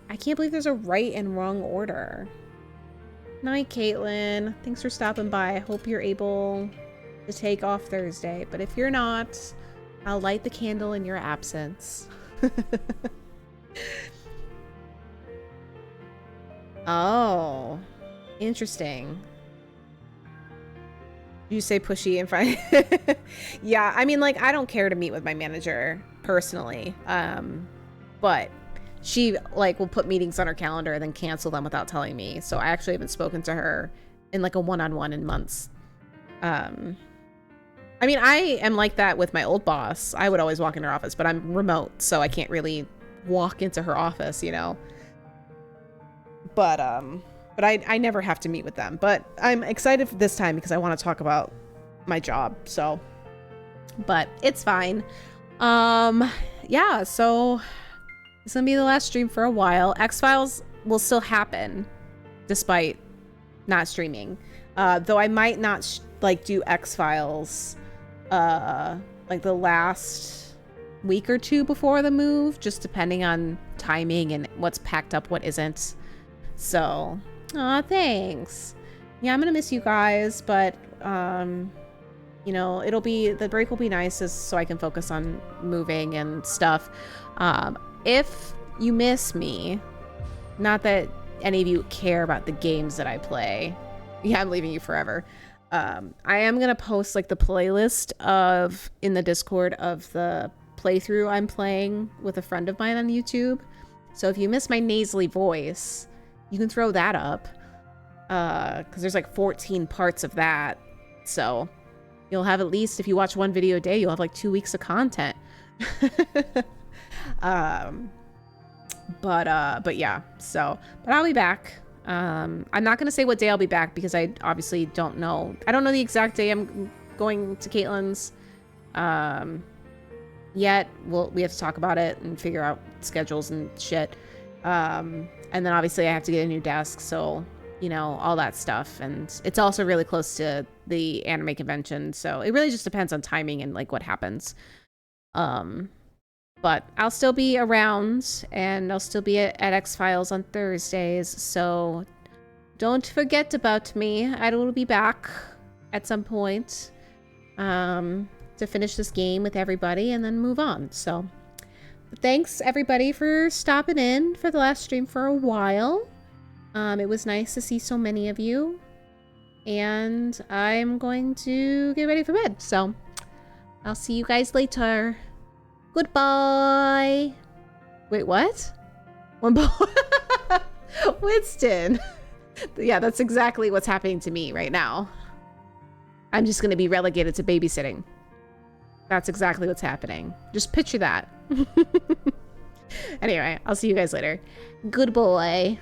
I can't believe there's a right and wrong order. Night, Caitlin. Thanks for stopping by. I hope you're able to take off Thursday, but if you're not, I'll light the candle in your absence. Oh, interesting. You say pushy and fine. Yeah, I mean, like, I don't care to meet with my manager personally, but she, like, will put meetings on her calendar and then cancel them without telling me. So I actually haven't spoken to her in, like, a one-on-one in months. I mean, I am like that with my old boss. I would always walk in her office, but I'm remote, so I can't really walk into her office, you know. But I never have to meet with them. But I'm excited for this time because I want to talk about my job. So, but it's fine. Yeah. So it's gonna be the last stream for a while. X-Files will still happen, despite not streaming. Though I might not like do X-Files like the last week or two before the move, just depending on timing and what's packed up, what isn't. So, aw, thanks. Yeah, I'm gonna miss you guys, but you know, the break will be nice so I can focus on moving and stuff. If you miss me, not that any of you care about the games that I play. Yeah, I'm leaving you forever. I am gonna post like the playlist in the Discord of the playthrough I'm playing with a friend of mine on YouTube. So if you miss my nasally voice, you can throw that up. Because there's like 14 parts of that. So you'll have at least, if you watch one video a day, you'll have like 2 weeks of content. But yeah, so, but I'll be back. I'm not going to say what day I'll be back because I obviously don't know. I don't know the exact day I'm going to Caitlin's yet. We have to talk about it and figure out schedules and shit. And then obviously I have to get a new desk. So, you know, all that stuff. And it's also really close to the anime convention. So it really just depends on timing and like what happens. But I'll still be around, and I'll still be at X-Files on Thursdays, so don't forget about me. I will be back at some point to finish this game with everybody and then move on. So thanks, everybody, for stopping in for the last stream for a while. It was nice to see so many of you, and I'm going to get ready for bed, so I'll see you guys later. Goodbye. Wait, what? Winston. Yeah, that's exactly what's happening to me right now. I'm just going to be relegated to babysitting. That's exactly what's happening. Just picture that. Anyway, I'll see you guys later. Good boy.